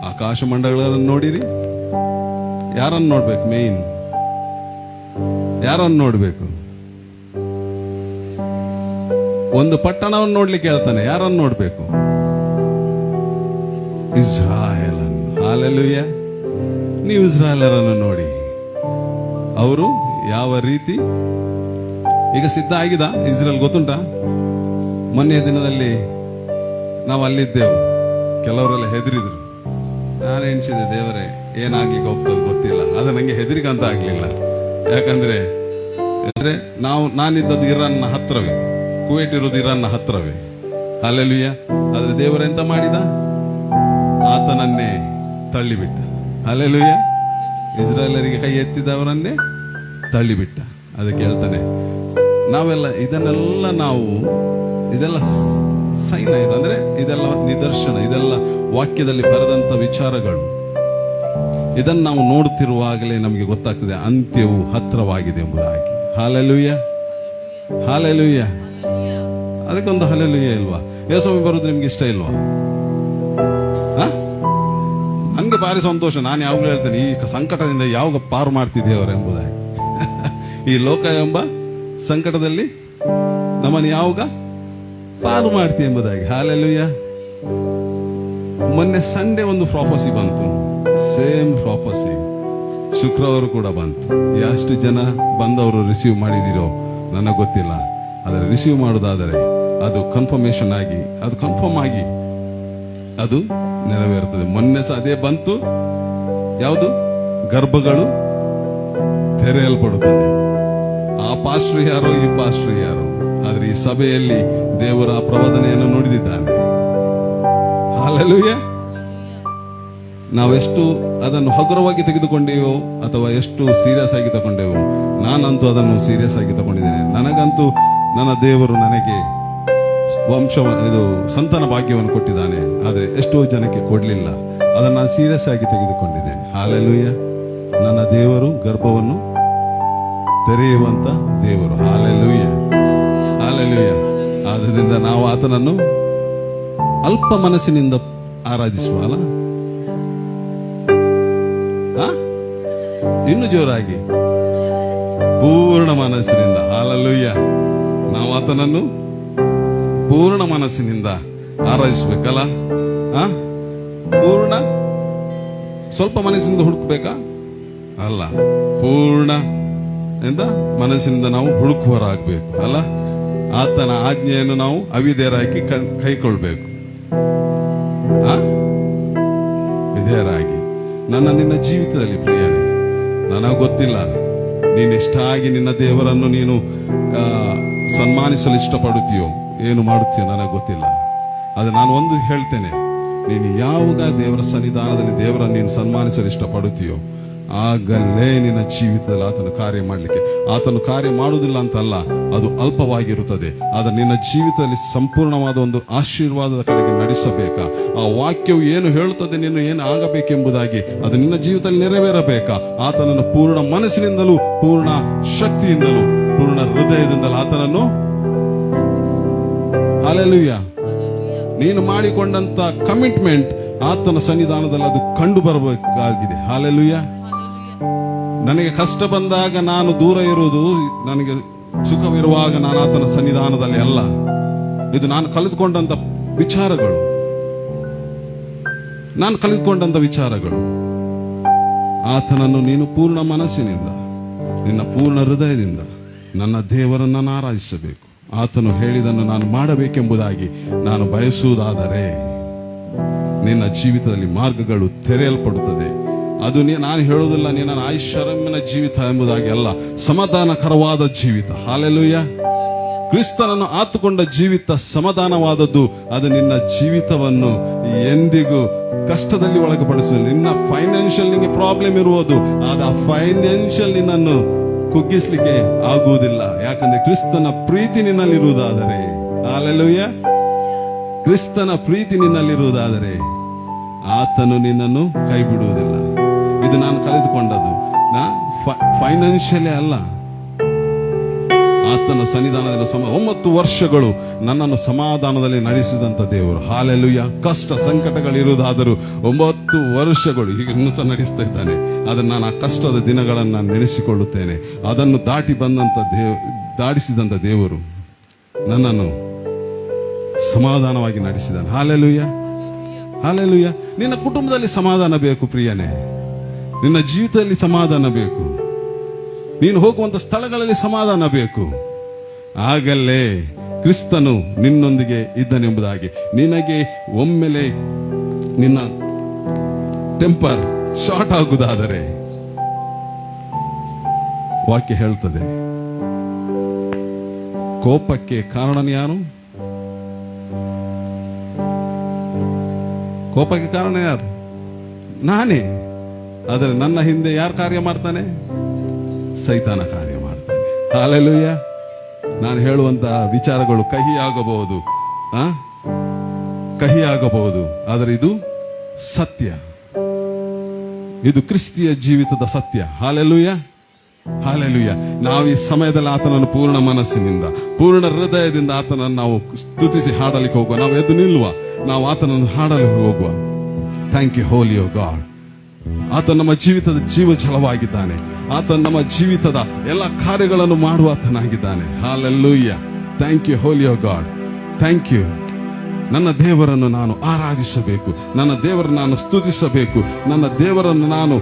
ಆಕಾಶ ಮಂಡಲಗಳನ್ನು ನೋಡಿರಿ. ಯಾರನ್ನು ನೋಡ್ಬೇಕು? ಮೇನ್ ಯಾರನ್ನು ನೋಡ್ಬೇಕು? ಒಂದು ಪಟ್ಟಣವನ್ನು ನೋಡ್ಲಿಕ್ಕೆ ಹೇಳ್ತಾನೆ. ಯಾರನ್ನು ನೋಡ್ಬೇಕು? ಇಸ್ರಾಯೇಲನ್ನು. ಹಾಲೆಲೂಯ. ನೀವು ಇಸ್ರಾಯೇಲರನ್ನು ನೋಡಿ. ಅವರು ಯಾವ ರೀತಿ ಈಗ ಸಿದ್ಧ ಆಗಿದ ಇಸ್ರೇಲ್ ಗೊತ್ತುಂಟಾ? ಮೊನ್ನೆಯ ದಿನದಲ್ಲಿ ನಾವು ಅಲ್ಲಿದ್ದೆವು. ಕೆಲವರೆಲ್ಲ ಹೆದರಿದ್ರು. ನಾನು ಎಣಿಸಿದೆ, ದೇವರೇ ಏನಾಗ್ಲಿಕ್ಕೆ ಹೋಗ್ತದೆ ಗೊತ್ತಿಲ್ಲ. ಅದು ನಂಗೆ ಹೆದರಿಕೆ ಅಂತ ಆಗ್ಲಿಲ್ಲ. ಯಾಕಂದ್ರೆ ನಾನಿದ್ದದ್ದು ಇರಾನ್ನ ಹತ್ರವೇ, ಕುವೈಟ್ ಇರೋದು ಇರಾನ್ನ ಹತ್ರವೇ. ಹಲ್ಲೆಲೂಯ. ಆದ್ರೆ ದೇವರೆಂತ ಮಾಡಿದ? ಆತನನ್ನೇ ತಳ್ಳಿಬಿಟ್ಟ. ಹಲ್ಲೆಲೂಯ. ಇಸ್ರಾಯೇಲರಿಗೆ ಕೈ ಎತ್ತಿದವರನ್ನೇ ತಳ್ಳಿಬಿಟ್ಟ. ಅದಕ್ಕೆ ಹೇಳ್ತಾನೆ, ನಾವೆಲ್ಲ ಇದೆಲ್ಲ ಸೈನ್ ಆಯ್ತು. ಅಂದ್ರೆ ಇದೆಲ್ಲ ನಿದರ್ಶನ, ಇದೆಲ್ಲ ವಾಕ್ಯದಲ್ಲಿ ಬರೆದಂತ ವಿಚಾರಗಳು. ಇದನ್ನು ನಾವು ನೋಡುತ್ತಿರುವಾಗಲೇ ನಮಗೆ ಗೊತ್ತಾಗ್ತದೆ ಅಂತ್ಯವು ಹತ್ರವಾಗಿದೆ ಎಂಬುದಾಗಿ. Hallelujah, hallelujah. ಅದಕ್ಕೊಂದು ಹಲ್ಲೆಲೂಯ ಇಲ್ವಾ? ಯೇಸುಸ್ವಾಮಿ ಬರೋದು ನಿಮ್ಗೆ ಇಷ್ಟ ಇಲ್ವಾ? ನಂಗೆ ಭಾರಿ ಸಂತೋಷ. ನಾನು ಯಾವಾಗಲೂ ಹೇಳ್ತೇನೆ, ಈ ಸಂಕಟದಿಂದ ಯಾವಾಗ ಪಾರು ಮಾಡ್ತಿದ್ದೇವರ ಎಂಬುದಾಗಿ. ಈ ಲೋಕ ಎಂಬ ಸಂಕಟದಲ್ಲಿ ನಮ್ಮನ್ನು ಯಾವಾಗ ಪಾರು ಮಾಡ್ತೀವಿ ಎಂಬುದಾಗಿ. ಹಾಲೆಲೂಯ. ಮೊನ್ನೆ ಸಂಡೇ ಒಂದು ಪ್ರಾಫಸಿ ಬಂತು, ಸೇಮ್ ಪ್ರಾಫಸಿ ಶುಕ್ರವಾರ ಕೂಡ ಬಂತು. ಎಷ್ಟು ಜನ ಬಂದವರು ರಿಸೀವ್ ಮಾಡಿದಿರೋ ನನಗೆ ಗೊತ್ತಿಲ್ಲ. ಆದರೆ ರಿಸೀವ್ ಮಾಡೋದಾದರೆ ಅದು ಕನ್ಫರ್ಮೇಶನ್ ಆಗಿ, ಅದು ಕನ್ಫರ್ಮ್ ಆಗಿ ಅದು ನೆರವೇರುತ್ತದೆ. ಮೊನ್ನೆ ಸಹ ಅದೇ ಬಂತು. ಯಾವುದು? ಗರ್ಭಗಳು ತೆರೆಯಲ್ಪಡುತ್ತದೆ. ಆ ಪಾಸ್ಟ್ರು ಯಾರೋ, ಈ ಪಾಸ್ಟ್ರು ಯಾರೋ, ಆದ್ರೆ ಈ ಸಭೆಯಲ್ಲಿ ದೇವರ ಪ್ರಬೋಧನೆಯನ್ನು ನುಡಿದಿದ್ದಾನೆ. ಹಲ್ಲೆಲೂಯ. ನಾವೆಷ್ಟು ಅದನ್ನು ಹಗುರವಾಗಿ ತೆಗೆದುಕೊಂಡೇವೋ ಅಥವಾ ಎಷ್ಟು ಸೀರಿಯಸ್ ಆಗಿ ತಗೊಂಡೇವೋ, ನಾನಂತೂ ಅದನ್ನು ಸೀರಿಯಸ್ ಆಗಿ ತಗೊಂಡಿದ್ದೇನೆ. ನನಗಂತೂ ನನ್ನ ದೇವರು ನನಗೆ ಸಂತಾನ ಭಾಗ್ಯವನ್ನು ಕೊಟ್ಟಿದ್ದಾನೆ. ಆದರೆ ಎಷ್ಟೋ ಜನಕ್ಕೆ ಕೊಡ್ಲಿಲ್ಲ. ಅದನ್ನು ನಾನು ಸೀರಿಯಸ್ ಆಗಿ ತೆಗೆದುಕೊಂಡಿದ್ದೇನೆ. ಹಾಲೆಲೂಯ. ನನ್ನ ದೇವರು ಗರ್ಭವನ್ನು ತೆರೆಯುವಂತ ದೇವರು. Hallelujah, hallelujah. ಆದ್ದರಿಂದ ನಾವು ಆತನನ್ನು ಅಲ್ಪ ಮನಸ್ಸಿನಿಂದ ಆರಾಧಿಸುವಲ್ಲ, ಇನ್ನು ಜೋರಾಗಿ ಪೂರ್ಣ ಮನಸ್ಸಿನಿಂದ. ಹಾಲೆಲೂಯ. ನಾವು ಆತನನ್ನು ಪೂರ್ಣ ಮನಸ್ಸಿನಿಂದ ಆರಾಧಿಸ್ಬೇಕಲ್ಲ. ಪೂರ್ಣ ಸ್ವಲ್ಪ ಮನಸ್ಸಿನಿಂದ ಹುಡುಕ್ಬೇಕಾ? ಅಲ್ಲ, ಪೂರ್ಣ ಮನಸ್ಸಿನಿಂದ ನಾವು ಹುಡುಕುವರಾಗಬೇಕು ಅಲ್ಲ. ಆತನ ಆಜ್ಞೆಯನ್ನು ನಾವು ಅವಿಧೇಯರಾಗಿ ಕೈಕೊಳ್ಬೇಕು. ವಿಧೇಯರಾಗಿ ನಿನ್ನ ಜೀವಿತದಲ್ಲಿ ಪ್ರಿಯನೇ, ನನಗೆ ಗೊತ್ತಿಲ್ಲ ನೀನೆಷ್ಟಾಗಿ ನಿನ್ನ ದೇವರನ್ನು ನೀನು ಸನ್ಮಾನಿಸಲು ಇಷ್ಟಪಡುತ್ತೀಯೋ, ಏನು ಮಾಡುತ್ತೀಯೋ ನನಗೆ ಗೊತ್ತಿಲ್ಲ. ಅದು ನಾನು ಒಂದು ಹೇಳ್ತೇನೆ, ನೀನು ಯಾವಾಗ ದೇವರ ಸನ್ನಿಧಾನದಲ್ಲಿ ದೇವರನ್ನು ನೀನು ಸನ್ಮಾನಿಸಲು ಇಷ್ಟಪಡುತ್ತೀಯೋ ಆಗಲೇ ನಿನ್ನ ಜೀವಿತದಲ್ಲಿ ಆತನು ಕಾರ್ಯ ಮಾಡಲಿಕ್ಕೆ. ಆತನು ಕಾರ್ಯ ಮಾಡುವುದಿಲ್ಲ ಅಂತಲ್ಲ, ಅದು ಅಲ್ಪವಾಗಿರುತ್ತದೆ. ಆದರೆ ನಿನ್ನ ಜೀವಿತದಲ್ಲಿ ಸಂಪೂರ್ಣವಾದ ಒಂದು ಆಶೀರ್ವಾದದ ಕಡೆಗೆ ನಡೆಸಬೇಕಾ? ಆ ವಾಕ್ಯವು ಏನು ಹೇಳುತ್ತದೆ, ನೀನು ಏನು ಆಗಬೇಕೆಂಬುದಾಗಿ ಅದು ನಿನ್ನ ಜೀವಿತದಲ್ಲಿ ನೆರವೇರಬೇಕಾ? ಆತನನ್ನು ಪೂರ್ಣ ಮನಸ್ಸಿನಿಂದಲೂ, ಪೂರ್ಣ ಶಕ್ತಿಯಿಂದಲೂ, ಪೂರ್ಣ ಹೃದಯದಿಂದಲೂ ಆತನನ್ನು, ಹಲ್ಲೆಲೂಯ, ನೀನು ಮಾಡಿಕೊಂಡಂತ ಕಮಿಟ್ಮೆಂಟ್ ಆತನ ಸನ್ನಿಧಾನದಲ್ಲಿ ಅದು ಕಂಡು ಬರಬೇಕಾಗಿದೆ. ಹಲ್ಲೆಲೂಯ. ನನಗೆ ಕಷ್ಟ ಬಂದಾಗ ನಾನು ದೂರ ಇರುವುದು, ನನಗೆ ಸುಖವಿರುವಾಗ ನಾನು ಆತನ ಸನ್ನಿಧಾನದಲ್ಲಿ ಅಲ್ಲ. ಇದು ನಾನು ಕಲಿತುಕೊಂಡಂತ ವಿಚಾರಗಳು. ಆತನನ್ನು ನೀನು ಪೂರ್ಣ ಮನಸ್ಸಿನಿಂದ, ನಿನ್ನ ಪೂರ್ಣ ಹೃದಯದಿಂದ ನನ್ನ ದೇವರನ್ನು ಆರಾಧಿಸಬೇಕು. ಆತನು ಹೇಳಿದನ್ನು ನಾನು ಮಾಡಬೇಕೆಂಬುದಾಗಿ ನಾನು ಬಯಸುವುದಾದರೆ ನಿನ್ನ ಜೀವಿತದಲ್ಲಿ ಮಾರ್ಗಗಳು ತೆರೆಯಲ್ಪಡುತ್ತದೆ. ಅದು ನಾನು ಹೇಳುವುದಿಲ್ಲ ನಿನ್ನ ಐಶ್ವರ್ಯನ ಜೀವಿತ ಎಂಬುದಾಗಿ ಅಲ್ಲ, ಸಮಾಧಾನಕರವಾದ ಜೀವಿತ. ಹಾಲೆಲೂಯ. ಕ್ರಿಸ್ತನನ್ನು ಆತುಕೊಂಡ ಜೀವಿತ ಸಮಾಧಾನವಾದದ್ದು. ಅದು ನಿನ್ನ ಜೀವಿತವನ್ನು ಎಂದಿಗೂ ಕಷ್ಟದಲ್ಲಿ ಒಳಗಪಡಿಸುವುದು. ನಿನ್ನ ಫೈನಾನ್ಷಿಯಲ್ ನಿಮಗೆ ಪ್ರಾಬ್ಲಮ್ ಇರುವುದು, ಆದ ಫೈನಾನ್ಷಿಯಲ್ ನಿನ್ನನ್ನು ಕುಗ್ಗಿಸ್ಲಿಕ್ಕೆ ಆಗುವುದಿಲ್ಲ. ಯಾಕಂದ್ರೆ ಕ್ರಿಸ್ತನ ಪ್ರೀತಿ ನಿನ್ನಲ್ಲಿರುವುದಾದರೆ, ಹಲ್ಲೆಲೂಯ, ಕ್ರಿಸ್ತನ ಪ್ರೀತಿ ನಿನ್ನಲ್ಲಿರುವುದಾದರೆ ಆತನು ನಿನ್ನನ್ನು ಕೈ ಬಿಡುವುದಿಲ್ಲ. ಇದು ನಾನು ಕಲಿತುಕೊಂಡದ್ದು. ಫೈನಾನ್ಷಿಯಲಿ ಅಲ್ಲ, ಆತನ ಸನ್ನಿಧಾನದಲ್ಲಿ 9 ವರ್ಷಗಳು ನನ್ನನ್ನು ಸಮಾಧಾನದಲ್ಲಿ ನಡೆಸಿದಂತ ದೇವರು. ಹಾಲೆಲೂಯ. ಕಷ್ಟ ಸಂಕಟಗಳಿರುವುದಾದರೂ 9 40 ವರ್ಷಗಳು ಈಗ ಇನ್ನೂ ಸಹ ನಡೆಸ್ತಾ ಇದ್ದಾನೆ. ಅದನ್ನು ನಾನು ಆ ಕಷ್ಟದ ದಿನಗಳನ್ನು ನಾನು ನೆನೆಸಿಕೊಳ್ಳುತ್ತೇನೆ. ಅದನ್ನು ದಾಟಿಸಿದಂತ ದೇವರು ನನ್ನನ್ನು ಸಮಾಧಾನವಾಗಿ ನಡೆಸಿದ್ದಾನೆ. Hallelujah, hallelujah. ನಿನ್ನ ಕುಟುಂಬದಲ್ಲಿ ಸಮಾಧಾನ ಬೇಕು ಪ್ರಿಯನೇ. ನಿನ್ನ ಜೀವಿತದಲ್ಲಿ ಸಮಾಧಾನ ಬೇಕು. ನೀನು ಹೋಗುವಂತ ಸ್ಥಳಗಳಲ್ಲಿ ಸಮಾಧಾನ ಬೇಕು. ಆಗಲೇ ಕ್ರಿಸ್ತನು ನಿನ್ನೊಂದಿಗೆ ಇದ್ದನೆಂಬುದಾಗಿ. ನಿನಗೆ ಒಮ್ಮೆಲೆ ನಿನ್ನ ಟೆಂಪರ್ ಶಾರ್ಟ್ ಆಗುವುದಾದರೆ ವಾಕ್ಯ ಹೇಳ್ತದೆ, ಕೋಪಕ್ಕೆ ಕಾರಣ ಯಾರು? ಕೋಪಕ್ಕೆ ಕಾರಣ ಯಾರು? ನಾನೇ. ಆದರೆ ನನ್ನ ಹಿಂದೆ ಯಾರು ಕಾರ್ಯ ಮಾಡ್ತಾನೆ? ಸೈತಾನ ಕಾರ್ಯ ಮಾಡ್ತಾನೆ. ಹಾಲೆಲೂಯ. ನಾನು ಹೇಳುವಂತಹ ವಿಚಾರಗಳು ಕಹಿಯಾಗಬಹುದು, ಕಹಿಯಾಗಬಹುದು, ಆದರೆ ಇದು ಸತ್ಯ. ಇದು ಕ್ರಿಸ್ತಿಯ ಜೀವಿತದ ಸತ್ಯ. Hallelujah, hallelujah. ನಾವು ಈ ಸಮಯದಲ್ಲಿ ಆತನನ್ನು ಪೂರ್ಣ ಮನಸ್ಸಿನಿಂದ, ಪೂರ್ಣ ಹೃದಯದಿಂದ ಆತನನ್ನು ನಾವು ಸ್ತುತಿಸಿ ಹಾಡಲಿಕ್ಕೆ ಹೋಗುವ. ನಾವು ಎದ್ದು ನಿಲ್ಲುವ, ನಾವು ಆತನನ್ನು ಹಾಡಲು ಹೋಗುವ. Thank you holy O God. ಆತ ನಮ್ಮ ಜೀವಿತದ ಜೀವಜಲವಾಗಿದ್ದಾನೆ. ಆತ ನಮ್ಮ ಜೀವಿತದ ಎಲ್ಲ ಕಾರ್ಯಗಳನ್ನು ಮಾಡುವ ಆತನಾಗಿದ್ದಾನೆ. Hallelujah. Thank you holy O God. Thank you. ನನ್ನ ದೇವರನ್ನು ನಾನು ಆರಾಧಿಸಬೇಕು, ನನ್ನ ದೇವರನ್ನು ನಾನು ಸ್ತುತಿಸಬೇಕು, ನನ್ನ ದೇವರನ್ನು ನಾನು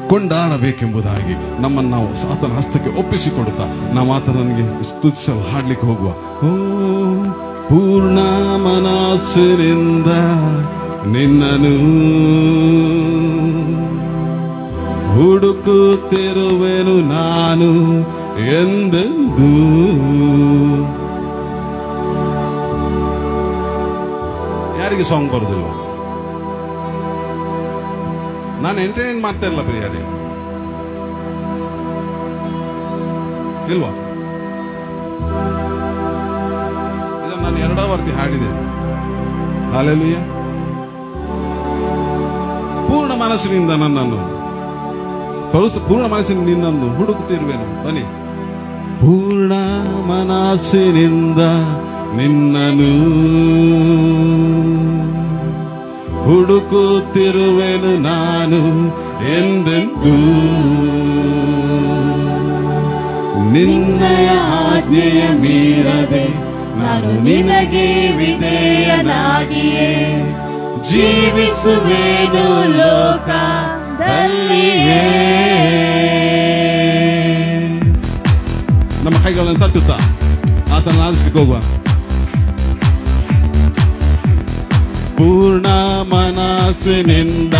ಕೊಂಡಾಡಬೇಕೆಂಬುದಾಗಿ ನಮ್ಮನ್ನು ನಾವು ಆತನ ಹಸ್ತಕ್ಕೆ ಒಪ್ಪಿಸಿಕೊಡುತ್ತಾ ನಾವು ಆತನಿಗೆ ಸ್ತುತಿಸಲು ಹಾಡ್ಲಿಕ್ಕೆ ಹೋಗುವ. ಓ ಪೂರ್ಣ ಮನಸ್ಸಿನಿಂದ ನಿನ್ನನು ಹುಡುಕುತ್ತಿರುವೆನು ನಾನು ಎಂದೆಂದೂ. ಯಾರಿಗೆ ಸಾಂಗ್ ಬರುದಿಲ್ವ? ನಾನು ಎಂಟರ್ಟೈನ್ ಮಾಡ್ತಾ ಇಲ್ಲ ಪ್ರಿಯರೇ, ಇಲ್ವಾ? ಇದನ್ನು ನಾನು 2 ವರ್ತಿ ಹಾಡಿದ್ದೇನೆ. ಹಾಲೆಲೂಯ. ಪೂರ್ಣ ಮನಸ್ಸಿನಿಂದ ನನ್ನನ್ನು, ಪೂರ್ಣ ಮನಸ್ಸಿನಿಂದ ನಿನ್ನನ್ನು ಹುಡುಕುತ್ತಿರುವೆನು. ಬನ್ನಿ. ಪೂರ್ಣ ಮನಸ್ಸಿನಿಂದ ನಿನ್ನನು ಹುಡುಕುತ್ತಿರುವೆನು ನಾನು ಎಂದೆಂದೂ. ನಿನ್ನಯ ಆಜ್ಞೆಯ ಮೀರದೆ ನಾನು ನಿನಗೆ ವಿಧೇಯನಾಗಿಯೇ ಜೀವಿಸುವೆನು ಲೋಕದಲ್ಲಿಯೇ. ನಮ್ಮ ಕೈಗಳನ್ನು ತಟ್ಟುತ್ತಾ ಆತನ ಆರಿಸಿಗೆ ಹೋಗುವ. ಪೂರ್ಣ ಮನಸ್ಸಿನಿಂದ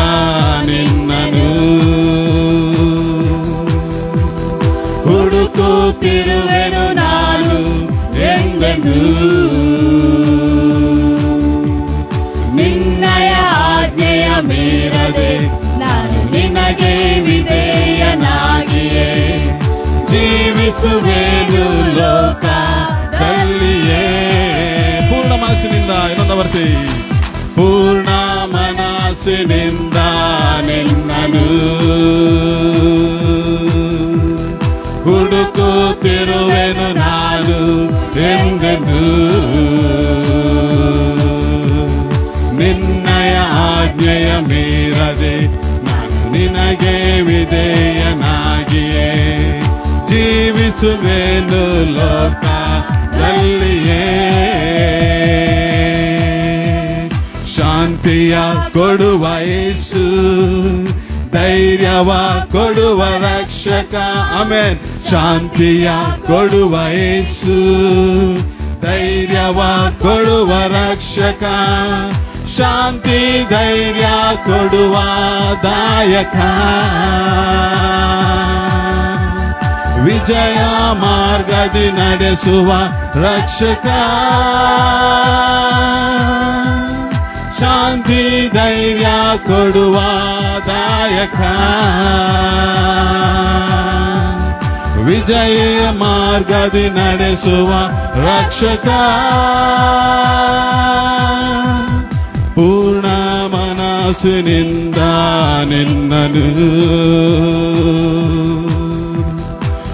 ನಿನ್ನನು ಹುಡುಕುತ್ತಿರುವೆನು ನಾನು ಎಂದೆಂದೂ. ನಿನ್ನಯ ಆಜ್ಞೆಯ ಮೀರದೆ ನಾನು ನಿನಗೆ ವಿಧೇಯನಾಗಿಯೇ ಜೀವಿಸುವೆನು ಲೋಕದಲ್ಲಿಯೇ. ಪೂರ್ಣ ಮನಸ್ಸಿನಿಂದ ಇನ್ನೊಂದು ಬರ್ತಿ. ಪೂರ್ಣ ಮನಸ್ಸಿನಿಂದ ನಿನ್ನನು ಹುಡುಕುತ್ತಿರುವೆನು ನಾನು ಎಂದೆಂದೂ. ನಿನ್ನಯ ಆಜ್ಞೆಯ ಮೀರದೆ ನಾನು ನಿನಗೆ ವಿಧೇಯನಾಗಿಯೇ ಜೀವಿಸುವೆನು ಲೋಕದಲ್ಲಿಯೇ. ಶಾಂತಿಯ ಕೊಡುವ ಯೇಸು, ಧೈರ್ಯವ ಕೊಡುವ ರಕ್ಷಕ. ಆಮೆನ್. ಶಾಂತಿಯ ಕೊಡುವ ಯೇಸು, ಧೈರ್ಯವ ಕೊಡುವ ರಕ್ಷಕ. ಶಾಂತಿ ಧೈರ್ಯ ಕೊಡುವ ದಾಯಕ. ವಿಜಯ ಮಾರ್ಗದಿ ನಡೆಸುವ ರಕ್ಷಕ. ಶಾಂತಿ ಧೈರ್ಯ ಕೊಡುವ ದಾಯಕ. ವಿಜಯ ಮಾರ್ಗದಿ ನಡೆಸುವ ರಕ್ಷಕ. ಪೂರ್ಣ ಮನಸ್ಸಿನಿಂದ ನಿನ್ನನು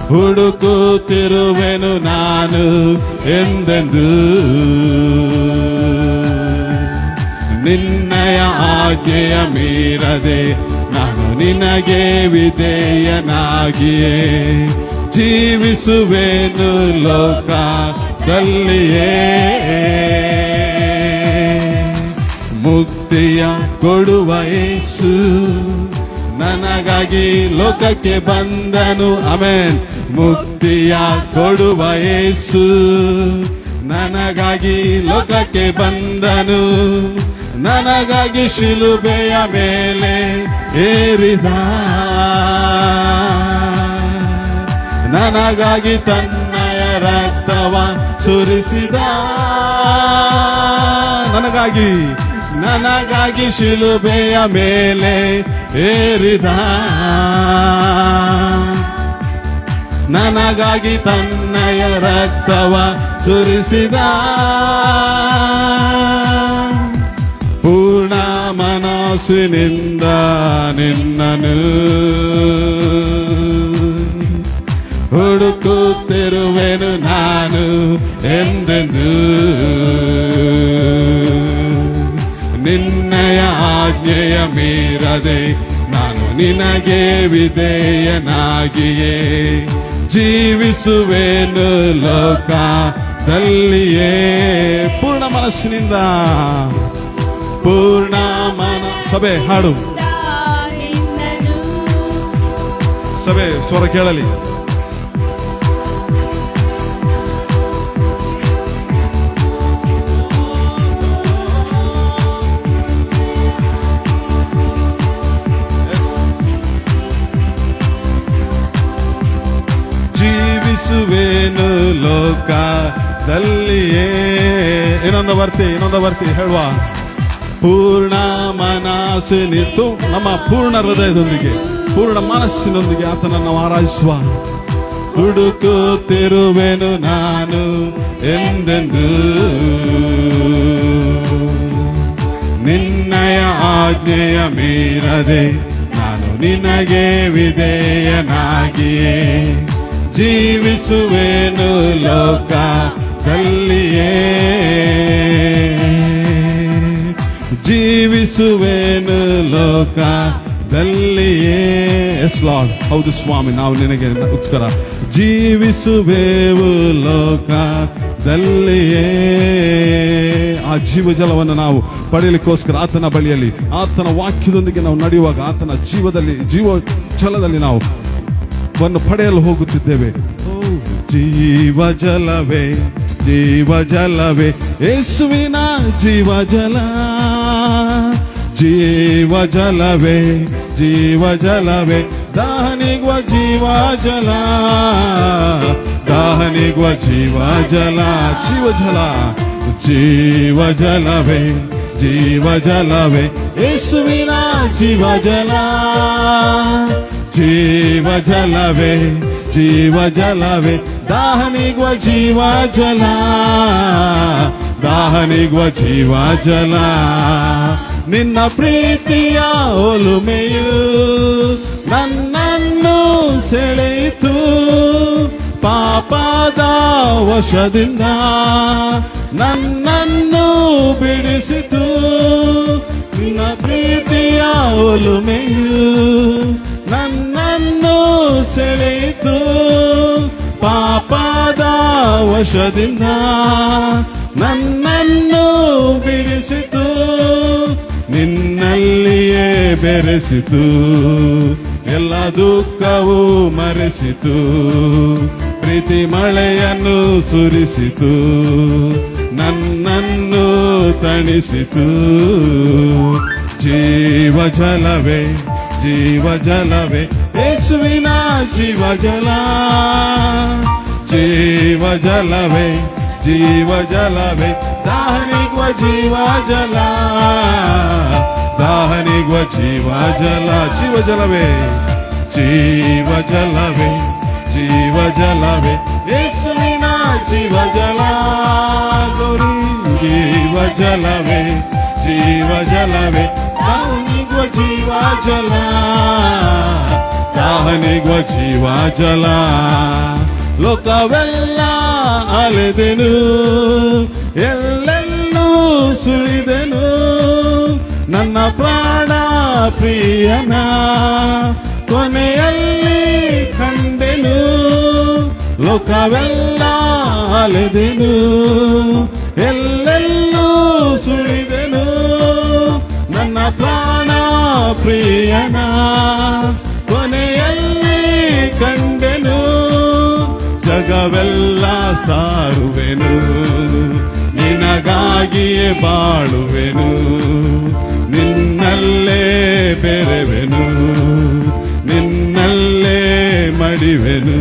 ಹುಡುಕುತ್ತಿರುವೆನು ನಾನು ಎಂದೆಂದೂ. ನಿನ್ನಯ ಆಜ್ಞೆಯ ಮೀರದೆ ನಾನು ನಿನಗೆ ವಿಧೇಯನಾಗಿಯೇ ಜೀವಿಸುವೆನು ಲೋಕದಲ್ಲಿಯೇ. ಮುಕ್ತಿಯ ಕೊಡುವ ಯೇಸು ನನಗಾಗಿ ಲೋಕಕ್ಕೆ ಬಂದನು. ಆಮೆನ್. ಮುಕ್ತಿಯ ಕೊಡುವ ಯೇಸು ನನಗಾಗಿ ಲೋಕಕ್ಕೆ ಬಂದನು. ನನಗಾಗಿ ಶಿಲುಬೆಯ ಮೇಲೆ ಏರಿದ, ನನಗಾಗಿ ತನ್ನಯ ರಕ್ತವ ಸುರಿಸಿದ. ನನಗಾಗಿ ಶಿಲುಬೆಯ ಮೇಲೆ ಏರಿದ, ನನಗಾಗಿ ತನ್ನಯ ರಕ್ತವ ಸುರಿಸಿದ. ಪೂರ್ಣ ಮನಸ್ಸಿನಿಂದ ನಿನ್ನನು ಹುಡುಕುತ್ತಿರುವೆನು ನಾನು ಎಂದೆಂದು. ನಿನ್ನಯ ಆಜ್ಞೆಯ ಮೀರದೆ ನಾನು ನಿನಗೆ ವಿಧೇಯನಾಗಿಯೇ ಜೀವಿಸುವೆನು ಲೋಕದಲ್ಲಿಯೇ. ಪೂರ್ಣ ಮನಸ್ಸಿನಿಂದ, ಪೂರ್ಣ ಸಭೆ ಹಾಡು, ಸಭೆ ಸ್ವರ ಕೇಳಲಿ. ಜೀವಿಸುವೆನು ಲೋಕದಲ್ಲಿಯೇ. ಇನ್ನೊಂದು ಬರ್ತಿ ಹೇಳುವ. ಪೂರ್ಣ ಮನಸ್ಸಿನಿತ್ತು, ನಮ್ಮ ಪೂರ್ಣ ಹೃದಯದೊಂದಿಗೆ ಪೂರ್ಣ ಮನಸ್ಸಿನೊಂದಿಗೆ ಆತನನ್ನು ಆರಾಧಿಸುವ. ಹುಡುಕುತ್ತಿರುವೆನು ನಾನು ಎಂದೆಂದು ನಿನ್ನಯ ಆಜ್ಞೆಯ ಮೀರದೆ ನಾನು ನಿನಗೆ ವಿಧೇಯನಾಗಿಯೇ ಜೀವಿಸುವೆನು ಲೋಕದಲ್ಲಿಯೇ. ಜೀವಿಸುವೆನು ಲೋಕದಲ್ಲಿಯೇ. ಎಸ್ ಲಾರ್ಡ್, ಹೌದು ಸ್ವಾಮಿ, ನಾವು ನಿನಗೆ ಉತ್ಕರ. ಜೀವಿಸುವೆವು ಲೋಕದಲ್ಲಿಯೇ. ಆ ಜೀವಜಲವನ್ನು ನಾವು ಪಡೆಯಲಿಕ್ಕೋಸ್ಕರ ಆತನ ಬಳಿಯಲ್ಲಿ, ಆತನ ವಾಕ್ಯದೊಂದಿಗೆ ನಾವು ನಡೆಯುವಾಗ ಆತನ ಜೀವ ಜಲದಲ್ಲಿ ನಾವು ಪಡೆಯಲು ಹೋಗುತ್ತಿದ್ದೇವೆ. ಜೀವಜಲವೇ, ಜೀವಜಲವೇ, ಯೇಸುವಿನ ಜೀವಜಲ. ಜೀವಜಲವೇ, ಜೀವಜಲವೇ, ದಾಹನಿಗುವ ಜೀವಜಲ, ದಾಹನಿಗುವ ಜೀವಜಲ, ಜೀವಜಲ. ಜೀವಜಲವೇ, ಜೀವಜಲವೇ, ಯೇಸುವಿನ ಜೀವಜಲ. ಜೀವಜಲವೇ, ಜೀವಜಲವೇ, ದಾಹನಿಗುವ ಜೀವಜಲ, ದಾಹನಿಗುವ ಜೀವಜಲ. ನಿನ್ನ ಪ್ರೀತಿಯ ಒಲುಮೆಯು ನನ್ನನ್ನು ಸೆಳೆಯಿತು, ಪಾಪದ ವಶದಿಂದ ನನ್ನನ್ನು ಬಿಡಿಸಿತು. ನಿನ್ನ ಪ್ರೀತಿಯ ಒಲುಮೆಯು ನನ್ನನ್ನು ಸೆಳೆಯಿತು, ಪಾಪದ ವಶದಿಂದ ನನ್ನನ್ನು ಬಿಡಿಸಿತು. ನಿನ್ನಲ್ಲಿಯೇ ಬೆರೆಸಿತು, ಎಲ್ಲ ದುಃಖವೂ ಮರೆಸಿತು, ಪ್ರೀತಿ ಮಳೆಯನ್ನು ಸುರಿಸಿತು, ನನ್ನನ್ನು ತಣಿಸಿತು. ಜೀವಜಲವೇ, ಜೀವಜಲವೇ, ಯೇಸುವಿನ ಜೀವಜಲ. ಜೀವಜಲವೇ, ಜೀವಜಲವೇ, ದಾಹನಿಗುವ ಜೀವಜಲ, ದಾಹನಿಗುವ ಜೀವಜಲ. ಜೀವಜಲವೇ, ಜೀವಜಲವೇ, ಜೀವಜಲವೇ, ಯೇಸುವಿನ ಜೀವಜಲ. ಗೌರಿ. ಜೀವಜಲವೇ, ಜೀವಜಲವೇ, ದಾಹನಿಗುವ ಜೀವಜಲ, ದಾಹನಿಗುವ ಜೀವಜಲ. ಲೋಕವೆಲ್ಲ ಅಲೆದೆನು, ಎಲ್ಲೆಲ್ಲೂ ಸುಳಿದೆನು, ನನ್ನ ಪ್ರಾಣ ಪ್ರಿಯನ ಕೊನೆಯಲ್ಲಿ ಕಂಡೆನು. ಲೋಕವೆಲ್ಲ ಅಲೆದೆನು, ಎಲ್ಲೆಲ್ಲೂ ಸುಳಿದೆನು. ನನ್ನ ಪ್ರಾಣ ಪ್ರಿಯನ ಕೊನೆಯಲ್ಲಿ ಕಂಡೆನು. ಜಗವೆಲ್ಲ ಸಾರುವೆನು, ನಿನಗಾಗಿಯೇ ಬಾಳುವೆನು. ನಿನ್ನಲ್ಲೇ ಬೆರೆವೆನು, ನಿನ್ನಲ್ಲೇ ಮಡಿವೆನು.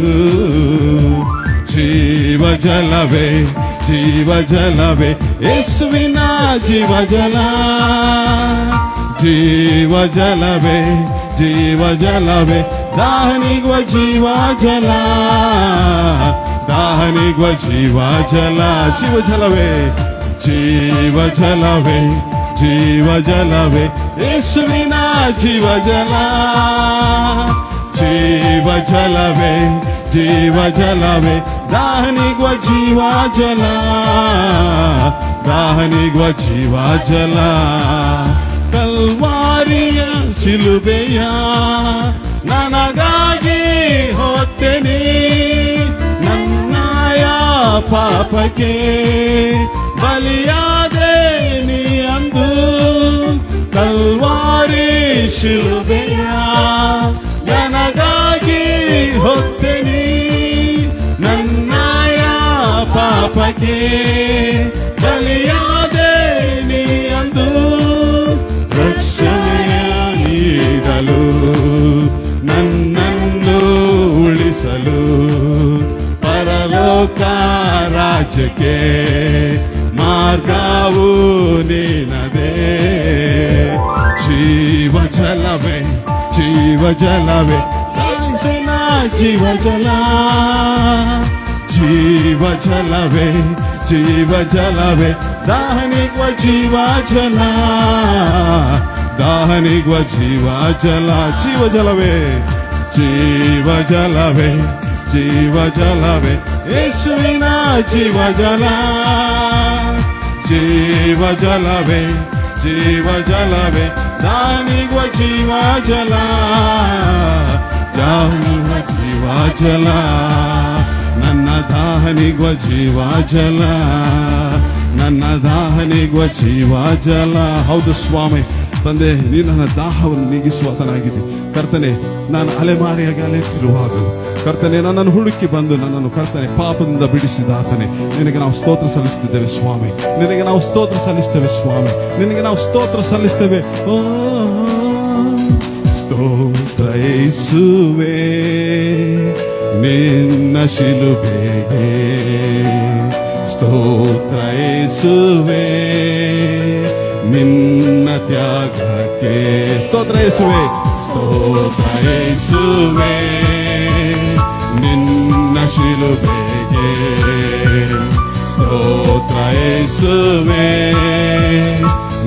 ಜೀವ ಜಲವೇ, ಜೀವ ಜಲವೇ, ಯೇಸುವಿನ ಜೀವ ಜಲ. ಜೀವ ಜಲವೇ, ಜೀವ ಜಲವೇ, ದಾಹನಿಗುವ ಜೀವ ಜಲ. ದಾಹನಿಗುವ ಜೀವ ಜಲ. ಜೀವ ಜಲವೇ, ಜೀವ ಜಲವೇ, ಜೀವ ಜಲವೇ, ಯೇಸುವಿನ ಜೀವ ಜಲ. ಜೀವ ಜಲವೇ, ಜೀವ ಜಲವೇ, ದಾಹನಿಗುವ ಜೀವ ಜಲ. ದಾಹನಿಗುವ ಜೀವ ಜಲ. ಕಲ್ವಾರಿಯ ಶಿಲುಬೆಯ ನನಗಾಗಿ ಹೊತ್ತೆನಿ. ನನ್ನಾಯ ಪಾಪಕ್ಕೆ ಬಲಿಯಾದೆ ನೀ ಅಂದು. ಕಲ್ವಾರಿ ಶಿಲುಬೆಯ ನನಗಾಗಿ ಹೊತ್ತೆನಿ. ನನ್ನಾಯ ಪಾಪಕ್ಕೆ ಬಲಿಯಾದೆ ನೀ ಅಂದು. ರಕ್ಷಣೆಯ ನೀಡಲು ನನ್ನನ್ನು ಉಳಿಸಲು ಪರಲೋಕ ರಾಜ್ಯಕ್ಕೆ ಮಾರ್ಗವು ನೀನದೇ. ಜೀವ ಜಲವೇ, ಜೀವ ಜಲವೇ, ಜೀವ ಜಲ. ಜೀವ ಜಲವೇ, ಜೀವ ಜಲವೇ, ದಾಹನಿಗುವ ಜೀವ ಜಲ. ದಾಹನಿಗುವ ಜೀವ ಜಲ. ಜೀವ ಜಲವೇ, ಜೀವ ಜಲವೇ, ಜೀವ ಜಲವೇ, ಯೇಸುವಿನ ಜೀವ ಜಲ. ಜೀವ ಜಲವೇ, ಜೀವ ಜಲವೇ, ದಾಹನಿಗುವ ಜೀವ ಜಲ. ದಾಹನಿಗುವ ಜೀವ ಜಲ. ನನ್ನ ದಾಹನಿಗುವ ಜೀವ ಜಲ. ನನ್ನ ದಾಹನಿಗುವ ಜೀವ ಜಲ. ಹೌದು ಸ್ವಾಮಿ, ತಂದೆ, ನೀನು ನನ್ನ ದಾಹವನ್ನು ನೀಗಿಸುವಾತನಾಗಿದೆ. ಕರ್ತನೆ, ನಾನು ಅಲೆಮಾರಿಯಾಗಿ ಅಲೆತಿರುವಾಗಲೂ ಕರ್ತನೆ ನನ್ನನ್ನು ಹುಡುಕಿ ಬಂದು ನನ್ನನ್ನು ಕರ್ತನೆ ಪಾಪದಿಂದ ಬಿಡಿಸಿದ ಆತನೇ, ನಿನಗೆ ನಾವು ಸ್ತೋತ್ರ ಸಲ್ಲಿಸುತ್ತಿದ್ದೇವೆ ಸ್ವಾಮಿ. ನಿನಗೆ ನಾವು ಸ್ತೋತ್ರ ಸಲ್ಲಿಸ್ತೇವೆ ಸ್ವಾಮಿ. ನಿನಗೆ ನಾವು ಸ್ತೋತ್ರ ಸಲ್ಲಿಸ್ತೇವೆ. ಓ ಸ್ತೋತ್ರ ಯೇಸುವೇ ನಿನ್ನ ಶಿಲುಬೆಗೆ. ಸ್ತೋತ್ರ ಯೇಸುವೇ ನಿನ್ನ ತ್ಯಾಗಕ್ಕೆ. ಸ್ತೋತ್ರ ಯೇಸುವೇ, ಸ್ತೋತ್ರ ಯೇಸುವೇ ನಿನ್ನ ಶಿಲುಬೆಗೆ. ಸ್ತೋತ್ರ ಯೇಸುವೇ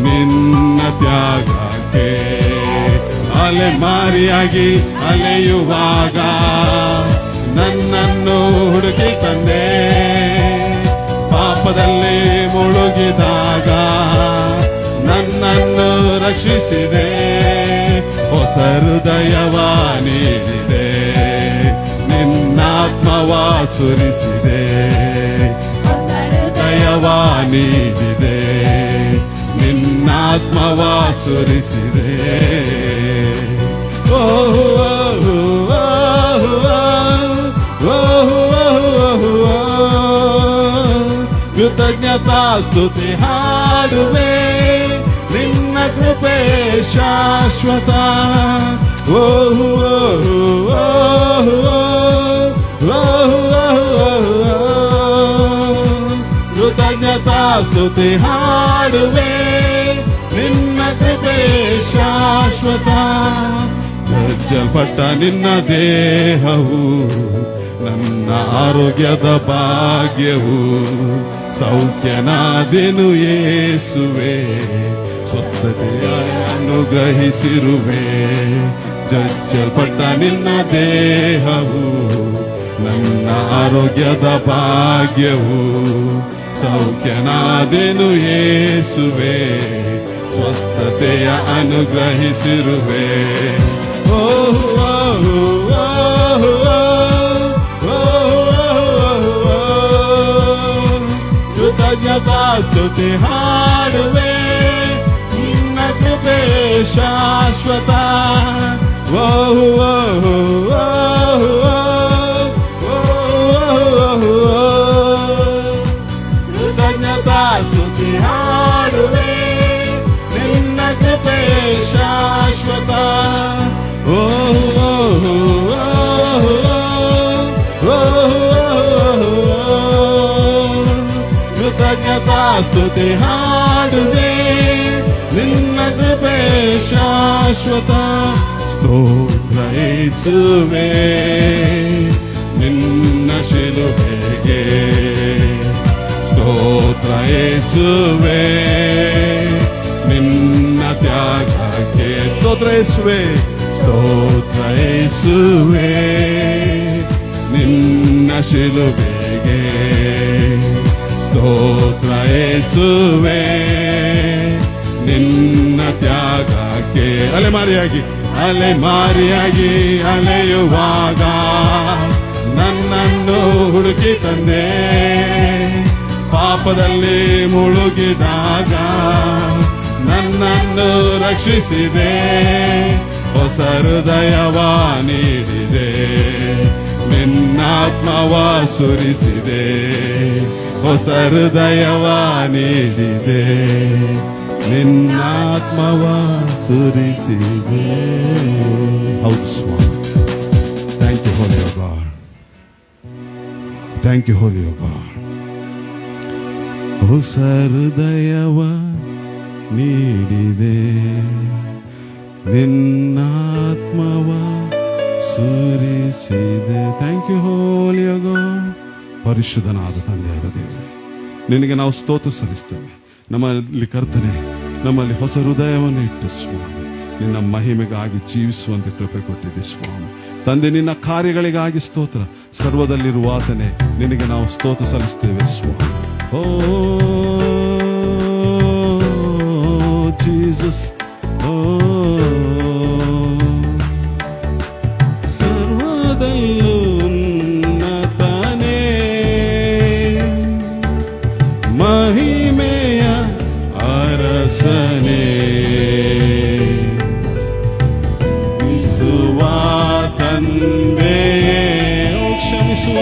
ನಿನ್ನ ತ್ಯಾಗಕ್ಕೆ. ಅಲೆಮಾರಿಯಾಗಿ ಅಲೆಯುವಾಗ ನನ್ನನ್ನು ಹುಡುಕಿ ತಂದೆ. ಪಾಪದಲ್ಲಿ ಮುಳುಗಿದಾಗ ನನ್ನನ್ನು ರಕ್ಷಿಸಿದೆ. ಹೊಸ ಹೃದಯವ ನೀಡಿದೆ, ನಿನ್ನಾತ್ಮವ ಸುರಿಸಿದೆ. ಹೊಸ ಹೃದಯವ ನೀಡಿದೆ, ನಿನ್ನಾತ್ಮವ ಸುರಿಸಿದೆ. ಓ ಕೃತಜ್ಞತಾ ಸ್ತುತಿ ಹಾಡುವೆ, ನಿನ್ನ ಕೃಪೆ ಶಾಶ್ವತ. ಓ ಕೃತಜ್ಞತಾ ಸ್ತುತಿ ಹಾಡುವೆ, ನಿನ್ನ ಕೃಪೆ ಶಾಶ್ವತ. ಜಜ್ಜಲ್ಪಟ್ಟ ನಿನ್ನ ದೇಹವು ನನ್ನ ಆರೋಗ್ಯದ ಭಾಗ್ಯವು. ಸೌಖ್ಯನಾದೆನು ಯೇಸುವೆ, ಸ್ವಸ್ಥತೆಯ ಅನುಗ್ರಹಿಸಿರುವೆ. ಜಜ್ಜಲ್ಪಟ್ಟ ನಿನ್ನ ದೇಹವು ನನ್ನ ಆರೋಗ್ಯದ ಭಾಗ್ಯವು. ಸೌಖ್ಯನಾದೆನು ಯೇಸುವೆ, ಸ್ವಸ್ಥತೆಯ ಅನುಗ್ರಹಿಸಿರುವೆ. ಓ ಕೃತಜ್ಞತಾ ಸ್ತುತಿ ಹಾಡುವೆ, ನಿನ್ನ ಕೃಪೆ ಶಾಶ್ವತ. ಕೃತಜ್ಞತಾ ಸ್ತುತಿ ಹಾಡುವೆ, ನಿನ್ನ ಕೃಪೆ ಶಾಶ್ವತ. ಕೃತಜ್ಞತಾ ಸ್ತುತಿ ಹಾಡುವೆ, ನಿನ್ನ ಕೃಪೆ ಶಾಶ್ವತ. ಸ್ತೋತ್ರ ಯೇಸುವೇ ನಿನ್ನ ಶಿಲುಬೆಗೆ, ಸ್ತೋತ್ರ ಯೇಸುವೇ ನಿನ್ನ ತ್ಯಾಗಕ್ಕೆ. ಸ್ತೋತ್ರ ಯೇಸುವೇ, ಸ್ತೋತ್ರ ಯೇಸುವೇ ನಿನ್ನ ಶಿಲುಬೆಗೆ, ಸ್ತೋತ್ರ ಯೇಸುವೇ ನಿನ್ನ ತ್ಯಾಗಕ್ಕೆ. ಅಲೆಮಾರಿಯಾಗಿ ಅಲೆಯುವಾಗ ನನ್ನನ್ನು ಹುಡುಕಿ ತಂದೆ, ಪಾಪದಲ್ಲಿ ಮುಳುಗಿದಾಗ ನನ್ನನ್ನು ರಕ್ಷಿಸಿದೆ, ಹೊಸ ಹೃದಯವ ನೀಡಿದೆ, ನಿನ್ನಾತ್ಮವ ಸುರಿಸಿದೆ, ಹೊಸ ಹೃದಯವ ನೀಡಿದೆ, ನಿನ್ನಾತ್ಮವ ಸುರಿಸಿದೆ. ಹೌದು ಸ್ವಾಮಿ. Thank you holy God, thank you holy God. ಹೊಸ ಹೃದಯವ ನೀಡಿದೆ, ನಿನ್ನಾತ್ಮವ ಸುರಿಸಿದೆ. Thank you holy God. ಪರಿಶುದ್ಧನಾದ ತಂದೆಯಾದ ದೇವರೇ, ನಿನಗೆ ನಾವು ಸ್ತೋತ್ರ ಸಲ್ಲಿಸ್ತೇವೆ. ನಮ್ಮಲ್ಲಿ ಕರ್ತನೆ, ನಮ್ಮಲ್ಲಿ ಹೊಸ ಹೃದಯವನ್ನು ಇಟ್ಟು ಸ್ವಾಮಿ, ನಿನ್ನ ಮಹಿಮೆಗಾಗಿ ಜೀವಿಸುವಂತೆ ಕೃಪೆ ಕೊಟ್ಟಿದ್ದೆ ಸ್ವಾಮಿ. ತಂದೆ, ನಿನ್ನ ಕಾರ್ಯಗಳಿಗಾಗಿ ಸ್ತೋತ್ರ. ಸರ್ವದಲ್ಲಿರುವ ಆತನೇ, ನಿನಗೆ ನಾವು ಸ್ತೋತ್ರ ಸಲ್ಲಿಸ್ತೇವೆ ಸ್ವಾಮಿ. ಓ ಜೀಸಸ್, ಓ ಸರ್ವದಲ್ಲೂ ಉನ್ನತನೇ, ಮಹಿಮೆಯ ಅರಸನೇ, ಕ್ಷಮಿಸುವ ತಂದೆಯೇ, ಕ್ಷಮಿಸುವ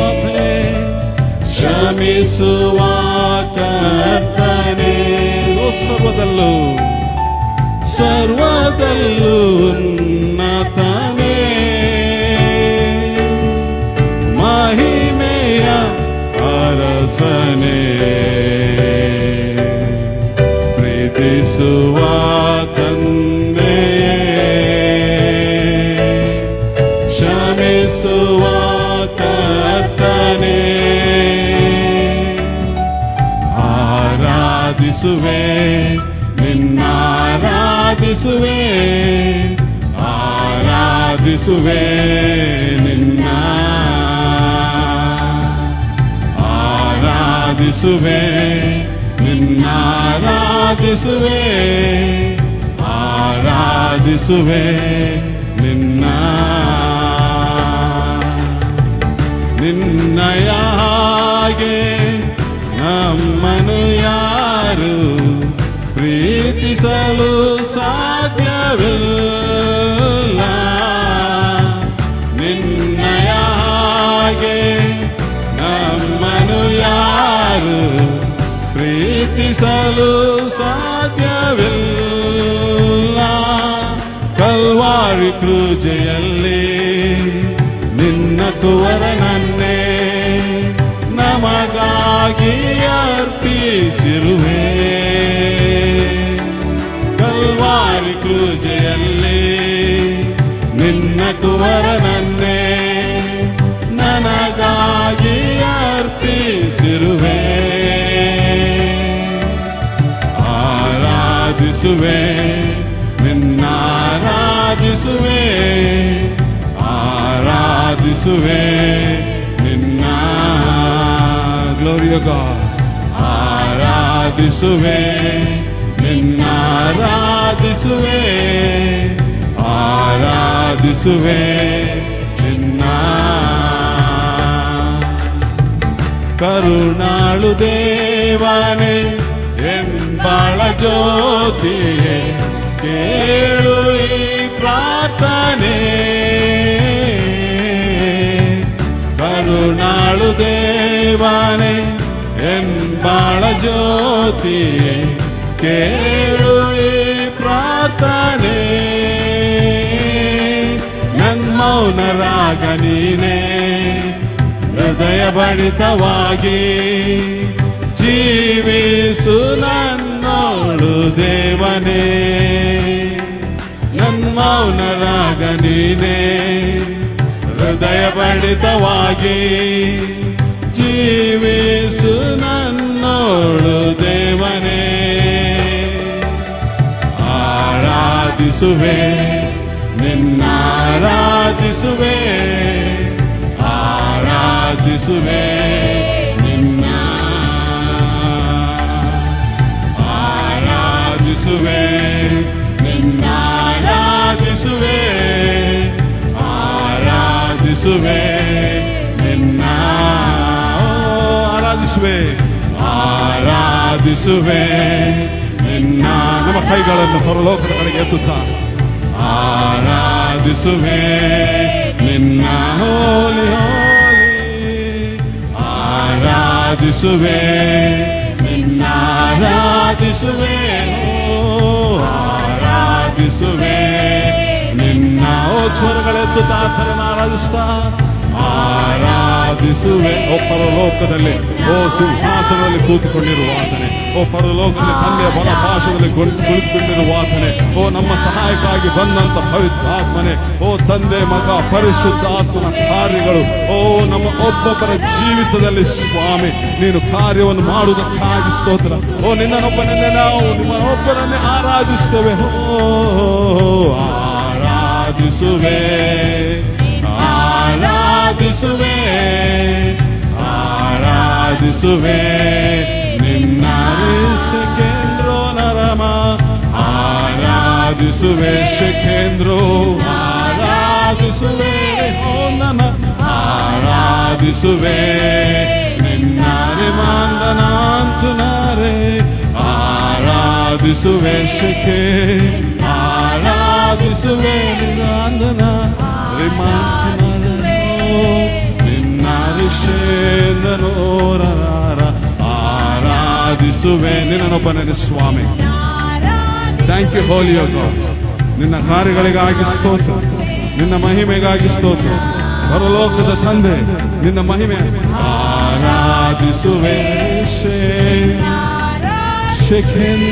ಕರ್ತನೇ, ಕ್ಷಮಿಸುವ ಕರ್ತನೇ, ಸರ್ವದಲ್ಲೂ ಉನ್ನತನೇ, ಮಹಿಮೆಯ ಅರಸನೇ, ಪ್ರೀತಿಸುವ ತಂದೆಯೇ, ಕ್ಷಮಿಸುವ ಕರ್ತನೇ, ಆರಾಧಿಸುವೆ, ನಿನ್ನಾರಾಧಿಸುವೆ, ಆರಾಧಿಸುವೆ ನಿನ್ನ, ಆರಾಧಿಸುವೆ ನಿನ್ನಾರಾಧಿಸುವೆ, ಆರಾಧಿಸುವೆ ನಿನ್ನ. ನಿನ್ನಯ ಹಾಗೆ ನಮ್ಮನು ಯಾರು ಪ್ರೀತಿಸಲು ಸಾಧ್ಯವಿಲ್ಲ, ನಿನ್ನಯ ಹಾಗೆ ನಮ್ಮನು ಯಾರು ಪ್ರೀತಿಸಲು ಸಾಧ್ಯವಿಲ್ಲ. ಕಲ್ವಾರಿ ಕ್ರೂಜೆಯಲ್ಲಿ ನಿನ್ನ ಕುವರನನ್ನೇ ನಮಗಾಗಿ ಅರ್ಪಿಸಿರುವೆ, ಕಲ್ವಾರಿ ಕ್ರೂಜೆಯಲ್ಲಿ ನಿನ್ನ ಕುವರನನ್ನೇ ನನಗಾಗಿ ಅರ್ಪಿಸಿರುವೆ. ಆರಾಧಿಸುವೆ, ನಿನ್ನಾರಾಧಿಸುವೆ, ಆರಾಧಿಸುವೆ ನಿನ್ನ. Glory God. ಆರಾಧಿಸುವೆ, ನಿನ್ನಾರಾಧಿಸುವೆ, ಆರಾಧಿಸುವೆ ನಿನ್ನ. ಕರುಣಾಳು ದೇವನೇ ಎನ್ಬಾಳ ಜ್ಯೋತಿಯೇ, ಕೇಳು ಈ ಪ್ರಾರ್ಥನೆ. ಕರುಣಾಳು ದೇವನೇ ಎನ್ಬಾಳ ಜ್ಯೋತಿಯೇ, ಕೇಳು ಈ ಪ್ರಾರ್ಥನೆ. ನನ್ಮೌನ ರಾಗ ನೀನೇ, ಹೃದಯ ಬಡಿತವಾಗಿ ಜೀವಿಸು ನನ್ನೋಳು ದೇವನೇ. ನನ್ಮೌನ ರಾಗ ನೀನೇ, ಹೃದಯ ಬಡಿತವಾಗಿ ಜೀವಿಸು ನನ್ನೋಳು ದೇವನೇ. ಆರಾಧಿಸುವೆ ನಿನ್ನಾರಾಧಿಸುವೆ, ಆರಾಧಿಸುವೆ ನಿನ್ನ. ಆರಾಧಿಸುವೆ ನಿನ್ನಾರಾಧಿಸುವೆ, ಆರಾಧಿಸುವೆ ನಿನ್ನ. ಆರಾಧಿಸುವೆ, ಆರಾಧಿಸುವೆ ನಿನ್ನ. ನಮ್ಮ ಕೈಗಳನ್ನು ಪರಲೋಕದ ಕಡೆಗೆ ಎತ್ತುತ್ತಾ ಆರಾಧಿಸುವೆ ನಿನ್ನ. ಹೋಲಿ ಹೋಲಿ, ಆರಾಧಿಸುವೆ ನಿನ್ನ, ಆರಾಧಿಸುವೆ, ಆರಾಧಿಸುವೆ ನಿನ್ನ. ಓ ಸ್ವರಗಳೆತ್ತುತ್ತಾ ಆತನನ್ನು ಆರಾಧಿಸ್ತಾ ಆರಾಧಿಸುವೆ. ಓ ಪರಲೋಕದಲ್ಲಿ, ಓ ಸಿಂಹಾಸನದಲ್ಲಿ ಕೂತುಕೊಂಡಿರುವ ಆತನೇ, ಓ ಪರಲೋಕದಲ್ಲಿ ತಂದೆಯ ಬಲಪಾಶದಲ್ಲಿ ಕುಳಿತುಕೊಂಡಿರುವ ಆತನೇ, ಓ ನಮ್ಮ ಸಹಾಯಕ್ಕಾಗಿ ಬಂದಂತ ಪವಿತ್ರಾತ್ಮನೇ, ಓ ತಂದೆ ಮಗ ಪರಿಶುದ್ಧ ಆತ್ಮನ ಕಾರ್ಯಗಳು, ಓ ನಮ್ಮ ಒಬ್ಬೊಬ್ಬರ ಜೀವಿತದಲ್ಲಿ ಸ್ವಾಮಿ ನೀನು ಕಾರ್ಯವನ್ನು ಮಾಡುವುದಕ್ಕಾಗಿ ಸ್ತೋತ್ರ. ಓ ನಿನ್ನೊಬ್ಬನನ್ನೇ ನಾವು ನಿಮ್ಮೊಬ್ಬರನ್ನೇ ಆರಾಧಿಸ್ತೇವೆ. ಓ ಆರಾಧಿಸುವೆ, ಆರಾಧಿಸುವೆ, ಆರಾಧಿಸುವೆ ನಿನ್ನ. ಶೇಖೇಂದ್ರೋ ನರಮ, ಆರಾಧಿಸುವೆ ಶೇಖೇಂದ್ರೋ, ಆರಾಧಿಸುವೆ ಓ ನನ್ನ, ಆರಾಧಿಸುವೆ ನಿನ್ನ. ರಿಮಾಂದನಾಂತುನಾರೆ, ಆರಾಧಿಸುವೆ ಶೇಖೇ, ಆರಾಧಿಸುವೆ ನಿರಾಂದನ ರಿಮಾಂತನಾರೆ ನಿನ್ನ. ರಿಷೇಂದನೋರರ, ಆರಾಧಿಸುವೆ ನಿನ್ನೊಬ್ಬನೇ ಸ್ವಾಮಿ. Thank you holy God. ನಿನ್ನ ಕಾರ್ಯಗಳಿಗಾಗಿ ಸ್ತೋತ್ರ, ನಿನ್ನ ಮಹಿಮೆಗಾಗಿ ಸ್ತೋತ್ರ. ಪರಲೋಕದ ತಂದೆ ನಿನ್ನ ಮಹಿಮೆ ಆರಾಧಿಸುವೆ. ಶೇಖೇಂದ್ರನಾಂತುನಾರಮ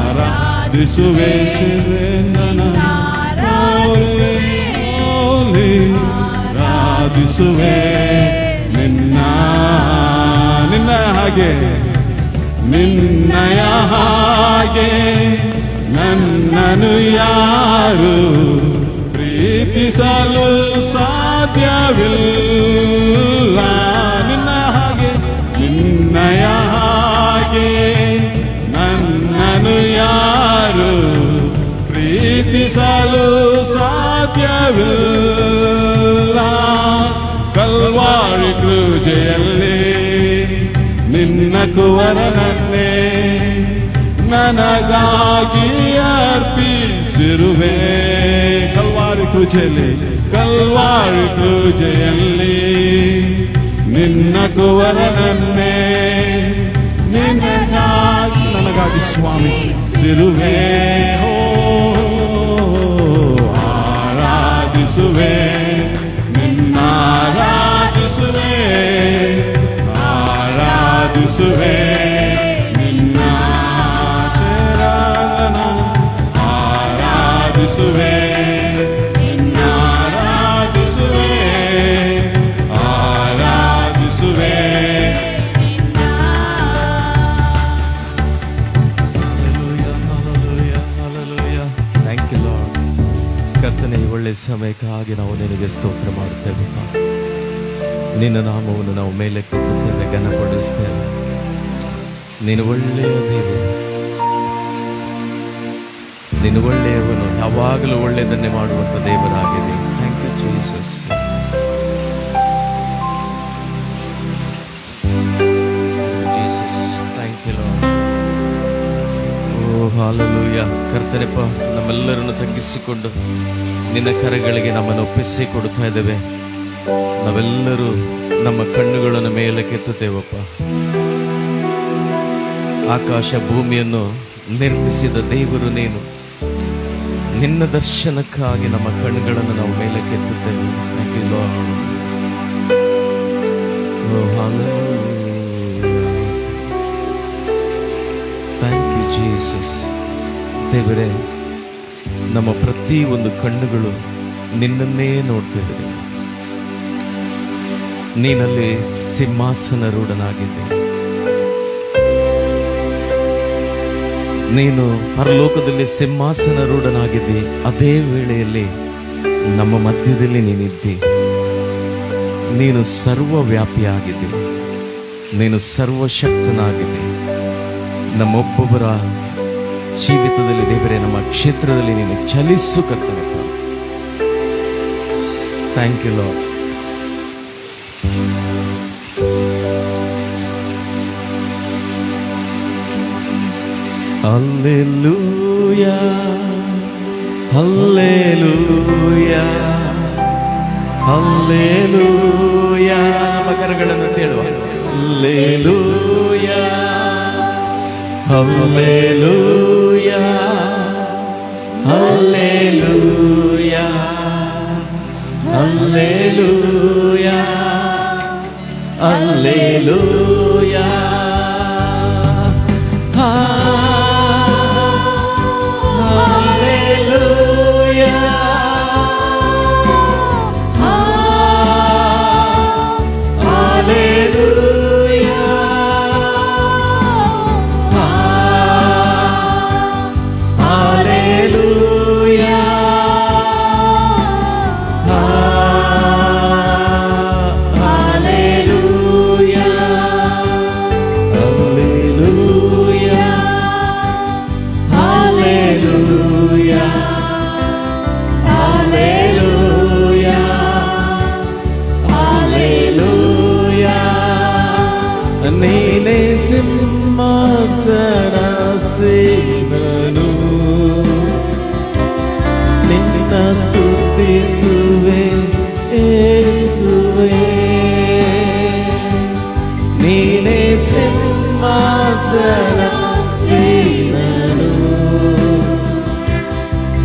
ಆರಾಧಿಸುವೆ ಶೇಖೇಂದ್ರನ. ಆರಾಧಿಸುವೆ ನಿನ್ನ. ನಿನ್ನಯ ಹಾಗೆ, ನಿನ್ನಯ ಹಾಗೆ ನನ್ನನು ಯಾರು ಪ್ರೀತಿಸಲು ಸಾಧ್ಯವಿಲ್ಲ. ನಿನ್ನಯ ಹಾಗೆ, ನಿನ್ನಯ ಹಾಗೆ ನನ್ನನು ಯಾರು ಪ್ರೀತಿಸಲು ಸಾಧ್ಯವಿಲ್ಲ. ಕಲ್ವಾರಿ ಕ್ರೂಜೆಯಲ್ಲಿ ನಿನ್ನ ಕುವರನನ್ನೇ ನನಗಾಗಿ ಅರ್ಪಿಸಿರುವೆ. ಕಲ್ವಾರಿ ಕ್ರೂಜೆಯಲ್ಲಿ, ಕಲ್ವಾರಿ ಕ್ರೂಜೆಯಲ್ಲಿ ನಿನ್ನ ಕುವರನನ್ನೇ ನಿನಗಾಗಿ, ನನಗಾಗಿ ಸ್ವಾಮಿ ಸಿರುವೆ. ಆರಾಧಿಸುವೆ ನಿನ್ನ, ಆರಾಧಿಸುವೆ, ಆರಾಧಿಸುವೆ ನಿನ್ನ. ಶರಣನ ಆರಾಧಿಸುವೆ ನಿನ್ನ, ಆರಾಧಿಸುವೆ, ಆರಾಧಿಸುವೆ. Thank you Lord. ಕರ್ತನೆ, ಈ ಒಳ್ಳೆ ಸಮಯಕ್ಕಾಗಿ ನಾವು ನಿನಗೆ ಸ್ತೋತ್ರ ಮಾಡುತ್ತೇವೆ. ನಿನ್ನ ನಾಮವನ್ನು ನಾವು ಮೇಲಕ್ಕೆತ್ತುತ್ತೇವೆ, ಘನಪಡಿಸ್ತೇವೆ. ನೀನು ಒಳ್ಳೆಯ ದೇವರು, ನೀನು ಒಳ್ಳೆಯವನು, ಯಾವಾಗಲೂ ಒಳ್ಳೆಯದನ್ನೇ ಮಾಡುವಂಥ ದೇವರಾಗಿದೆ. Thank you Jesus. Thank you Lord. O hallelujah. ಕರ್ತನೆಪ್ಪ, ನಮ್ಮೆಲ್ಲರನ್ನು ತಗ್ಗಿಸಿಕೊಂಡು ನಿನ್ನ ಕರೆಗಳಿಗೆ ನಮ್ಮನ್ನು ಒಪ್ಪಿಸಿ ಕೊಡ್ತಾ ಇದ್ದೇವೆ. ನಾವೆಲ್ಲರೂ ನಮ್ಮ ಕಣ್ಣುಗಳನ್ನು ಮೇಲಕ್ಕೆತ್ತುತ್ತೇವಪ್ಪ. ಆಕಾಶ ಭೂಮಿಯನ್ನು ನಿರ್ಮಿಸಿದ ದೇವರು ನೀನು. ನಿನ್ನ ದರ್ಶನಕ್ಕಾಗಿ ನಮ್ಮ ಕಣ್ಣುಗಳನ್ನು ನಾವು ಮೇಲಕ್ಕೆತ್ತುತ್ತೇವೆ. Thank you Lord. O hallelujah. Thank you Jesus. ದೇವರೇ, ನಮ್ಮ ಪ್ರತಿ ಒಂದು ಕಣ್ಣುಗಳು ನಿನ್ನನ್ನೇ ನೋಡ್ತೇವೆ. ನೀನಲ್ಲಿ ಸಿಂಹಾಸನರೂಢನಾಗಿದ್ದೆ. ನೀನು ಪರಲೋಕದಲ್ಲಿ ಸಿಂಹಾಸನರೂಢನಾಗಿದ್ದಿ. ಅದೇ ವೇಳೆಯಲ್ಲಿ ನಮ್ಮ ಮಧ್ಯದಲ್ಲಿ ನೀನಿದ್ದಿ. ನೀನು ಸರ್ವವ್ಯಾಪಿಯಾಗಿದ್ದಿ. ನೀನು ಸರ್ವಶಕ್ತನಾಗಿದ್ದಿ. ನಮ್ಮೊಬ್ಬೊಬ್ಬರ ಜೀವಿತದಲ್ಲಿ ದೇವರೇ, ನಮ್ಮ ಕ್ಷೇತ್ರದಲ್ಲಿ ನೀನು ಚಲಿಸು ಕರ್ತನಪ್ಪ. Thank you Lord. Hallelujah, hallelujah, hallelujah. ನಮ್ಮ ಕರಗಳನ್ನು ತೇಳುವ. Hallelujah, hallelujah, hallelujah, hallelujah, hallelujah. ನೀನೇ ಸಿಂಹಾಸನಾಸೀನನು, ನಿನ್ನ ಸ್ತುತಿಸುವೆ ಯೇಸುವೇ. ನೀನೇ ಸಿಂಹಾಸನಾಸೀನನು,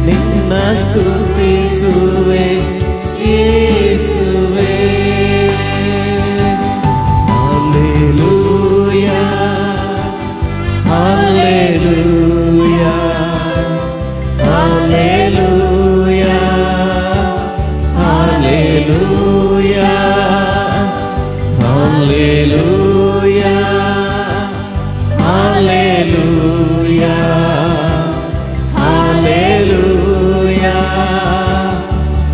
ನಿನ್ನ ಸ್ತುತಿಸುವೆ ಯೇಸುವೇ. Hallelujah, hallelujah, hallelujah, hallelujah, hallelujah, hallelujah,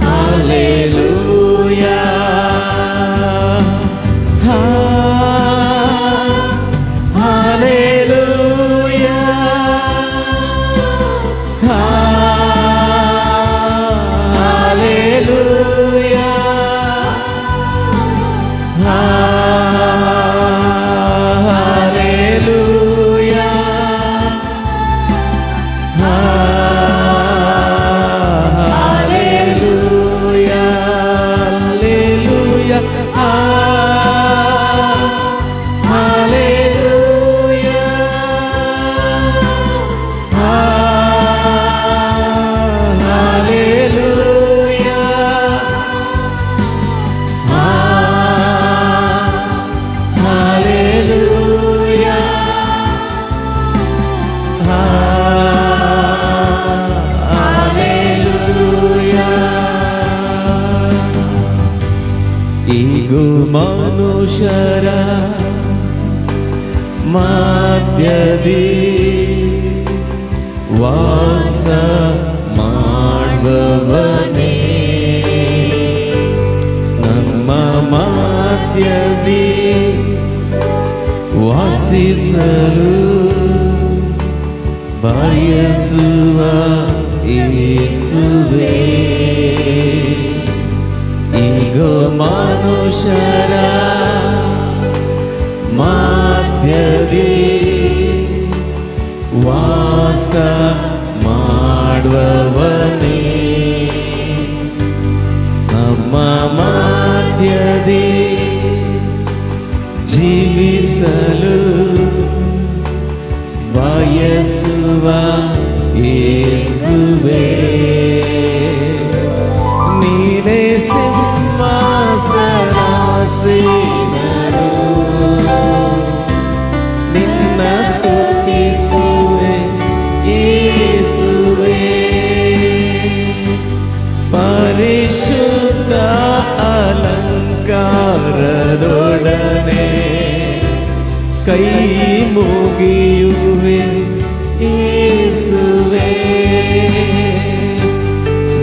hallelujah. ಈಗೂ ಮನುಷ್ಯರ ಮಧ್ಯದಿ ವಾಸ ಮಾಡುವವನೇ, ನಮ್ಮ ಮಾತ ಮಧ್ಯದಿ ವಾಸಿಸಲು ಬಯಸುವ ಯೇಸುವೇ, ಈಗ ಮನುಷ್ಯರ ಮಧ್ಯದಿ ವಾಸ ಮಾಡುವವನೇ, ನಮ್ಮ ಮಧ್ಯದಿ ಜೀವಿಸಲು ಬಯಸುವ ಯೇಸುವೇ, ನೀನೇ ಸಿಂಹಾಸನಾಸೀನನು, ನಿನ್ನ ಸ್ತುತಿಸುವೆ ಯೇಸುವೇ, ಪರಿಶುದ್ಧ ಅಲಂಕಾರದೊಡನೆ ಕೈ ಮುಗಿಯುವೆ ಯೇಸುವೇ,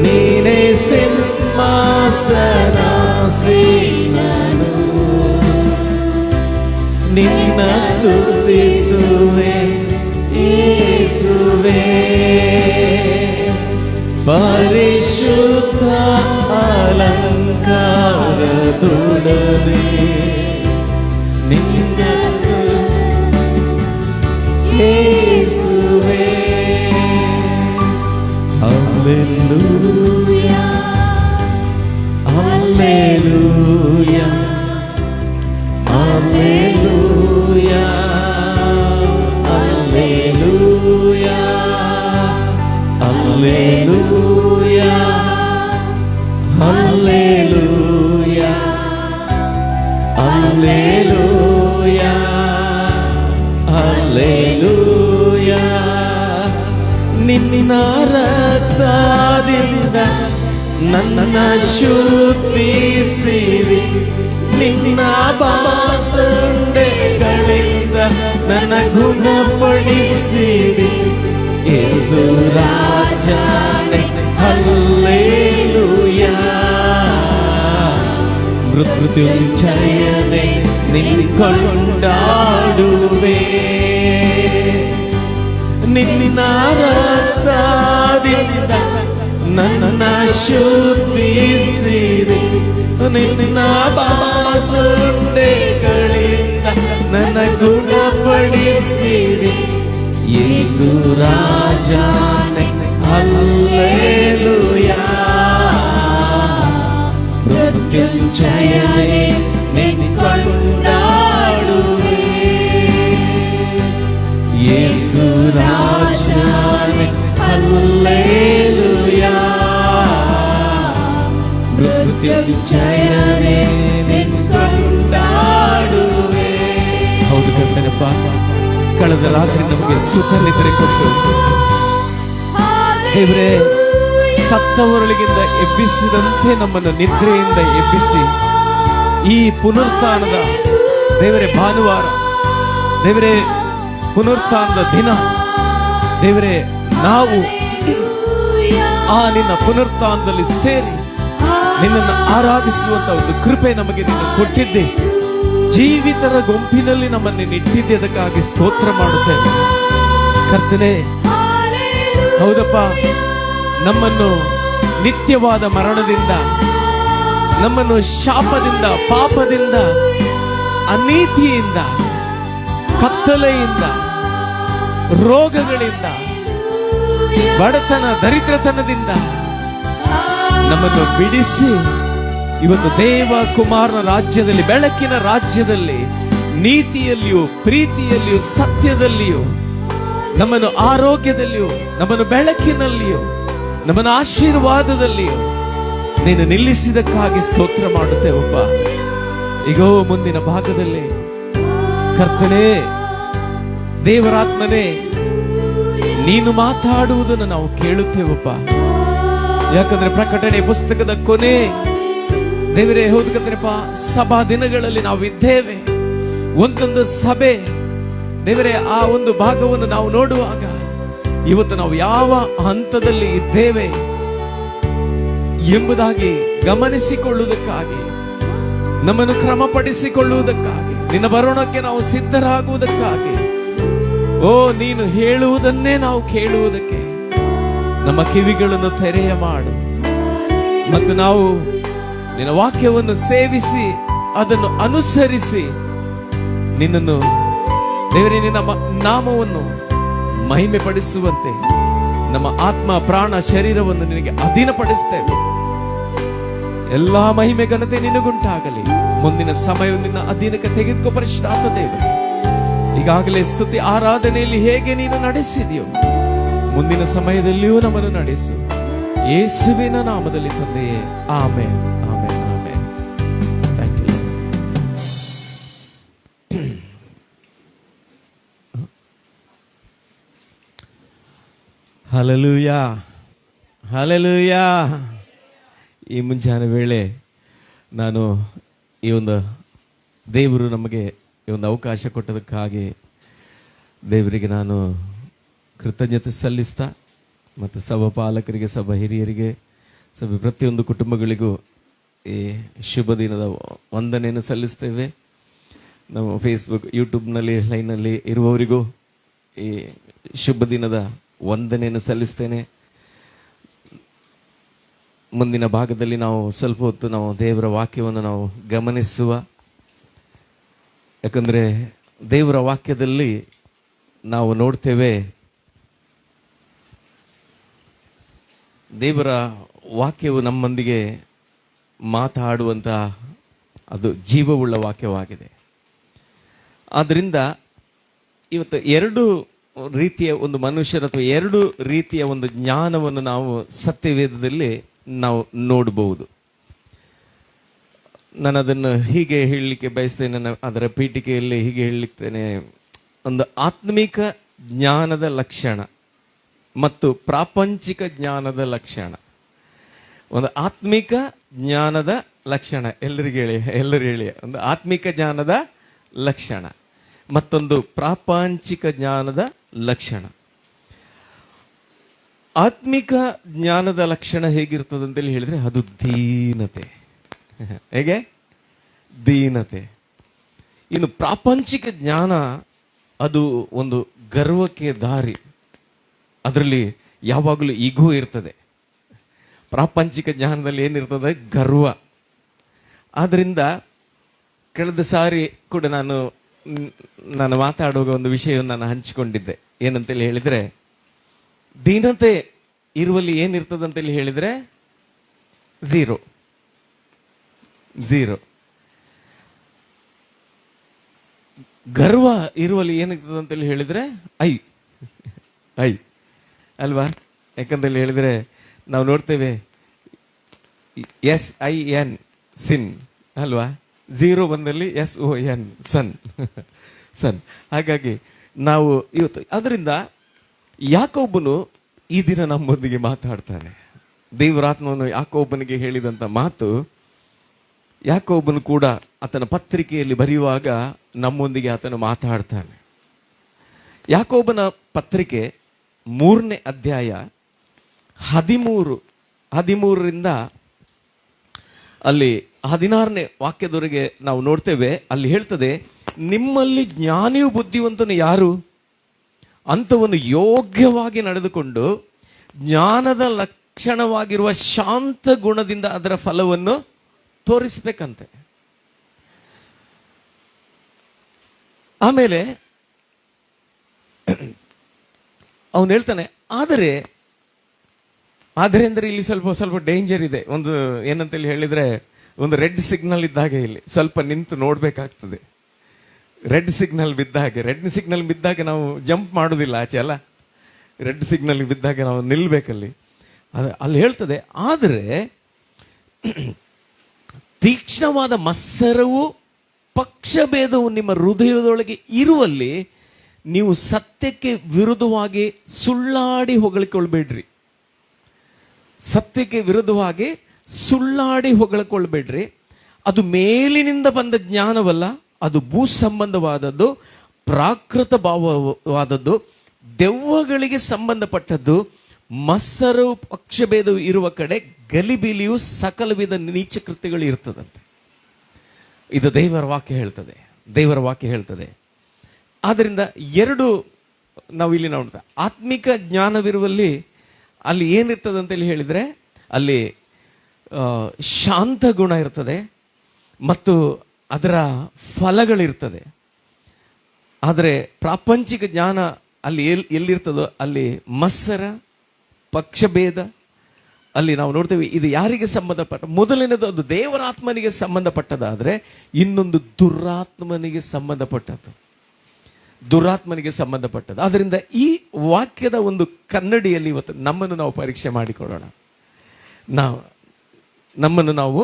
ನೀನೇ ಸಿಂಹಾಸನಾಸೀನನು, ನಿನ್ನ ಸ್ತುತಿಸುವೆ ಯೇಸುವೇ, ಪರಿಶುದ್ಧ ಅಲಂಕಾರದೊಡನೆ ನಿನ್ನ ಯೇಸುವೇ, hallelujah hallelujah hallelujah hallelujah hallelujah hallelujah hallelujah hallelujah, ನಿನ್ನ ರಕ್ತದಿಂದ ನನ್ನ ಶುದ್ಧಿಸಿರಿ, ನಿನ್ನ ಬಾಸುಂಡೆಗಳಿಂದ ನನ್ನ ಗುಣಪಡಿಸಿರಿ ಯೇಸು ರಾಜನೇ, ಹಲ್ಲೆಲೂಯಾ, ಮೃತ್ಯುಂಜಯನೇ ನಿನ್ನ ಕೊಂಡಾಡುವೆ, ನಿನ್ನ ರಕ್ತದಿಂದ ನನ್ನ ಶುದ್ಧಿಸಿರಿ, ನಿನ್ನ ಬಾಸುಂಡೆಗಳಿಂದ ನನ್ನ ಗುಣಪಡಿಸಿರಿ ಯೇಸು ರಾಜನೇ, ಹಲ್ಲೆಲೂಯಾ, ಮೃತ್ಯುಂಜಯನೇ ನಿನ್ನ ಕೊಂಡಾಡುವೆ ಯೇಸು ರಾಜನೇ, ಹಲ್ಲೆಲೂಯಾ, ಮೃತ್ಯುಂಜಯನೇ ನಿನ್ನ ಕೊಂಡಾಡುವೆ. ಹೌದು ಕರ್ತನಪ್ಪ, ಕಳೆದ ರಾತ್ರಿ ನಮಗೆ ಸುಖ ನಿದ್ರೆ ಕೊಟ್ಟು ದೇವರೇ ಸತ್ತವರೊಳಗಿಂದ ಎಬ್ಬಿಸಿದಂತೆ ನಮ್ಮನ್ನು ನಿದ್ರೆಯಿಂದ ಎಬ್ಬಿಸಿ ಈ ಪುನರುತ್ಥಾನದ ದೇವರೇ ಭಾನುವಾರ, ದೇವರೇ ಪುನರುತ್ಥಾನದ ದಿನ, ದೇವರೇ ನಾವು ಆ ನಿನ್ನ ಪುನರುತ್ಥಾನದಲ್ಲಿ ಸೇರಿ ನಿನ್ನನ್ನು ಆರಾಧಿಸುವಂತ ಒಂದು ಕೃಪೆ ನಮಗೆ ನೀನು ಕೊಟ್ಟಿದ್ದೆ. ಜೀವಿತರ ಗುಂಪಿನಲ್ಲಿ ನಮ್ಮನ್ನು ಇಟ್ಟಿದ್ದೆ, ಅದಕ್ಕಾಗಿ ಸ್ತೋತ್ರ ಮಾಡುತ್ತೇವೆ ಕರ್ತನೇ. ಹೌದಪ್ಪ, ನಮ್ಮನ್ನು ನಿತ್ಯವಾದ ಮರಣದಿಂದ, ನಮ್ಮನ್ನು ಶಾಪದಿಂದ, ಪಾಪದಿಂದ, ಅನೀತಿಯಿಂದ, ಕತ್ತಲೆಯಿಂದ, ರೋಗಗಳಿಂದ, ಬಡತನ, ದರಿದ್ರತನದಿಂದ ನಮ್ಮನ್ನು ಬಿಡಿಸಿ ಇವತ್ತು ದೇವ ಕುಮಾರನ ರಾಜ್ಯದಲ್ಲಿ, ಬೆಳಕಿನ ರಾಜ್ಯದಲ್ಲಿ, ನೀತಿಯಲ್ಲಿಯೂ ಪ್ರೀತಿಯಲ್ಲಿಯೂ ಸತ್ಯದಲ್ಲಿಯೂ, ನಮ್ಮನ್ನು ಆರೋಗ್ಯದಲ್ಲಿಯೂ, ನಮ್ಮನ್ನು ಬೆಳಕಿನಲ್ಲಿಯೂ, ನಮ್ಮನ್ನು ಆಶೀರ್ವಾದದಲ್ಲಿಯೂ ನೀನು ನಿಲ್ಲಿಸಿದಕ್ಕಾಗಿ ಸ್ತೋತ್ರ ಮಾಡುತ್ತೇವಪ್ಪ. ಈಗೋ ಮುಂದಿನ ಭಾಗದಲ್ಲಿ ಕರ್ತನೇ, ದೇವರಾತ್ಮನೇ, ನೀನು ಮಾತಾಡುವುದನ್ನು ನಾವು ಕೇಳುತ್ತೇವಪ್ಪ. ಯಾಕಂದ್ರೆ ಪ್ರಕಟಣೆ ಪುಸ್ತಕದ ಕೊನೆ ದೇವರೇ, ಹೌದು ಕರ್ತನೆಪ್ಪ, ಸಭಾ ದಿನಗಳಲ್ಲಿ ನಾವು ಇದ್ದೇವೆ. ಒಂದೊಂದು ಸಭೆ ದೇವರೇ, ಆ ಒಂದು ಭಾಗವನ್ನು ನಾವು ನೋಡುವಾಗ ಇವತ್ತು ನಾವು ಯಾವ ಹಂತದಲ್ಲಿ ಇದ್ದೇವೆ ಎಂಬುದಾಗಿ ಗಮನಿಸಿಕೊಳ್ಳುವುದಕ್ಕಾಗಿ ನಮ್ಮನ್ನು ಕ್ರಮಪಡಿಸಿಕೊಳ್ಳುವುದಕ್ಕಾಗಿ, ನಿನ್ನ ಬರೋಣಕ್ಕೆ ನಾವು ಸಿದ್ಧರಾಗುವುದಕ್ಕಾಗಿ, ಓ ನೀನು ಹೇಳುವುದನ್ನೇ ನಾವು ಕೇಳುವುದಕ್ಕೆ ನಮ್ಮ ಕಿವಿಗಳನ್ನು ತೆರೆಯ ಮಾಡು. ಮತ್ತು ನಾವು ನಿನ್ನ ವಾಕ್ಯವನ್ನು ಸೇವಿಸಿ ಅದನ್ನು ಅನುಸರಿಸಿ ನಿನ್ನನ್ನು ದೇವರೇ, ನಿನ್ನ ನಾಮವನ್ನು ಮಹಿಮೆ ಪಡಿಸುವಂತೆ ನಮ್ಮ ಆತ್ಮ ಪ್ರಾಣ ಶರೀರವನ್ನು ನಿನಗೆ ಅಧೀನಪಡಿಸ್ತೇವೆ. ಎಲ್ಲಾ ಮಹಿಮೆ ಘನತೆ ನಿನಗುಂಟಾಗಲಿ. ಮುಂದಿನ ಸಮಯ ನಿನ್ನ ಅಧೀನಕ್ಕೆ ತೆಗೆದುಕೋ ಪರಿಶುದ್ಧಾತ್ಮ ದೇವರೇ. ಈಗಾಗಲೇ ಸ್ತುತಿ ಆರಾಧನೆಯಲ್ಲಿ ಹೇಗೆ ನೀನು ನಡೆಸಿದೆಯೋ ಮುಂದಿನ ಸಮಯದಲ್ಲಿಯೂ ನಮ್ಮನ್ನು ನಡೆಸು. ಯೇಸುವಿನ ನಾಮದಲ್ಲಿ ತಂದೆಯೇ, amen, amen, amen. Thank you. Hallelujah, hallelujah. ಈ ಮುಂಜಾನೆ ವೇಳೆ ನಾನು ಈ ಒಂದು ದೇವರು ನಮಗೆ ಈ ಒಂದು ಅವಕಾಶ ಕೊಟ್ಟದಕ್ಕಾಗಿ ದೇವರಿಗೆ ನಾನು ಕೃತಜ್ಞತೆ ಸಲ್ಲಿಸ್ತಾ, ಮತ್ತು ಸಭಾ ಪಾಲಕರಿಗೆ, ಸಭಾ ಹಿರಿಯರಿಗೆ, ಸಭೆ ಪ್ರತಿಯೊಂದು ಕುಟುಂಬಗಳಿಗೂ ಈ ಶುಭ ದಿನದ ವಂದನೆಯನ್ನು ಸಲ್ಲಿಸ್ತೇವೆ. ನಮ್ಮ ಫೇಸ್ಬುಕ್, ಯೂಟ್ಯೂಬ್ನಲ್ಲಿ ಲೈನಲ್ಲಿ ಇರುವವರಿಗೂ ಈ ಶುಭ ದಿನದ ವಂದನೆಯನ್ನು ಸಲ್ಲಿಸ್ತೇನೆ. ಮುಂದಿನ ಭಾಗದಲ್ಲಿ ನಾವು ಸ್ವಲ್ಪ ಹೊತ್ತು ನಾವು ದೇವರ ವಾಕ್ಯವನ್ನು ನಾವು ಗಮನಿಸುವ. ಯಾಕಂದರೆ ದೇವರ ವಾಕ್ಯದಲ್ಲಿ ನಾವು ನೋಡ್ತೇವೆ, ದೇವರ ವಾಕ್ಯವು ನಮ್ಮೊಂದಿಗೆ ಮಾತಾಡುವಂತ ಅದು ಜೀವವುಳ್ಳ ವಾಕ್ಯವಾಗಿದೆ. ಆದ್ದರಿಂದ ಇವತ್ತು ಎರಡು ರೀತಿಯ ಒಂದು ಮನುಷ್ಯರ ಅಥವಾ ಎರಡು ರೀತಿಯ ಒಂದು ಜ್ಞಾನವನ್ನು ನಾವು ಸತ್ಯವೇದದಲ್ಲಿ ನಾವು ನೋಡಬಹುದು. ನಾನು ಅದನ್ನು ಹೀಗೆ ಹೇಳಲಿಕ್ಕೆ ಬಯಸ್ತೇನೆ, ಅದರ ಪೀಠಿಕೆಯಲ್ಲಿ ಹೀಗೆ ಹೇಳಲಿದ್ದೇನೆ. ಒಂದು ಆತ್ಮಿಕ ಜ್ಞಾನದ ಲಕ್ಷಣ ಮತ್ತು ಪ್ರಾಪಂಚಿಕ ಜ್ಞಾನದ ಲಕ್ಷಣ. ಒಂದು ಆತ್ಮಿಕ ಜ್ಞಾನದ ಲಕ್ಷಣ, ಎಲ್ಲರೂ ಹೇಳಿ ಒಂದು ಆತ್ಮಿಕ ಜ್ಞಾನದ ಲಕ್ಷಣ, ಮತ್ತೊಂದು ಪ್ರಾಪಂಚಿಕ ಜ್ಞಾನದ ಲಕ್ಷಣ. ಆತ್ಮಿಕ ಜ್ಞಾನದ ಲಕ್ಷಣ ಹೇಗಿರ್ತದೆ ಅಂತೇಳಿ ಹೇಳಿದ್ರೆ ಅದು ದೀನತೆ. ಹೇಗೆ? ದೀನತೆ. ಇನ್ನು ಪ್ರಾಪಂಚಿಕ ಜ್ಞಾನ ಅದು ಒಂದು ಗರ್ವಕ್ಕೆ ದಾರಿ. ಅದರಲ್ಲಿ ಯಾವಾಗಲೂ ಈಗೋ ಇರ್ತದೆ. ಪ್ರಾಪಂಚಿಕ ಜ್ಞಾನದಲ್ಲಿ ಏನಿರ್ತದೆ? ಗರ್ವ. ಆದ್ರಿಂದ ಕಳೆದ ಸಾರಿ ಕೂಡ ನಾನು ಮಾತಾಡುವಾಗ ಒಂದು ವಿಷಯವನ್ನು ನಾನು ಹಂಚಿಕೊಂಡಿದ್ದೆ. ಏನಂತೇಳಿ ಹೇಳಿದ್ರೆ, ದೀನತೆ ಇರುವಲ್ಲಿ ಏನಿರ್ತದೆ ಅಂತೇಳಿ ಹೇಳಿದ್ರೆ ಝೀರೋ. ಗರ್ವ ಇರುವಲ್ಲಿ ಏನಿರ್ತದೆ ಅಂತೇಳಿ ಹೇಳಿದ್ರೆ ಐ ಅಲ್ವಾ? ಯಾಕಂತೇಳಿ ಹೇಳಿದ್ರೆ ನಾವು ನೋಡ್ತೇವೆ SIN ಸಿನ್ ಅಲ್ವಾ? ಝೀರೋ ಬಂದಲ್ಲಿ SON ಸನ್. ಹಾಗಾಗಿ ನಾವು ಇವತ್ತು ಅದರಿಂದ ಯಾಕೋಬನು ಈ ದಿನ ನಮ್ಮೊಂದಿಗೆ ಮಾತಾಡ್ತಾನೆ. ದೇವರಾತ್ಮನು ಯಾಕೋಬನಿಗೆ ಹೇಳಿದಂತ ಮಾತು, ಯಾಕೋಬನು ಕೂಡ ಆತನ ಪತ್ರಿಕೆಯಲ್ಲಿ ಬರೆಯುವಾಗ ನಮ್ಮೊಂದಿಗೆ ಆತನು ಮಾತಾಡ್ತಾನೆ. ಯಾಕೋಬನ ಪತ್ರಿಕೆ 3ನೇ ಅಧ್ಯಾಯ 13ರಿಂದ ಅಲ್ಲಿ 16ನೇ ವಾಕ್ಯದವರೆಗೆ ನಾವು ನೋಡ್ತೇವೆ. ಅಲ್ಲಿ ಹೇಳ್ತದೆ, ನಿಮ್ಮಲ್ಲಿ ಜ್ಞಾನಿಯು ಬುದ್ಧಿವಂತನು ಯಾರು? ಅಂಥವನ್ನು ಯೋಗ್ಯವಾಗಿ ನಡೆದುಕೊಂಡು ಜ್ಞಾನದ ಲಕ್ಷಣವಾಗಿರುವ ಶಾಂತ ಗುಣದಿಂದ ಅದರ ಫಲವನ್ನು ತೋರಿಸ್ಬೇಕಂತೆ. ಆಮೇಲೆ ಅವನು ಹೇಳ್ತಾನೆ, ಆದರೆ ಅಂದ್ರೆ ಇಲ್ಲಿ ಸ್ವಲ್ಪ ಡೇಂಜರ್ ಇದೆ. ಒಂದು ಏನಂತೇಳಿ ಹೇಳಿದ್ರೆ, ಒಂದು ರೆಡ್ ಸಿಗ್ನಲ್ ಇದ್ದಾಗ ಇಲ್ಲಿ ಸ್ವಲ್ಪ ನಿಂತು ನೋಡ್ಬೇಕಾಗ್ತದೆ. ರೆಡ್ ಸಿಗ್ನಲ್ ಬಿದ್ದಾಗ ನಾವು ಜಂಪ್ ಮಾಡುದಿಲ್ಲ ಆಚೆ ಅಲ್ಲ. ರೆಡ್ ಸಿಗ್ನಲ್ ಬಿದ್ದಾಗ ನಾವು ನಿಲ್ಬೇಕಲ್ಲಿ. ಅಲ್ಲಿ ಹೇಳ್ತದೆ, ಆದರೆ ತೀಕ್ಷ್ಣವಾದ ಮತ್ಸರವು ಪಕ್ಷಭೇದವು ನಿಮ್ಮ ಹೃದಯದೊಳಗೆ ಇರುವಲ್ಲಿ ನೀವು ಸತ್ಯಕ್ಕೆ ವಿರುದ್ಧವಾಗಿ ಸುಳ್ಳಾಡಿ ಹೊಗಳಿಕೊಳ್ಬೇಡ್ರಿ. ಸತ್ಯಕ್ಕೆ ವಿರುದ್ಧವಾಗಿ ಸುಳ್ಳಾಡಿ ಹೊಗಳಿಕೊಳ್ಬೇಡ್ರಿ. ಅದು ಮೇಲಿನಿಂದ ಬಂದ ಜ್ಞಾನವಲ್ಲ, ಅದು ಭೂ ಸಂಬಂಧವಾದದ್ದು, ಪ್ರಾಕೃತ ಭಾವವಾದದ್ದು, ದೆವ್ವಗಳಿಗೆ ಸಂಬಂಧಪಟ್ಟದ್ದು. ಮತ್ಸರವು ಪಕ್ಷಭೇದವು ಇರುವ ಕಡೆ ಗಲಿಬಿಲಿಯು ಸಕಲ ವಿಧ ನೀಚ ಕೃತ್ಯಗಳು ಇರ್ತದಂತೆ. ಇದು ದೇವರ ವಾಕ್ಯ ಹೇಳ್ತದೆ, ದೇವರ ವಾಕ್ಯ ಹೇಳ್ತದೆ. ಆದ್ದರಿಂದ ಎರಡು ನಾವು ಇಲ್ಲಿ ನೋಡ್ತಾ, ಆತ್ಮಿಕ ಜ್ಞಾನವಿರುವಲ್ಲಿ ಅಲ್ಲಿ ಏನಿರ್ತದೆ ಅಂತೇಳಿ ಹೇಳಿದ್ರೆ ಅಲ್ಲಿ ಶಾಂತ ಗುಣ ಇರ್ತದೆ ಮತ್ತು ಅದರ ಫಲಗಳಿರ್ತದೆ. ಆದರೆ ಪ್ರಾಪಂಚಿಕ ಜ್ಞಾನ ಅಲ್ಲಿ ಎಲ್ಲಿರ್ತದೋ ಅಲ್ಲಿ ಮತ್ಸರ, ಪಕ್ಷಭೇದ, ಅಲ್ಲಿ ನಾವು ನೋಡ್ತೇವೆ. ಇದು ಯಾರಿಗೆ ಸಂಬಂಧಪಟ್ಟ? ಮೊದಲನೇದು ಅದು ದೇವರ ಆತ್ಮನಿಗೆ ಸಂಬಂಧಪಟ್ಟದಾದ್ರೆ ಇನ್ನೊಂದು ದುರಾತ್ಮನಿಗೆ ಸಂಬಂಧಪಟ್ಟದ್ದು, ದುರಾತ್ಮನಿಗೆ ಸಂಬಂಧಪಟ್ಟದ್ದು. ಆದ್ರಿಂದ ಈ ವಾಕ್ಯದ ಒಂದು ಕನ್ನಡಿಯಲ್ಲಿ ಇವತ್ತು ನಮ್ಮನ್ನು ನಾವು ಪರೀಕ್ಷೆ ಮಾಡಿಕೊಳ್ಳೋಣ. ನಮ್ಮನ್ನು ನಾವು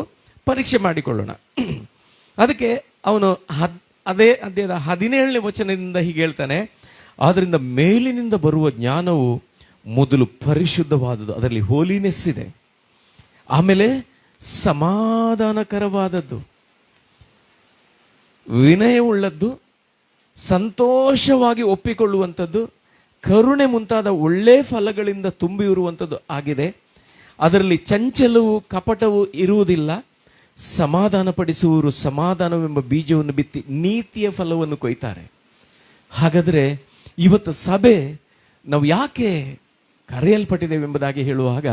ಪರೀಕ್ಷೆ ಮಾಡಿಕೊಳ್ಳೋಣ. ಅದಕ್ಕೆ ಅವನು ಅದೇ ಅಧ್ಯಾಯದ 17ನೇ ವಚನದಿಂದ ಹೀಗೆ ಹೇಳ್ತಾನೆ, ಆದ್ರಿಂದ ಮೇಲಿನಿಂದ ಬರುವ ಜ್ಞಾನವು ಮೊದಲು ಪರಿಶುದ್ಧವಾದದ್ದು, ಅದರಲ್ಲಿ ಹೋಲಿನೆಸ್ ಇದೆ. ಆಮೇಲೆ ಸಮಾಧಾನಕರವಾದದ್ದು, ವಿನಯವುಳ್ಳದ್ದು, ಸಂತೋಷವಾಗಿ ಒಪ್ಪಿಕೊಳ್ಳುವಂಥದ್ದು, ಕರುಣೆ ಮುಂತಾದ ಒಳ್ಳೆ ಫಲಗಳಿಂದ ತುಂಬಿ ಇರುವಂಥದ್ದು ಆಗಿದೆ. ಅದರಲ್ಲಿ ಚಂಚಲವು ಕಪಟವು ಇರುವುದಿಲ್ಲ. ಸಮಾಧಾನ ಪಡಿಸುವವರು ಸಮಾಧಾನವೆಂಬ ಬೀಜವನ್ನು ಬಿತ್ತಿ ನೀತಿಯ ಫಲವನ್ನು ಕೊಯ್ತಾರೆ. ಹಾಗಾದ್ರೆ ಇವತ್ತು ಸಭೆ ನಾವು ಯಾಕೆ ಕರೆಯಲ್ಪಟ್ಟಿದ್ದೇವೆ ಎಂಬುದಾಗಿ ಹೇಳುವಾಗ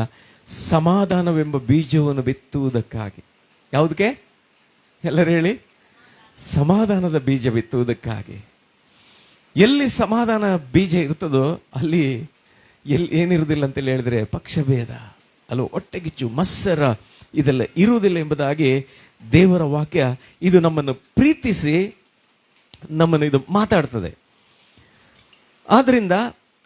ಸಮಾಧಾನವೆಂಬ ಬೀಜವನ್ನು ಬಿತ್ತುವುದಕ್ಕಾಗಿ. ಯಾವುದಕ್ಕೆ? ಎಲ್ಲರೂ ಹೇಳಿ. ಸಮಾಧಾನದ ಬೀಜ ಬಿತ್ತುವುದಕ್ಕಾಗಿ. ಎಲ್ಲಿ ಸಮಾಧಾನ ಬೀಜ ಇರ್ತದೋ ಅಲ್ಲಿ ಏನಿರುವುದಿಲ್ಲ ಅಂತೇಳಿ ಹೇಳಿದ್ರೆ ಪಕ್ಷಭೇದ, ಅಲ್ಲೂ ಹೊಟ್ಟೆಗಿಚ್ಚು, ಮತ್ಸರ ಇದೆಲ್ಲ ಇರುವುದಿಲ್ಲ ಎಂಬುದಾಗಿ ದೇವರ ವಾಕ್ಯ ಇದು ನಮ್ಮನ್ನು ಪ್ರೀತಿಸಿ ನಮ್ಮನ್ನು ಇದು ಮಾತಾಡ್ತದೆ. ಆದ್ರಿಂದ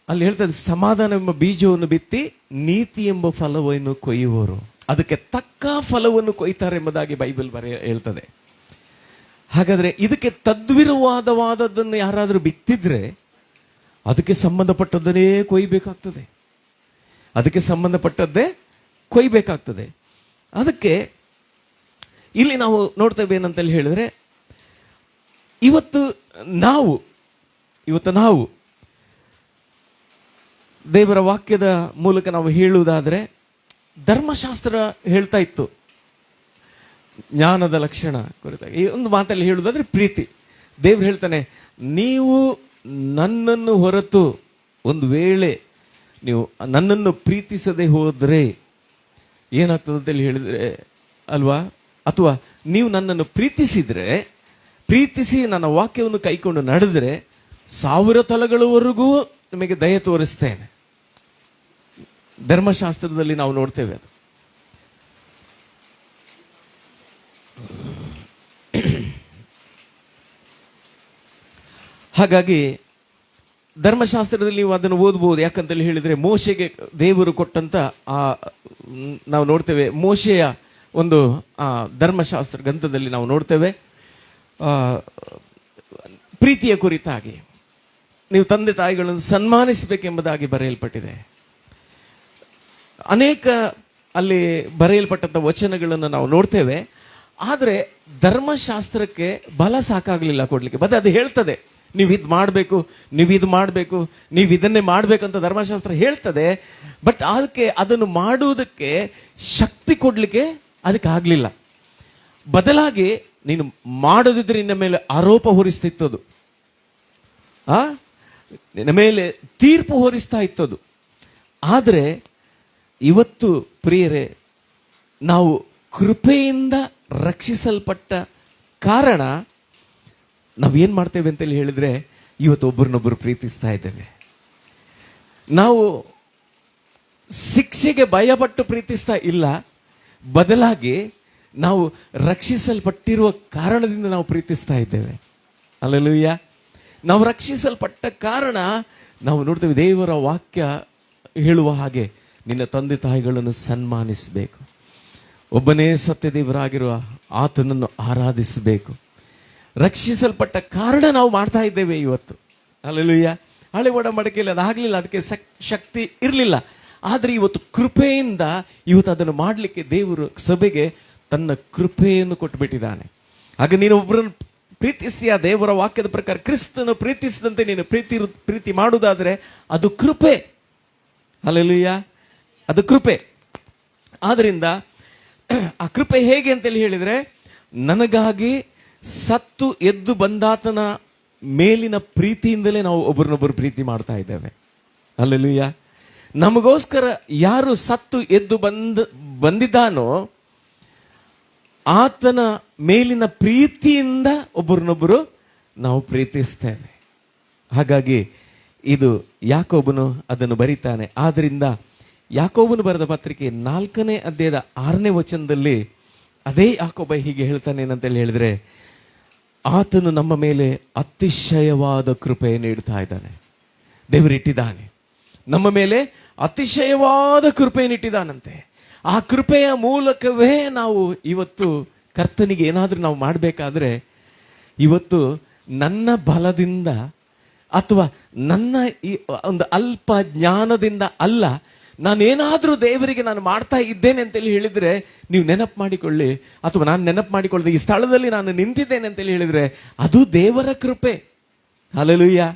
ಅಲ್ಲಿ ಹೇಳ್ತದೆ ಸಮಾಧಾನ ಎಂಬ ಬೀಜವನ್ನು ಬಿತ್ತಿ ನೀತಿ ಎಂಬ ಫಲವನ್ನು ಕೊಯ್ಯುವವರು ಅದಕ್ಕೆ ತಕ್ಕ ಫಲವನ್ನು ಕೊಯ್ತಾರೆ ಎಂಬುದಾಗಿ ಬೈಬಲ್ ಹೇಳ್ತದೆ. ಹಾಗಾದ್ರೆ ಇದಕ್ಕೆ ತದ್ವಿರುವಾದವಾದದ್ದನ್ನು ಯಾರಾದರೂ ಬಿತ್ತಿದ್ರೆ ಅದಕ್ಕೆ ಸಂಬಂಧಪಟ್ಟದ್ದನ್ನೇ ಕೊಯ್ಬೇಕಾಗ್ತದೆ, ಅದಕ್ಕೆ ಸಂಬಂಧಪಟ್ಟದ್ದೇ ಕೊಯ್ಬೇಕಾಗ್ತದೆ. ಅದಕ್ಕೆ ಇಲ್ಲಿ ನಾವು ನೋಡ್ತೇವೆ ಏನಂತೇಳಿ ಹೇಳಿದ್ರೆ, ಇವತ್ತು ನಾವು ದೇವರ ವಾಕ್ಯದ ಮೂಲಕ ನಾವು ಹೇಳುವುದಾದ್ರೆ, ಧರ್ಮಶಾಸ್ತ್ರ ಹೇಳ್ತಾ ಇತ್ತು ಜ್ಞಾನದ ಲಕ್ಷಣ ಕುರಿತಾಗಿ. ಈ ಒಂದು ಮಾತಲ್ಲಿ ಹೇಳುವುದಾದ್ರೆ ಪ್ರೀತಿ. ದೇವ್ರು ಹೇಳ್ತಾನೆ, ನೀವು ನನ್ನನ್ನು ಹೊರತು ಒಂದು ವೇಳೆ ನೀವು ನನ್ನನ್ನು ಪ್ರೀತಿಸದೆ ಹೋದ್ರೆ ಏನಾಗ್ತದೆ ಅಂತೇಳಿ ಹೇಳಿದ್ರೆ ಅಲ್ವಾ, ಅಥವಾ ನೀವು ನನ್ನನ್ನು ಪ್ರೀತಿಸಿ ನನ್ನ ವಾಕ್ಯವನ್ನು ಕೈಕೊಂಡು ನಡೆದ್ರೆ 1000 ತಲೆಗಳವರೆಗೂ ನಿಮಗೆ ದಯೆ ತೋರಿಸ್ತೇನೆ. ಧರ್ಮಶಾಸ್ತ್ರದಲ್ಲಿ ನಾವು ನೋಡ್ತೇವೆ ಅದು. ಹಾಗಾಗಿ ಧರ್ಮಶಾಸ್ತ್ರದಲ್ಲಿ ನೀವು ಅದನ್ನು ಓದಬಹುದು. ಯಾಕಂತೇಳಿ ಹೇಳಿದ್ರೆ ಮೋಶೆಗೆ ದೇವರು ಕೊಟ್ಟಂತ ನಾವು ನೋಡ್ತೇವೆ, ಮೋಶೆಯ ಒಂದು ಧರ್ಮಶಾಸ್ತ್ರ ಗ್ರಂಥದಲ್ಲಿ ನಾವು ನೋಡ್ತೇವೆ ಪ್ರೀತಿಯ ಕುರಿತಾಗಿ ನೀವು ತಂದೆ ತಾಯಿಗಳನ್ನು ಸನ್ಮಾನಿಸಬೇಕೆಂಬುದಾಗಿ ಬರೆಯಲ್ಪಟ್ಟಿದೆ. ಅನೇಕ ಅಲ್ಲಿ ಬರೆಯಲ್ಪಟ್ಟಂತ ವಚನಗಳನ್ನು ನಾವು ನೋಡ್ತೇವೆ. ಆದರೆ ಧರ್ಮಶಾಸ್ತ್ರಕ್ಕೆ ಬಲ ಸಾಕಾಗಲಿಲ್ಲ ಕೊಡ್ಲಿಕ್ಕೆ. ಮತ್ತೆ ಅದು ಹೇಳ್ತದೆ ನೀವು ಇದು ಮಾಡಬೇಕು, ನೀವು ಇದನ್ನೇ ಮಾಡ್ಬೇಕಂತ ಧರ್ಮಶಾಸ್ತ್ರ ಹೇಳ್ತದೆ. ಬಟ್ ಅದನ್ನು ಮಾಡುವುದಕ್ಕೆ ಶಕ್ತಿ ಕೊಡ್ಲಿಕ್ಕೆ ಅದಕ್ಕೆ ಆಗ್ಲಿಲ್ಲ. ಬದಲಾಗಿ ನೀನು ಮಾಡದಿದ್ರೆ ನಿನ್ನ ಮೇಲೆ ಆರೋಪ ಹೊರಿಸ್ತಿತ್ತದು, ನಿನ್ನ ಮೇಲೆ ತೀರ್ಪು ಹೊರಿಸ್ತಾ ಇತ್ತದು. ಆದರೆ ಇವತ್ತು ಪ್ರಿಯರೇ, ನಾವು ಕೃಪೆಯಿಂದ ರಕ್ಷಿಸಲ್ಪಟ್ಟ ಕಾರಣ ನಾವೇನ್ ಮಾಡ್ತೇವೆ ಅಂತೇಳಿ ಹೇಳಿದ್ರೆ, ಇವತ್ತು ಒಬ್ಬರನ್ನೊಬ್ಬರು ಪ್ರೀತಿಸ್ತಾ ಇದ್ದೇವೆ. ನಾವು ಶಿಕ್ಷೆಗೆ ಭಯಪಟ್ಟು ಪ್ರೀತಿಸ್ತಾ ಇಲ್ಲ, ಬದಲಾಗಿ ನಾವು ರಕ್ಷಿಸಲ್ಪಟ್ಟಿರುವ ಕಾರಣದಿಂದ ನಾವು ಪ್ರೀತಿಸ್ತಾ ಇದ್ದೇವೆ. ಹಲ್ಲೆಲೂಯಾ. ನಾವು ರಕ್ಷಿಸಲ್ಪಟ್ಟ ಕಾರಣ ನಾವು ನೋಡ್ತೇವೆ, ದೇವರ ವಾಕ್ಯ ಹೇಳುವ ಹಾಗೆ ನಿನ್ನ ತಂದೆ ತಾಯಿಗಳನ್ನು ಸನ್ಮಾನಿಸಬೇಕು, ಒಬ್ಬನೇ ಸತ್ಯ ದೇವರಾಗಿರುವ ಆತನನ್ನು ಆರಾಧಿಸಬೇಕು. ರಕ್ಷಿಸಲ್ಪಟ್ಟ ಕಾರಣ ನಾವು ಮಾಡ್ತಾ ಇದ್ದೇವೆ ಇವತ್ತು. ಹಲ್ಲೆಲೂಯಾ. ಹಳೆ ಒಡಂಬಡಿಕೆಯಲ್ಲಿ ಅದಾಗಲಿಲ್ಲ, ಅದಕ್ಕೆ ಶಕ್ತಿ ಇರಲಿಲ್ಲ. ಆದರೆ ಇವತ್ತು ಕೃಪೆಯಿಂದ ಇವತ್ತು ಅದನ್ನು ಮಾಡಲಿಕ್ಕೆ ದೇವರು ಸಭೆಗೆ ತನ್ನ ಕೃಪೆಯನ್ನು ಕೊಟ್ಟುಬಿಟ್ಟಿದ್ದಾನೆ. ಹಾಗೆ ನೀನು ಒಬ್ಬರನ್ನು ಪ್ರೀತಿಸ್ತೀಯ, ದೇವರ ವಾಕ್ಯದ ಪ್ರಕಾರ ಕ್ರಿಸ್ತನು ಪ್ರೀತಿಸಿದಂತೆ ನೀನು ಪ್ರೀತಿ ಮಾಡುವುದಾದ್ರೆ ಅದು ಕೃಪೆ. ಹಲ್ಲೆಲೂಯಾ, ಅದು ಕೃಪೆ. ಆದ್ರಿಂದ ಆ ಕೃಪೆ ಹೇಗೆ ಅಂತೇಳಿ ಹೇಳಿದ್ರೆ, ನನಗಾಗಿ ಸತ್ತು ಎದ್ದು ಬಂದಾತನ ಮೇಲಿನ ಪ್ರೀತಿಯಿಂದಲೇ ನಾವು ಒಬ್ಬರನ್ನೊಬ್ಬರು ಪ್ರೀತಿ ಮಾಡ್ತಾ ಇದ್ದೇವೆ. ಹಲ್ಲೆಲೂಯಾ. ನಮಗೋಸ್ಕರ ಯಾರು ಸತ್ತು ಎದ್ದು ಬಂದಿದ್ದಾನೋ ಆತನ ಮೇಲಿನ ಪ್ರೀತಿಯಿಂದ ಒಬ್ಬರನ್ನೊಬ್ಬರು ನಾವು ಪ್ರೀತಿಸ್ತೇವೆ. ಹಾಗಾಗಿ ಇದು ಯಾಕೋಬನು ಅದನ್ನು ಬರೀತಾನೆ. ಆದ್ರಿಂದ ಯಾಕೋಬನು ಬರೆದ ಪತ್ರಿಕೆ 4ನೇ ಅಧ್ಯಾಯದ 6ನೇ ವಚನದಲ್ಲಿ ಅದೇ ಯಾಕೋಬ ಹೀಗೆ ಹೇಳ್ತಾನೆ ಏನಂತೇಳಿ ಹೇಳಿದ್ರೆ, ಆತನು ನಮ್ಮ ಮೇಲೆ ಅತಿಶಯವಾದ ಕೃಪೆಯನ್ನು ಇಡ್ತಾ ಇದ್ದಾನೆ. ದೇವರಿಟ್ಟಿದ್ದಾನೆ ನಮ್ಮ ಮೇಲೆ ಅತಿಶಯವಾದ ಕೃಪೆಯನ್ನು ಇಟ್ಟಿದ್ದಾನಂತೆ. ಆ ಕೃಪೆಯ ಮೂಲಕವೇ ನಾವು ಇವತ್ತು ಕರ್ತನಿಗೆ ಏನಾದ್ರೂ ನಾವು ಮಾಡಬೇಕಾದ್ರೆ, ಇವತ್ತು ನನ್ನ ಬಲದಿಂದ ಅಥವಾ ನನ್ನ ಈ ಒಂದು ಅಲ್ಪ ಜ್ಞಾನದಿಂದ ಅಲ್ಲ, ನಾನೇನಾದ್ರೂ ದೇವರಿಗೆ ನಾನು ಮಾಡ್ತಾ ಇದ್ದೇನೆ ಅಂತೇಳಿ ಹೇಳಿದ್ರೆ ನೀವು ನೆನಪು ಮಾಡಿಕೊಳ್ಳಿ, ಅಥವಾ ನಾನು ನೆನಪು ಮಾಡಿಕೊಳ್ಳದೆ ಈ ಸ್ಥಳದಲ್ಲಿ ನಾನು ನಿಂತಿದ್ದೇನೆ ಅಂತೇಳಿ ಹೇಳಿದ್ರೆ ಅದು ದೇವರ ಕೃಪೆ. ಹಲ್ಲೆಲೂಯಾ,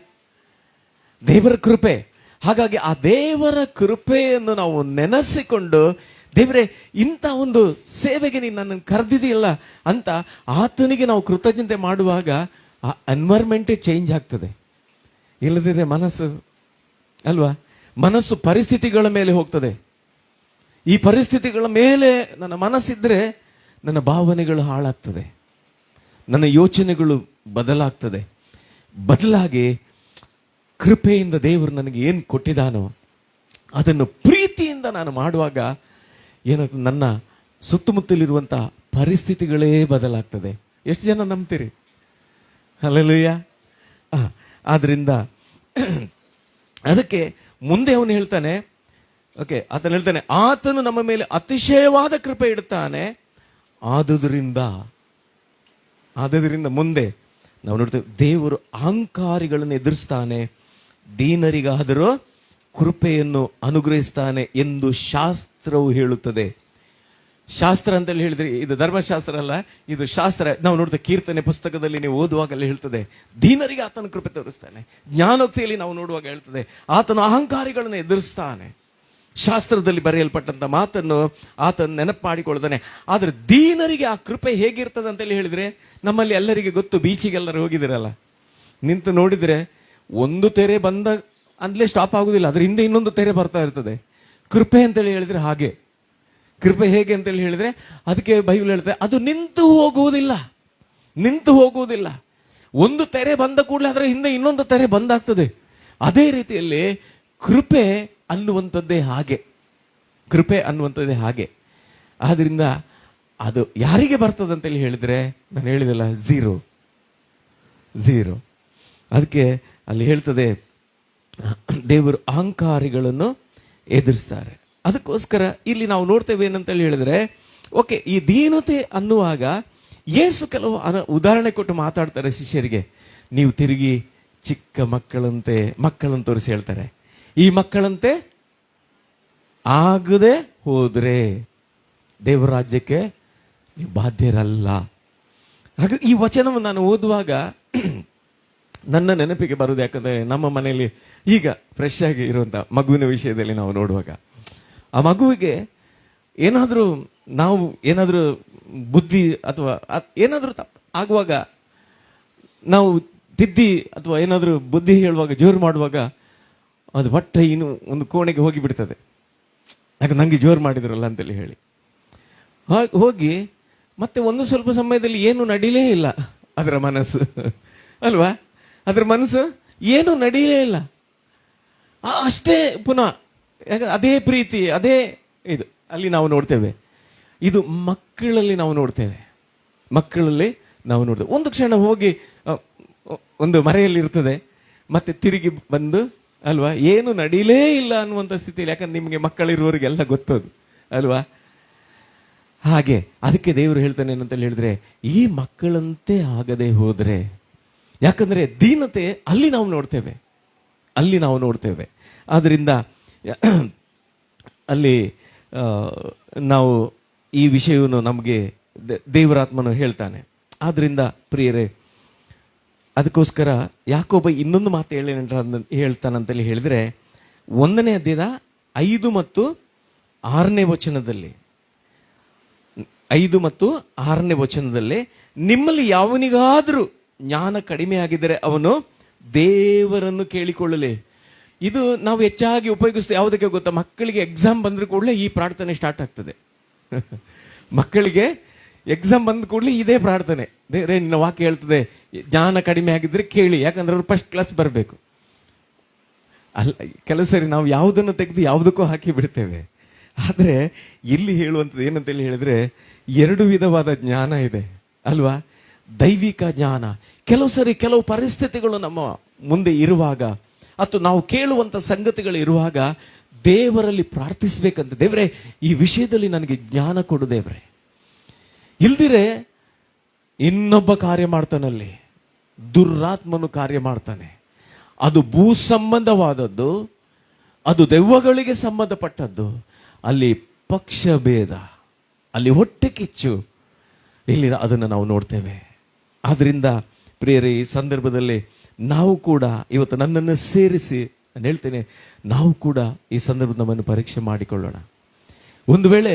ದೇವರ ಕೃಪೆ. ಹಾಗಾಗಿ ಆ ದೇವರ ಕೃಪೆಯನ್ನು ನಾವು ನೆನೆಸಿಕೊಂಡು, ದೇವರೇ ಇಂಥ ಒಂದು ಸೇವೆಗೆ ನೀನು ನನ್ನನ್ನು ಕರೆದಿದೆಯಲ್ಲ ಅಂತ ಆತನಿಗೆ ನಾವು ಕೃತಜ್ಞತೆ ಮಾಡುವಾಗ ಆ ಎನ್ವೈರ್ಮೆಂಟೇ ಚೇಂಜ್ ಆಗ್ತದೆ. ಇಲ್ಲದಿದೆ ಮನಸ್ಸು ಅಲ್ವಾ, ಮನಸ್ಸು ಪರಿಸ್ಥಿತಿಗಳ ಮೇಲೆ ಹೋಗ್ತದೆ. ಈ ಪರಿಸ್ಥಿತಿಗಳ ಮೇಲೆ ನನ್ನ ಮನಸ್ಸಿದ್ರೆ ನನ್ನ ಭಾವನೆಗಳು ಹಾಳಾಗ್ತದೆ, ನನ್ನ ಯೋಚನೆಗಳು ಬದಲಾಗ್ತದೆ. ಬದಲಾಗಿ ಕೃಪೆಯಿಂದ ದೇವರು ನನಗೆ ಏನು ಕೊಟ್ಟಿದ್ದಾನೋ ಅದನ್ನು ಪ್ರೀತಿಯಿಂದ ನಾನು ಮಾಡುವಾಗ ಏನಾಗ್ತದೆ, ನನ್ನ ಸುತ್ತಮುತ್ತಲಿರುವಂತಹ ಪರಿಸ್ಥಿತಿಗಳೇ ಬದಲಾಗ್ತದೆ. ಎಷ್ಟು ಜನ ನಂಬ್ತೀರಿ? ಹಲ್ಲೆಲೂಯಾ. ಆದ್ರಿಂದ ಅದಕ್ಕೆ ಮುಂದೆ ಅವನು ಹೇಳ್ತಾನೆ, ಓಕೆ, ಆತನು ಹೇಳ್ತಾನೆ ಆತನು ನಮ್ಮ ಮೇಲೆ ಅತಿಶಯವಾದ ಕೃಪೆ ಇಡ್ತಾನೆ. ಆದುದರಿಂದ ಮುಂದೆ ನಾವು ನೋಡ್ತೇವೆ, ದೇವರು ಅಹಂಕಾರಿಗಳನ್ನು ಎದುರಿಸ್ತಾನೆ, ದೀನರಿಗಾದರೂ ಕೃಪೆಯನ್ನು ಅನುಗ್ರಹಿಸ್ತಾನೆ ಎಂದು ಶಾಸ್ತ್ರವು ಹೇಳುತ್ತದೆ. ಶಾಸ್ತ್ರ ಅಂತೇಳಿ ಹೇಳಿದ್ರೆ ಇದು ಧರ್ಮಶಾಸ್ತ್ರ ಅಲ್ಲ, ಇದು ಶಾಸ್ತ್ರ. ನಾವು ನೋಡ್ತೇವೆ ಕೀರ್ತನೆ ಪುಸ್ತಕದಲ್ಲಿ ನೀವು ಓದುವಾಗಲೇ ಹೇಳ್ತದೆ, ದೀನರಿಗೆ ಆತನ ಕೃಪೆ ತೋರಿಸ್ತಾನೆ. ಜ್ಞಾನೋಕ್ತಿಯಲ್ಲಿ ನಾವು ನೋಡುವಾಗ ಹೇಳ್ತದೆ, ಆತನು ಅಹಂಕಾರಿಗಳನ್ನು ಎದುರಿಸ್ತಾನೆ. ಶಾಸ್ತ್ರದಲ್ಲಿ ಬರೆಯಲ್ಪಟ್ಟಂತ ಮಾತನ್ನು ಆತನು ನೆನಪು ಮಾಡಿಕೊಳ್ತಾನೆ. ಆದ್ರೆ ದೀನರಿಗೆ ಆ ಕೃಪೆ ಹೇಗಿರ್ತದೆ ಅಂತೇಳಿ ಹೇಳಿದ್ರೆ, ನಮ್ಮಲ್ಲಿ ಎಲ್ಲರಿಗೆ ಗೊತ್ತು, ಬೀಚಿಗೆಲ್ಲರೂ ಹೋಗಿದಿರಲ್ಲ, ನಿಂತು ನೋಡಿದ್ರೆ ಒಂದು ತೆರೆ ಬಂದ ಅಂದ್ಲೇ ಸ್ಟಾಪ್ ಆಗುದಿಲ್ಲ, ಅದ್ರ ಹಿಂದೆ ಇನ್ನೊಂದು ತೆರೆ ಬರ್ತಾ ಇರ್ತದೆ. ಕೃಪೆ ಅಂತೇಳಿ ಹೇಳಿದ್ರೆ ಹಾಗೆ. ಕೃಪೆ ಹೇಗೆ ಅಂತೇಳಿ ಹೇಳಿದ್ರೆ ಅದಕ್ಕೆ ಬೈಬಲ್ ಹೇಳ್ತಾರೆ, ಅದು ನಿಂತು ಹೋಗುವುದಿಲ್ಲ. ಒಂದು ತೆರೆ ಬಂದ ಕೂಡಲೇ ಅದರ ಹಿಂದೆ ಇನ್ನೊಂದು ತೆರೆ ಬಂದಾಗ್ತದೆ. ಅದೇ ರೀತಿಯಲ್ಲಿ ಕೃಪೆ ಅನ್ನುವಂಥದ್ದೇ ಹಾಗೆ. ಆದ್ರಿಂದ ಅದು ಯಾರಿಗೆ ಬರ್ತದೆ ಅಂತೇಳಿ ಹೇಳಿದ್ರೆ, ನಾನು ಹೇಳಿದಲ್ಲ, ಝೀರೋ. ಅದಕ್ಕೆ ಅಲ್ಲಿ ಹೇಳ್ತದೆ, ದೇವರು ಅಹಂಕಾರಿಗಳನ್ನು ಎದುರಿಸ್ತಾರೆ. ಅದಕ್ಕೋಸ್ಕರ ಇಲ್ಲಿ ನಾವು ನೋಡ್ತೇವೆ ಏನಂತೇಳಿ ಹೇಳಿದ್ರೆ, ಓಕೆ, ಈ ದೀನತೆ ಅನ್ನುವಾಗ ಯೇಸು ಕೆಲವು ಉದಾಹರಣೆ ಕೊಟ್ಟು ಮಾತಾಡ್ತಾರೆ ಶಿಷ್ಯರಿಗೆ. ನೀವು ತಿರುಗಿ ಚಿಕ್ಕ ಮಕ್ಕಳನ್ನು ತೋರಿಸಿ ಹೇಳ್ತಾರೆ, ಈ ಮಕ್ಕಳಂತೆ ಆಗದೆ ಹೋದ್ರೆ ದೇವರ ರಾಜ್ಯಕ್ಕೆ ನೀವು ಬಾಧ್ಯರಲ್ಲ. ಹಾಗಾಗಿ ಈ ವಚನವನ್ನು ನಾನು ಓದುವಾಗ ನನ್ನ ನೆನಪಿಗೆ ಬರುವುದು, ಯಾಕಂದ್ರೆ ನಮ್ಮ ಮನೆಯಲ್ಲಿ ಈಗ ಫ್ರೆಶ್ ಆಗಿ ಇರುವಂತ ಮಗುವಿನ ವಿಷಯದಲ್ಲಿ ನಾವು ನೋಡುವಾಗ, ಆ ಮಗುವಿಗೆ ಏನಾದ್ರೂ ಬುದ್ಧಿ ಅಥವಾ ಏನಾದ್ರೂ ಆಗುವಾಗ, ನಾವು ತಿದ್ದಿ ಅಥವಾ ಏನಾದ್ರೂ ಬುದ್ಧಿ ಹೇಳುವಾಗ, ಜೋರು ಮಾಡುವಾಗ ಅದು ಹೊಟ್ಟೆ ಇನ್ನು ಒಂದು ಕೋಣೆಗೆ ಹೋಗಿ ಬಿಡ್ತದೆ. ಯಾಕೆ ನಂಗೆ ಜೋರು ಮಾಡಿದ್ರಲ್ಲ ಅಂತೇಳಿ ಹೇಳಿ ಹೋಗಿ ಮತ್ತೆ ಒಂದು ಸ್ವಲ್ಪ ಸಮಯದಲ್ಲಿ ಏನು ನಡೀಲೇ ಇಲ್ಲ ಅದರ ಮನಸ್ಸು ಅಲ್ವಾ, ಅದರ ಮನಸ್ಸು ಏನು ನಡೀಲೇ ಇಲ್ಲ. ಅಷ್ಟೇ ಪುನಃ ಅದೇ ಪ್ರೀತಿ, ಅದೇ ಇದು ಅಲ್ಲಿ ನಾವು ನೋಡ್ತೇವೆ. ಇದು ಮಕ್ಕಳಲ್ಲಿ ನಾವು ನೋಡ್ತೇವೆ. ಒಂದು ಕ್ಷಣ ಹೋಗಿ ಒಂದು ಮರೆಯಲ್ಲಿ ಇರ್ತದೆ, ಮತ್ತೆ ತಿರುಗಿ ಬಂದು ಅಲ್ವಾ, ಏನು ನಡೀಲೇ ಇಲ್ಲ ಅನ್ನುವಂಥ ಸ್ಥಿತಿಯಲ್ಲಿ. ಯಾಕಂದ್ರೆ ನಿಮಗೆ ಮಕ್ಕಳಿರುವವರಿಗೆಲ್ಲ ಗೊತ್ತದು ಅಲ್ವಾ. ಹಾಗೆ ಅದಕ್ಕೆ ದೇವರು ಹೇಳ್ತಾನೆ ಏನಂತ ಹೇಳಿದ್ರೆ, ಈ ಮಕ್ಕಳಂತೆ ಆಗದೆ ಹೋದ್ರೆ, ಯಾಕಂದ್ರೆ ದೀನತೆ ಅಲ್ಲಿ ನಾವು ನೋಡ್ತೇವೆ. ಆದ್ರಿಂದ ಅಲ್ಲಿ ನಾವು ಈ ವಿಷಯವನ್ನು ನಮಗೆ ದೇವರಾತ್ಮನು ಹೇಳ್ತಾನೆ. ಆದ್ರಿಂದ ಪ್ರಿಯರೇ, ಅದಕ್ಕೋಸ್ಕರ ಯಾಕೋಬ ಇನ್ನೊಂದು ಮಾತು ಹೇಳ್ತಾನಂತೇಳಿ ಹೇಳಿದ್ರೆ, 1ನೇ ಅಧ್ಯಾಯದ 5 ಮತ್ತು 6ನೇ ವಚನದಲ್ಲಿ, 5 ಮತ್ತು 6ನೇ ವಚನದಲ್ಲಿ, ನಿಮ್ಮಲ್ಲಿ ಯಾವನಿಗಾದ್ರೂ ಜ್ಞಾನ ಕಡಿಮೆ ಆಗಿದ್ದರೆ ಅವನು ದೇವರನ್ನು ಕೇಳಿಕೊಳ್ಳಲಿ. ಇದು ನಾವು ಹೆಚ್ಚಾಗಿ ಉಪಯೋಗಿಸ್ತೇವೆ. ಯಾವುದಕ್ಕೆ ಗೊತ್ತಾ? ಮಕ್ಕಳಿಗೆ ಎಕ್ಸಾಮ್ ಬಂದ್ರೆ ಕೂಡಲೇ ಈ ಪ್ರಾರ್ಥನೆ ಸ್ಟಾರ್ಟ್ ಆಗ್ತದೆ. ಮಕ್ಕಳಿಗೆ ಎಕ್ಸಾಮ್ ಬಂದ ಕೂಡಲೇ ಇದೇ ಪ್ರಾರ್ಥನೆ. ದೇವರೇ, ನಿನ್ನ ವಾಕ್ಯ ಹೇಳ್ತದೆ ಜ್ಞಾನ ಕಡಿಮೆ ಆಗಿದ್ರೆ ಕೇಳಿ, ಯಾಕಂದ್ರೆ ಅವ್ರು ಫಸ್ಟ್ ಕ್ಲಾಸ್ ಬರಬೇಕು. ಅಲ್ಲ, ಕೆಲವು ಸರಿ ನಾವು ಯಾವುದನ್ನು ತೆಗೆದು ಯಾವುದಕ್ಕೂ ಹಾಕಿ ಬಿಡ್ತೇವೆ. ಆದ್ರೆ ಇಲ್ಲಿ ಹೇಳುವಂಥದ್ದು ಏನಂತೇಳಿ ಹೇಳಿದ್ರೆ, 2 ವಿಧವಾದ ಜ್ಞಾನ ಇದೆ ಅಲ್ವಾ? ದೈವಿಕ ಜ್ಞಾನ. ಕೆಲವು ಸರಿ ಕೆಲವು ಪರಿಸ್ಥಿತಿಗಳು ನಮ್ಮ ಮುಂದೆ ಇರುವಾಗ, ಅಥವಾ ನಾವು ಕೇಳುವಂತ ಸಂಗತಿಗಳು ಇರುವಾಗ ದೇವರಲ್ಲಿ ಪ್ರಾರ್ಥಿಸ್ಬೇಕಂತ, ದೇವರೇ ಈ ವಿಷಯದಲ್ಲಿ ನನಗೆ ಜ್ಞಾನ ಕೊಡು ದೇವರೇ. ಇಲ್ದಿರೆ ಇನ್ನೊಬ್ಬ ಕಾರ್ಯ ಮಾಡ್ತಾನಲ್ಲಿ, ದುರಾತ್ಮನು ಕಾರ್ಯ ಮಾಡ್ತಾನೆ. ಅದು ಭೂ ಸಂಬಂಧವಾದದ್ದು, ಅದು ದೆವ್ವಗಳಿಗೆ ಸಂಬಂಧಪಟ್ಟದ್ದು. ಅಲ್ಲಿ ಪಕ್ಷ ಭೇದ, ಅಲ್ಲಿ ಹೊಟ್ಟೆ ಕಿಚ್ಚು, ಇಲ್ಲಿ ಅದನ್ನು ನಾವು ನೋಡ್ತೇವೆ. ಆದ್ರಿಂದ ಪ್ರಿಯರೇ, ಈ ಸಂದರ್ಭದಲ್ಲಿ ನಾವು ಕೂಡ ಇವತ್ತು ನನ್ನನ್ನು ಸೇರಿಸಿ ನಾನು ಹೇಳ್ತೇನೆ, ನಾವು ಕೂಡ ಈ ಸಂದರ್ಭ ನಮ್ಮನ್ನು ಪರೀಕ್ಷೆ ಮಾಡಿಕೊಳ್ಳೋಣ. ಒಂದು ವೇಳೆ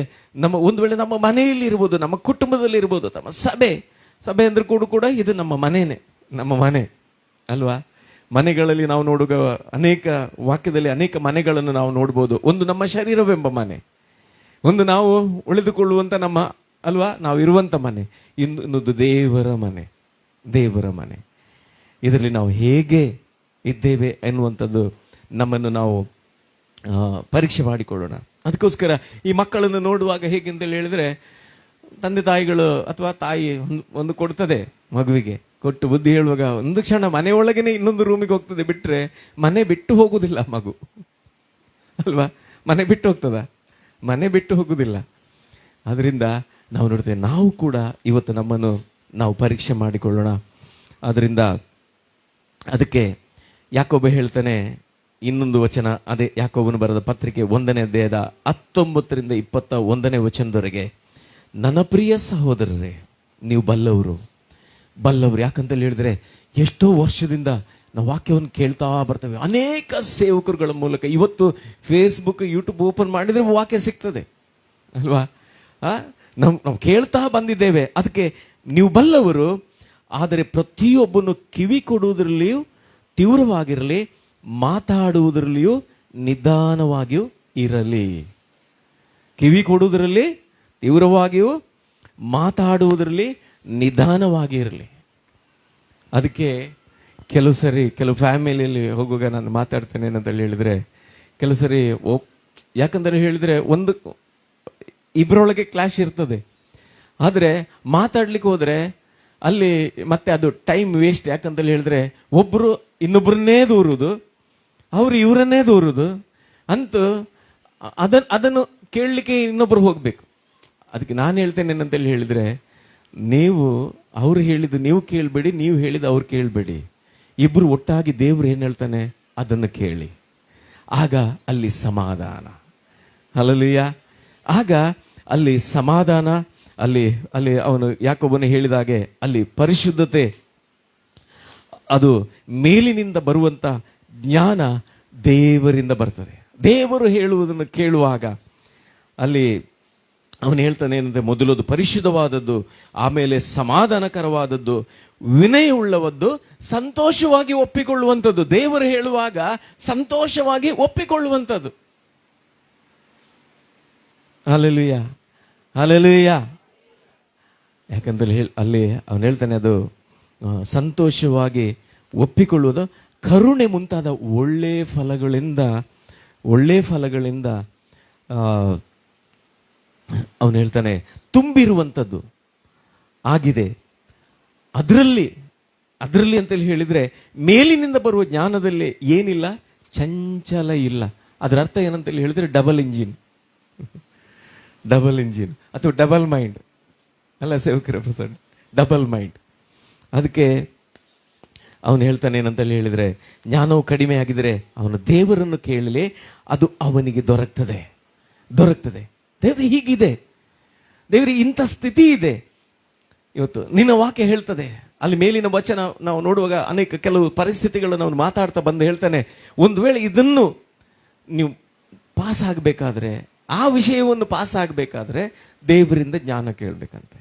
ನಮ್ಮ ಮನೆಯಲ್ಲಿ ಇರ್ಬೋದು, ನಮ್ಮ ಕುಟುಂಬದಲ್ಲಿ ಇರ್ಬೋದು, ನಮ್ಮ ಸಭೆ ಅಂದ್ರೆ ಕೂಡ ಇದು ನಮ್ಮ ಮನೆನೇ, ನಮ್ಮ ಮನೆ ಅಲ್ವಾ? ಮನೆಗಳಲ್ಲಿ ನಾವು ನೋಡುವ ವಾಕ್ಯದಲ್ಲಿ ಅನೇಕ ಮನೆಗಳನ್ನು ನಾವು ನೋಡ್ಬೋದು. ಒಂದು ನಮ್ಮ ಶರೀರವೆಂಬ ಮನೆ, ಒಂದು ನಾವು ಉಳಿದುಕೊಳ್ಳುವಂತ ನಮ್ಮ ಅಲ್ವಾ ನಾವು ಇರುವಂತ ಮನೆ, ಇನ್ನೊಂದು ದೇವರ ಮನೆ. ಇದರಲ್ಲಿ ನಾವು ಹೇಗೆ ಇದ್ದೇವೆ ಎನ್ನುವಂಥದ್ದು ನಮ್ಮನ್ನು ನಾವು ಪರೀಕ್ಷೆ ಮಾಡಿಕೊಳ್ಳೋಣ. ಅದಕ್ಕೋಸ್ಕರ ಈ ಮಕ್ಕಳನ್ನು ನೋಡುವಾಗ ಹೇಗೆ ಅಂತೇಳಿ ಹೇಳಿದ್ರೆ, ತಂದೆ ತಾಯಿಗಳು ಅಥವಾ ತಾಯಿ ಒಂದು ಕೊಡ್ತದೆ ಮಗುವಿಗೆ, ಕೊಟ್ಟು ಬುದ್ಧಿ ಹೇಳುವಾಗ ಒಂದು ಕ್ಷಣ ಮನೆಯೊಳಗೇನೆ ಇನ್ನೊಂದು ರೂಮಿಗೆ ಹೋಗ್ತದೆ, ಬಿಟ್ರೆ ಮನೆ ಬಿಟ್ಟು ಹೋಗುದಿಲ್ಲ ಮಗು ಅಲ್ವಾ? ಮನೆ ಬಿಟ್ಟು ಹೋಗುದಿಲ್ಲ. ಅದರಿಂದ ನಾವು ನೋಡ್ತೇವೆ, ನಾವು ಕೂಡ ಇವತ್ತು ನಮ್ಮನ್ನು ನಾವು ಪರೀಕ್ಷೆ ಮಾಡಿಕೊಳ್ಳೋಣ. ಅದರಿಂದ ಅದಕ್ಕೆ ಯಾಕೋಬ ಹೇಳ್ತಾನೆ, ಇನ್ನೊಂದು ವಚನ, ಅದೇ ಯಾಕೋಬನು ಬರೆದ ಪತ್ರಿಕೆ 1ನೇ ಅಧ್ಯಾಯದ 19ರಿಂದ 21ನೇ ವಚನದವರೆಗೆ, ನನ್ನ ಪ್ರಿಯ ಸಹೋದರರೇ, ನೀವು ಬಲ್ಲವರು. ಯಾಕಂತೇಳಿ ಹೇಳಿದ್ರೆ, ಎಷ್ಟೋ ವರ್ಷದಿಂದ ನಾವು ವಾಕ್ಯವನ್ನು ಕೇಳ್ತಾ ಬರ್ತೇವೆ. ಅನೇಕ ಸೇವಕರುಗಳ ಮೂಲಕ ಇವತ್ತು ಫೇಸ್ಬುಕ್, ಯೂಟ್ಯೂಬ್ ಓಪನ್ ಮಾಡಿದ್ರೆ ವಾಕ್ಯ ಸಿಗ್ತದೆ ಅಲ್ವಾ? ನಾವು ಕೇಳ್ತಾ ಬಂದಿದ್ದೇವೆ. ಅದಕ್ಕೆ ನೀವು ಬಲ್ಲವರು, ಆದರೆ ಪ್ರತಿಯೊಬ್ಬನು ಕಿವಿ ಕೊಡುವುದರಲ್ಲಿಯೂ ತೀವ್ರವಾಗಿರಲಿ, ಮಾತಾಡುವುದರಲ್ಲಿಯೂ ನಿಧಾನವಾಗಿಯೂ ಇರಲಿ. ಕಿವಿ ಕೊಡುವುದರಲ್ಲಿ ತೀವ್ರವಾಗಿಯೂ, ಮಾತಾಡುವುದರಲ್ಲಿ ನಿಧಾನವಾಗಿ ಇರಲಿ. ಅದಕ್ಕೆ ಕೆಲವು ಫ್ಯಾಮಿಲಿಯಲ್ಲಿ ಹೋಗುವಾಗ ನಾನು ಮಾತಾಡ್ತೇನೆ ಏನಂತ ಹೇಳಿದ್ರೆ, ಕೆಲವು ಸರಿ ಯಾಕಂದ್ರೆ ಹೇಳಿದ್ರೆ ಇಬ್ಬರೊಳಗೆ ಕ್ಲಾಶ್ ಇರ್ತದೆ. ಆದ್ರೆ ಮಾತಾಡ್ಲಿಕ್ಕೆ ಹೋದ್ರೆ ಅಲ್ಲಿ ಮತ್ತೆ ಅದು ಟೈಮ್ ವೇಸ್ಟ್. ಯಾಕಂತ ಹೇಳಿದ್ರೆ ಒಬ್ರು ಇನ್ನೊಬ್ಬರನ್ನೇ ದೂರುದು, ಅವ್ರು ಇವರನ್ನೇ ದೂರುದು ಅಂತೂ ಅದನ್ನು ಕೇಳಲಿಕ್ಕೆ ಇನ್ನೊಬ್ರು ಹೋಗ್ಬೇಕು. ಅದಕ್ಕೆ ನಾನು ಹೇಳ್ತೇನೆ ಏನಂತೇಳಿ ಹೇಳಿದ್ರೆ, ಅವ್ರು ಹೇಳಿದ್ದು ನೀವು ಕೇಳಬೇಡಿ, ನೀವು ಹೇಳಿದ್ದು ಅವ್ರು ಕೇಳಬೇಡಿ. ಇಬ್ರು ಒಟ್ಟಾಗಿ ದೇವ್ರು ಏನ್ ಹೇಳ್ತಾನೆ ಅದನ್ನು ಕೇಳಿ. ಆಗ ಅಲ್ಲಿ ಸಮಾಧಾನ. ಹಲ್ಲೆಲೂಯಾ. ಆಗ ಅಲ್ಲಿ ಸಮಾಧಾನ, ಅಲ್ಲಿ ಅವನು ಯಾಕೋಬನು ಹೇಳಿದಾಗೆ ಅಲ್ಲಿ ಪರಿಶುದ್ಧತೆ, ಅದು ಮೇಲಿನಿಂದ ಬರುವಂತ ಜ್ಞಾನ ದೇವರಿಂದ ಬರ್ತದೆ. ದೇವರು ಹೇಳುವುದನ್ನು ಕೇಳುವಾಗ ಅಲ್ಲಿ ಅವನು ಹೇಳ್ತಾನೆ ಏನಂದ್ರೆ, ಮೊದಲದು ಪರಿಶುದ್ಧವಾದದ್ದು, ಆಮೇಲೆ ಸಮಾಧಾನಕರವಾದದ್ದು, ವಿನಯವುಳ್ಳವದ್ದು, ಸಂತೋಷವಾಗಿ ಒಪ್ಪಿಕೊಳ್ಳುವಂಥದ್ದು. ದೇವರು ಹೇಳುವಾಗ ಸಂತೋಷವಾಗಿ ಒಪ್ಪಿಕೊಳ್ಳುವಂಥದ್ದು. Hallelujah, hallelujah. ಯಾಕಂತ ಅಲ್ಲಿ ಅವನು ಹೇಳ್ತಾನೆ, ಅದು ಸಂತೋಷವಾಗಿ ಒಪ್ಪಿಕೊಳ್ಳುವುದು, ಕರುಣೆ ಮುಂತಾದ ಒಳ್ಳೆ ಫಲಗಳಿಂದ ಅವನು ಹೇಳ್ತಾನೆ ತುಂಬಿರುವಂಥದ್ದು ಆಗಿದೆ. ಅದರಲ್ಲಿ ಅಂತೇಳಿ ಹೇಳಿದ್ರೆ, ಮೇಲಿನಿಂದ ಬರುವ ಜ್ಞಾನದಲ್ಲಿ ಏನಿಲ್ಲ, ಚಂಚಲ ಇಲ್ಲ. ಅದರ ಅರ್ಥ ಏನಂತೇಳಿ ಹೇಳಿದ್ರೆ, ಡಬಲ್ ಇಂಜಿನ್ ಅಥವಾ ಡಬಲ್ ಮೈಂಡ್ ಅಲ್ಲ ಸೇವಕರ ಪ್ರಸಾದ್, ಡಬಲ್ ಮೈಂಡ್. ಅದಕ್ಕೆ ಅವನು ಹೇಳ್ತಾನೆ ಏನಂತೇಳಿ ಹೇಳಿದ್ರೆ, ಜ್ಞಾನವು ಕಡಿಮೆ ಆಗಿದ್ರೆ ಅವನು ದೇವರನ್ನು ಕೇಳಲಿ, ಅದು ಅವನಿಗೆ ದೊರಕ್ತದೆ. ದೇವ್ರಿಗೆ ಹೀಗಿದೆ, ದೇವ್ರಿಗೆ ಇಂಥ ಸ್ಥಿತಿ ಇದೆ. ಇವತ್ತು ನಿನ್ನ ವಾಕ್ಯ ಹೇಳ್ತದೆ, ಅಲ್ಲಿ ಮೇಲಿನ ವಚನ ನಾವು ನೋಡುವಾಗ ಕೆಲವು ಪರಿಸ್ಥಿತಿಗಳನ್ನು ಅವನು ಮಾತಾಡ್ತಾ ಬಂದು ಹೇಳ್ತಾನೆ, ಒಂದು ವೇಳೆ ಇದನ್ನು ನೀವು ಪಾಸ್ ಆಗಬೇಕಾದ್ರೆ ಆ ವಿಷಯವನ್ನು ಪಾಸ್ ಆಗಬೇಕಾದ್ರೆ ದೇವರಿಂದ ಜ್ಞಾನ ಕೇಳಬೇಕಂತೆ.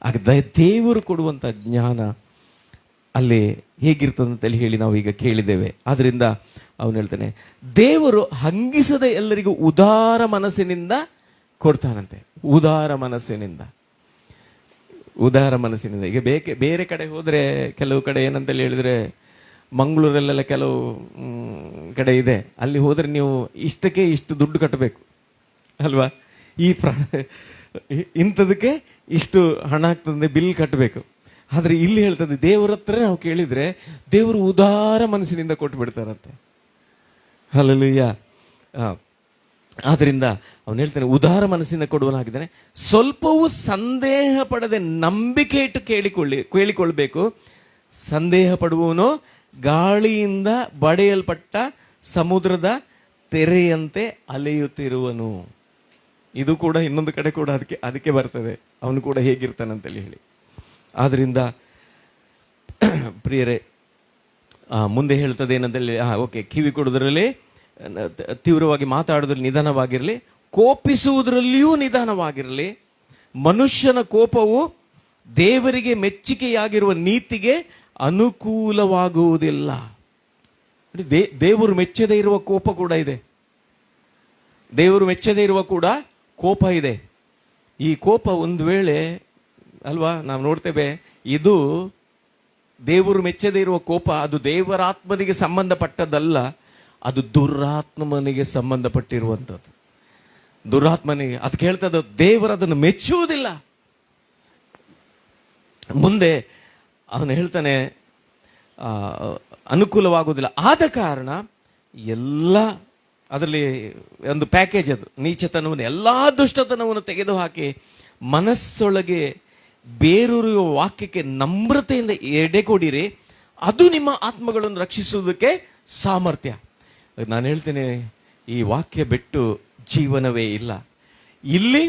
ಆಗ ದೇವರು ಕೊಡುವಂಥ ಜ್ಞಾನ ಅಲ್ಲಿ ಹೇಗಿರ್ತದಂತೇಳಿ ಹೇಳಿ ನಾವು ಈಗ ಕೇಳಿದ್ದೇವೆ. ಆದ್ರಿಂದ ಅವನು ಹೇಳ್ತಾನೆ, ದೇವರು ಹಂಗಿಸದೆ ಎಲ್ಲರಿಗೂ ಉದಾರ ಮನಸ್ಸಿನಿಂದ ಕೊಡ್ತಾನಂತೆ. ಉದಾರ ಮನಸ್ಸಿನಿಂದ, ಉದಾರ ಮನಸ್ಸಿನಿಂದ. ಈಗ ಬೇರೆ ಕಡೆ ಹೋದ್ರೆ ಕೆಲವು ಕಡೆ ಏನಂತೇಳಿ ಹೇಳಿದ್ರೆ, ಮಂಗಳೂರಲ್ಲೆಲ್ಲ ಕೆಲವು ಕಡೆ ಇದೆ, ಅಲ್ಲಿ ಹೋದ್ರೆ ನೀವು ಇಷ್ಟಕ್ಕೆ ಇಷ್ಟು ದುಡ್ಡು ಕಟ್ಟಬೇಕು ಅಲ್ವಾ, ಇಂಥದಕ್ಕೆ ಇಷ್ಟು ಹಣ ಆಗ್ತದೆ ಬಿಲ್ ಕಟ್ಟಬೇಕು. ಆದ್ರೆ ಇಲ್ಲಿ ಹೇಳ್ತದೆ, ದೇವರ ಹತ್ರ ನಾವು ಕೇಳಿದ್ರೆ ದೇವರು ಉದಾರ ಮನಸ್ಸಿನಿಂದ ಕೊಟ್ಟು ಬಿಡ್ತಾರಂತೆ. ಹಲ್ಲೆಲೂಯಾ. ಆದ್ರಿಂದ ಅವನು ಹೇಳ್ತಾನೆ, ಉದಾರ ಮನಸ್ಸಿನಿಂದ ಕೊಡುವನಾಗಿದ್ದಾನೆ. ಸ್ವಲ್ಪವೂ ಸಂದೇಹ ಪಡದೆ ನಂಬಿಕೆ ಇಟ್ಟು ಕೇಳಿಕೊಳ್ಬೇಕು. ಸಂದೇಹ ಪಡುವವನು ಗಾಳಿಯಿಂದ ಬಡಿಯಲ್ಪಟ್ಟ ಸಮುದ್ರದ ತೆರೆಯಂತೆ ಅಲೆಯುತ್ತಿರುವನು. ಇದು ಕೂಡ ಇನ್ನೊಂದು ಕಡೆ ಕೂಡ ಅದಕ್ಕೆ ಬರ್ತದೆ, ಅವನು ಕೂಡ ಹೇಗಿರ್ತಾನಂತೇಳಿ ಹೇಳಿ. ಆದ್ರಿಂದ ಪ್ರಿಯರೇ, ಮುಂದೆ ಹೇಳ್ತದೆ ಏನಂತೇಳಿ, ಓಕೆ, ಕಿವಿ ಕೊಡುವುದರಲ್ಲಿ ತೀವ್ರವಾಗಿ ಮಾತಾಡೋದ್ರಲ್ಲಿ ನಿಧಾನವಾಗಿರಲಿ, ಕೋಪಿಸುವುದರಲ್ಲಿಯೂ ನಿಧಾನವಾಗಿರಲಿ. ಮನುಷ್ಯನ ಕೋಪವು ದೇವರಿಗೆ ಮೆಚ್ಚುಗೆಯಾಗಿರುವ ನೀತಿಗೆ ಅನುಕೂಲವಾಗುವುದಿಲ್ಲ. ದೇವರು ಮೆಚ್ಚದೇ ಇರುವ ಕೋಪ ಕೂಡ ಇದೆ. ದೇವರು ಮೆಚ್ಚದೇ ಇರುವ ಕೂಡ ಕೋಪ ಇದೆ. ಈ ಕೋಪ ಒಂದು ವೇಳೆ ಅಲ್ವಾ, ನಾವು ನೋಡ್ತೇವೆ, ಇದು ದೇವರು ಮೆಚ್ಚದೇ ಇರುವ ಕೋಪ, ಅದು ದೇವರಾತ್ಮನಿಗೆ ಸಂಬಂಧಪಟ್ಟದ್ದಲ್ಲ, ಅದು ದುರಾತ್ಮನಿಗೆ ಸಂಬಂಧಪಟ್ಟಿರುವಂಥದ್ದು. ದುರಾತ್ಮನಿಗೆ ಅದಕ್ಕೆ ಹೇಳ್ತದ, ದೇವರದನ್ನು ಮೆಚ್ಚುವುದಿಲ್ಲ. ಮುಂದೆ ಅವನು ಹೇಳ್ತಾನೆ, ಅನುಕೂಲವಾಗುವುದಿಲ್ಲ. ಆದ ಕಾರಣ ಎಲ್ಲ ಅದರಲ್ಲಿ ಒಂದು ಪ್ಯಾಕೇಜ್, ಅದು ನೀಚತನವನ್ನು, ಎಲ್ಲಾ ದುಷ್ಟತನವನ್ನು ತೆಗೆದುಹಾಕಿ ಮನಸ್ಸೊಳಗೆ ಬೇರೂರುವ ವಾಕ್ಯಕ್ಕೆ ನಮ್ರತೆಯಿಂದ ಎಡೆ ಕೊಡಿರಿ, ಅದು ನಿಮ್ಮ ಆತ್ಮಗಳನ್ನು ರಕ್ಷಿಸುವುದಕ್ಕೆ ಸಾಮರ್ಥ್ಯ. ನಾನು ಹೇಳ್ತೇನೆ, ಈ ವಾಕ್ಯ ಬಿಟ್ಟು ಜೀವನವೇ ಇಲ್ಲ. ಇಲ್ಲಿ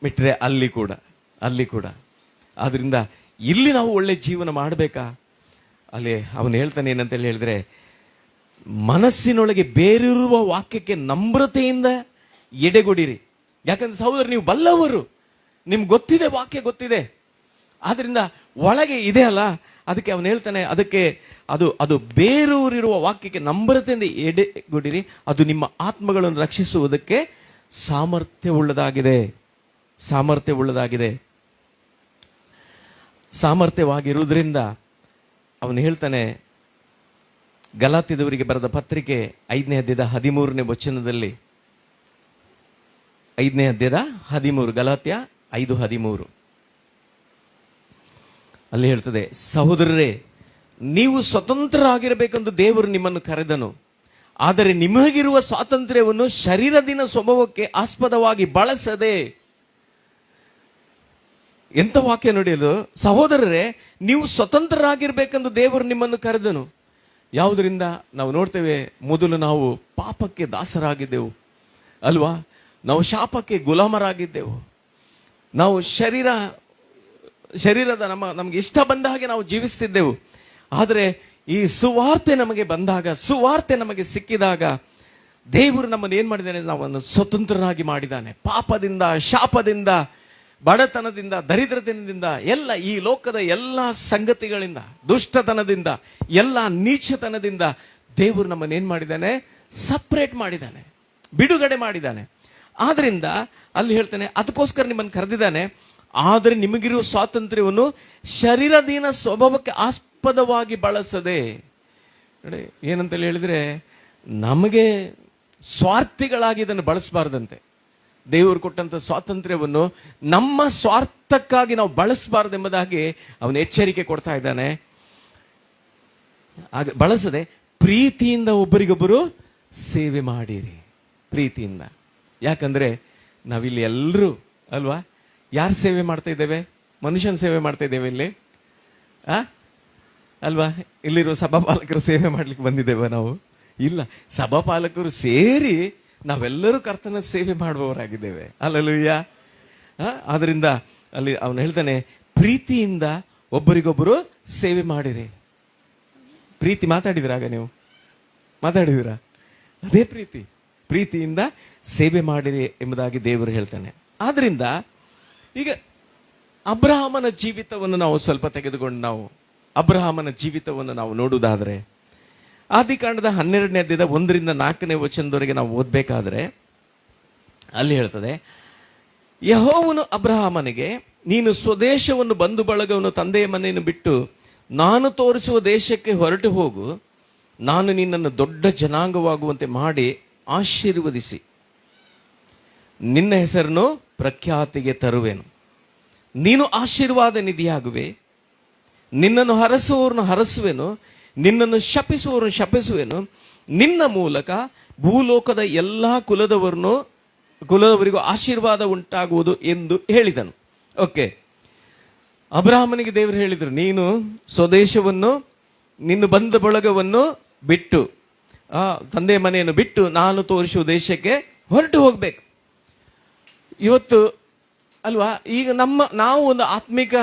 ಬಿಟ್ರೆ ಅಲ್ಲಿ ಕೂಡ. ಆದ್ರಿಂದ ಇಲ್ಲಿ ನಾವು ಒಳ್ಳೆ ಜೀವನ ಮಾಡಬೇಕಾ? ಅಲ್ಲಿ ಅವನು ಹೇಳ್ತಾನೆ ಏನಂತೇಳಿ ಹೇಳಿದ್ರೆ, ಮನಸ್ಸಿನೊಳಗೆ ಬೇರಿರುವ ವಾಕ್ಯಕ್ಕೆ ನಮ್ರತೆಯಿಂದ ಎಡೆಗೊಡಿರಿ. ಯಾಕಂದ್ರೆ ಸಹೋದರ, ನೀವು ಬಲ್ಲವರು, ನಿಮ್ಗೆ ಗೊತ್ತಿದೆ, ವಾಕ್ಯ ಗೊತ್ತಿದೆ. ಆದ್ರಿಂದ ಒಳಗೆ ಇದೆ ಅಲ್ಲ, ಅದಕ್ಕೆ ಅವನು ಹೇಳ್ತಾನೆ, ಅದಕ್ಕೆ ಅದು ಬೇರೂರಿರುವ ವಾಕ್ಯಕ್ಕೆ ನಮ್ರತೆಯಿಂದ ಎಡೆಗೊಡಿರಿ, ಅದು ನಿಮ್ಮ ಆತ್ಮಗಳನ್ನು ರಕ್ಷಿಸುವುದಕ್ಕೆ ಸಾಮರ್ಥ್ಯವುಳ್ಳದಾಗಿದೆ. ಸಾಮರ್ಥ್ಯವಾಗಿರುವುದರಿಂದ ಅವನು ಹೇಳ್ತಾನೆ, ಗಲಾತ್ಯದವರಿಗೆ ಬರೆದ ಪತ್ರಿಕೆ 5ನೇ ಅಧ್ಯಾಯದ 13ನೇ ವಚನದಲ್ಲಿ, 5ನೇ ಅಧ್ಯಾಯದ 13, ಗಲಾತ್ಯ 5:13, ಅಲ್ಲಿ ಹೇಳ್ತದೆ, ಸಹೋದರರೇ, ನೀವು ಸ್ವತಂತ್ರರಾಗಿರಬೇಕೆಂದು ದೇವರು ನಿಮ್ಮನ್ನು ಕರೆದನು. ಆದರೆ ನಿಮಗಿರುವ ಸ್ವಾತಂತ್ರ್ಯವನ್ನು ಶರೀರದಿನ ಸ್ವಭಾವಕ್ಕೆ ಆಸ್ಪದವಾಗಿ ಬಳಸದೆ. ಎಂತ ವಾಕ್ಯ ನೋಡಿಯೋದು. ಸಹೋದರರೇ, ನೀವು ಸ್ವತಂತ್ರರಾಗಿರ್ಬೇಕೆಂದು ದೇವರು ನಿಮ್ಮನ್ನು ಕರೆದನು. ಯಾವುದರಿಂದ? ನಾವು ನೋಡ್ತೇವೆ, ಮೊದಲು ನಾವು ಪಾಪಕ್ಕೆ ದಾಸರಾಗಿದ್ದೆವು ಅಲ್ವಾ, ನಾವು ಶಾಪಕ್ಕೆ ಗುಲಾಮರಾಗಿದ್ದೆವು, ನಾವು ಶರೀರದ ನಮಗೆ ಇಷ್ಟ ಬಂದ ಹಾಗೆ ನಾವು ಜೀವಿಸ್ತಿದ್ದೆವು. ಆದರೆ ಈ ಸುವಾರ್ತೆ ನಮಗೆ ಬಂದಾಗ, ಸುವಾರ್ತೆ ನಮಗೆ ಸಿಕ್ಕಿದಾಗ, ದೇವರು ನಮ್ಮನ್ನು ಏನ್ ಮಾಡಿದ್ದಾನೆ? ನಾವನ್ನು ಸ್ವತಂತ್ರನಾಗಿ ಮಾಡಿದ್ದಾನೆ. ಪಾಪದಿಂದ, ಶಾಪದಿಂದ, ಬಡತನದಿಂದ, ದರಿದ್ರತನದಿಂದ, ಎಲ್ಲ ಈ ಲೋಕದ ಎಲ್ಲ ಸಂಗತಿಗಳಿಂದ, ದುಷ್ಟತನದಿಂದ, ಎಲ್ಲ ನೀಚತನದಿಂದ ದೇವರು ನಮ್ಮನ್ನು ಏನ್ ಮಾಡಿದ್ದಾನೆ? ಸಪ್ರೇಟ್ ಮಾಡಿದ್ದಾನೆ, ಬಿಡುಗಡೆ ಮಾಡಿದ್ದಾನೆ. ಆದ್ರಿಂದ ಅಲ್ಲಿ ಹೇಳ್ತಾನೆ, ಅದಕ್ಕೋಸ್ಕರ ನಿಮ್ಮನ್ನು ಕರೆದಿದ್ದಾನೆ. ಆದರೆ ನಿಮಗಿರುವ ಸ್ವಾತಂತ್ರ್ಯವನ್ನು ಶರೀರದೀನ ಸ್ವಭಾವಕ್ಕೆ ಆಸ್ಪದವಾಗಿ ಬಳಸದೆ. ನೋಡಿ, ಏನಂತೇಳಿ ಹೇಳಿದ್ರೆ, ನಮಗೆ ಸ್ವಾರ್ಥಿಗಳಾಗಿ ಇದನ್ನು ಬಳಸಬಾರ್ದಂತೆ. ದೇವರು ಕೊಟ್ಟಂತ ಸ್ವಾತಂತ್ರ್ಯವನ್ನು ನಮ್ಮ ಸ್ವಾರ್ಥಕ್ಕಾಗಿ ನಾವು ಬಳಸಬಾರದೆಂಬುದಾಗಿ ಅವನು ಎಚ್ಚರಿಕೆ ಕೊಡ್ತಾ ಇದ್ದಾನೆ. ಬಳಸದೆ ಪ್ರೀತಿಯಿಂದ ಒಬ್ಬರಿಗೊಬ್ಬರು ಸೇವೆ ಮಾಡಿರಿ, ಪ್ರೀತಿಯಿಂದ. ಯಾಕಂದ್ರೆ ನಾವಿಲ್ಲಿ ಎಲ್ಲರೂ ಅಲ್ವಾ, ಯಾರು ಸೇವೆ ಮಾಡ್ತಾ ಇದ್ದೇವೆ? ಮನುಷ್ಯನ ಸೇವೆ ಮಾಡ್ತಾ ಇದ್ದೇವೆ ಇಲ್ಲಿ ಅಲ್ವಾ? ಇಲ್ಲಿರುವ ಸಭಾಪಾಲಕರು ಸೇವೆ ಮಾಡ್ಲಿಕ್ಕೆ ಬಂದಿದ್ದೇವೆ ನಾವು? ಇಲ್ಲ, ಸಭಾಪಾಲಕರು ಸೇರಿ ನಾವೆಲ್ಲರೂ ಕರ್ತನ ಸೇವೆ ಮಾಡುವವರಾಗಿದ್ದೇವೆ. ಅಲ್ಲೂಯ್ಯ. ಆದ್ರಿಂದ ಅಲ್ಲಿ ಅವನು ಹೇಳ್ತಾನೆ, ಪ್ರೀತಿಯಿಂದ ಒಬ್ಬರಿಗೊಬ್ಬರು ಸೇವೆ ಮಾಡಿರಿ. ಪ್ರೀತಿ ಮಾತಾಡಿದ್ರಾಗ ನೀವು ಮಾತಾಡಿದಿರಾ? ಅದೇ ಪ್ರೀತಿ. ಪ್ರೀತಿಯಿಂದ ಸೇವೆ ಮಾಡಿರಿ ಎಂಬುದಾಗಿ ದೇವರು ಹೇಳ್ತಾನೆ. ಆದ್ರಿಂದ ಈಗ ಅಬ್ರಹಾಮನ ಜೀವಿತವನ್ನು ನಾವು ಸ್ವಲ್ಪ ತೆಗೆದುಕೊಂಡು ನಾವು ಅಬ್ರಹಾಮನ ಜೀವಿತವನ್ನು ನಾವು ನೋಡುವುದಾದ್ರೆ, ಆದಿಕಾಂಡದ 12ನೇ ಅಧ್ಯಾಯದ 1ರಿಂದ 4ನೇ ವಚನದವರೆಗೆ ನಾವು ಓದಬೇಕಾದ್ರೆ ಅಲ್ಲಿ ಹೇಳ್ತದೆ, ಯೆಹೋವನು ಅಬ್ರಹಾಮನಿಗೆ, ನೀನು ಸ್ವದೇಶವನ್ನು, ಬಂಧು ಬಳಗವನ್ನು, ತಂದೆಯ ಮನೆಯನ್ನು ಬಿಟ್ಟು ನಾನು ತೋರಿಸುವ ದೇಶಕ್ಕೆ ಹೊರಟು ಹೋಗು. ನಾನು ನಿನ್ನನ್ನು ದೊಡ್ಡ ಜನಾಂಗವಾಗುವಂತೆ ಮಾಡಿ ಆಶೀರ್ವದಿಸಿ ನಿನ್ನ ಹೆಸರನ್ನು ಪ್ರಖ್ಯಾತಿಗೆ ತರುವೆನು. ನೀನು ಆಶೀರ್ವಾದ ನಿಧಿಯಾಗುವೆ. ನಿನ್ನನ್ನು ಹರಸುವವರನ್ನು ಹರಸುವೆನು, ನಿನ್ನನ್ನು ಶಪಿಸುವವರನ್ನು ಶಪಿಸುವೆನು. ನಿನ್ನ ಮೂಲಕ ಭೂಲೋಕದ ಎಲ್ಲಾ ಕುಲದವರಿಗೂ ಆಶೀರ್ವಾದ ಉಂಟಾಗುವುದು ಎಂದು ಹೇಳಿದನು. ಓಕೆ, ಅಬ್ರಹಾಮನಿಗೆ ದೇವರು ಹೇಳಿದ್ರು, ನೀನು ಸ್ವದೇಶವನ್ನು, ನಿನ್ನ ಬಂಧು ಬಳಗವನ್ನು ಬಿಟ್ಟು, ತಂದೆ ಮನೆಯನ್ನು ಬಿಟ್ಟು ನಾನು ತೋರಿಸುವ ದೇಶಕ್ಕೆ ಹೊರಟು ಹೋಗ್ಬೇಕು. ಇವತ್ತು ಅಲ್ವಾ, ಈಗ ನಾವು ಒಂದು ಆತ್ಮಿಕ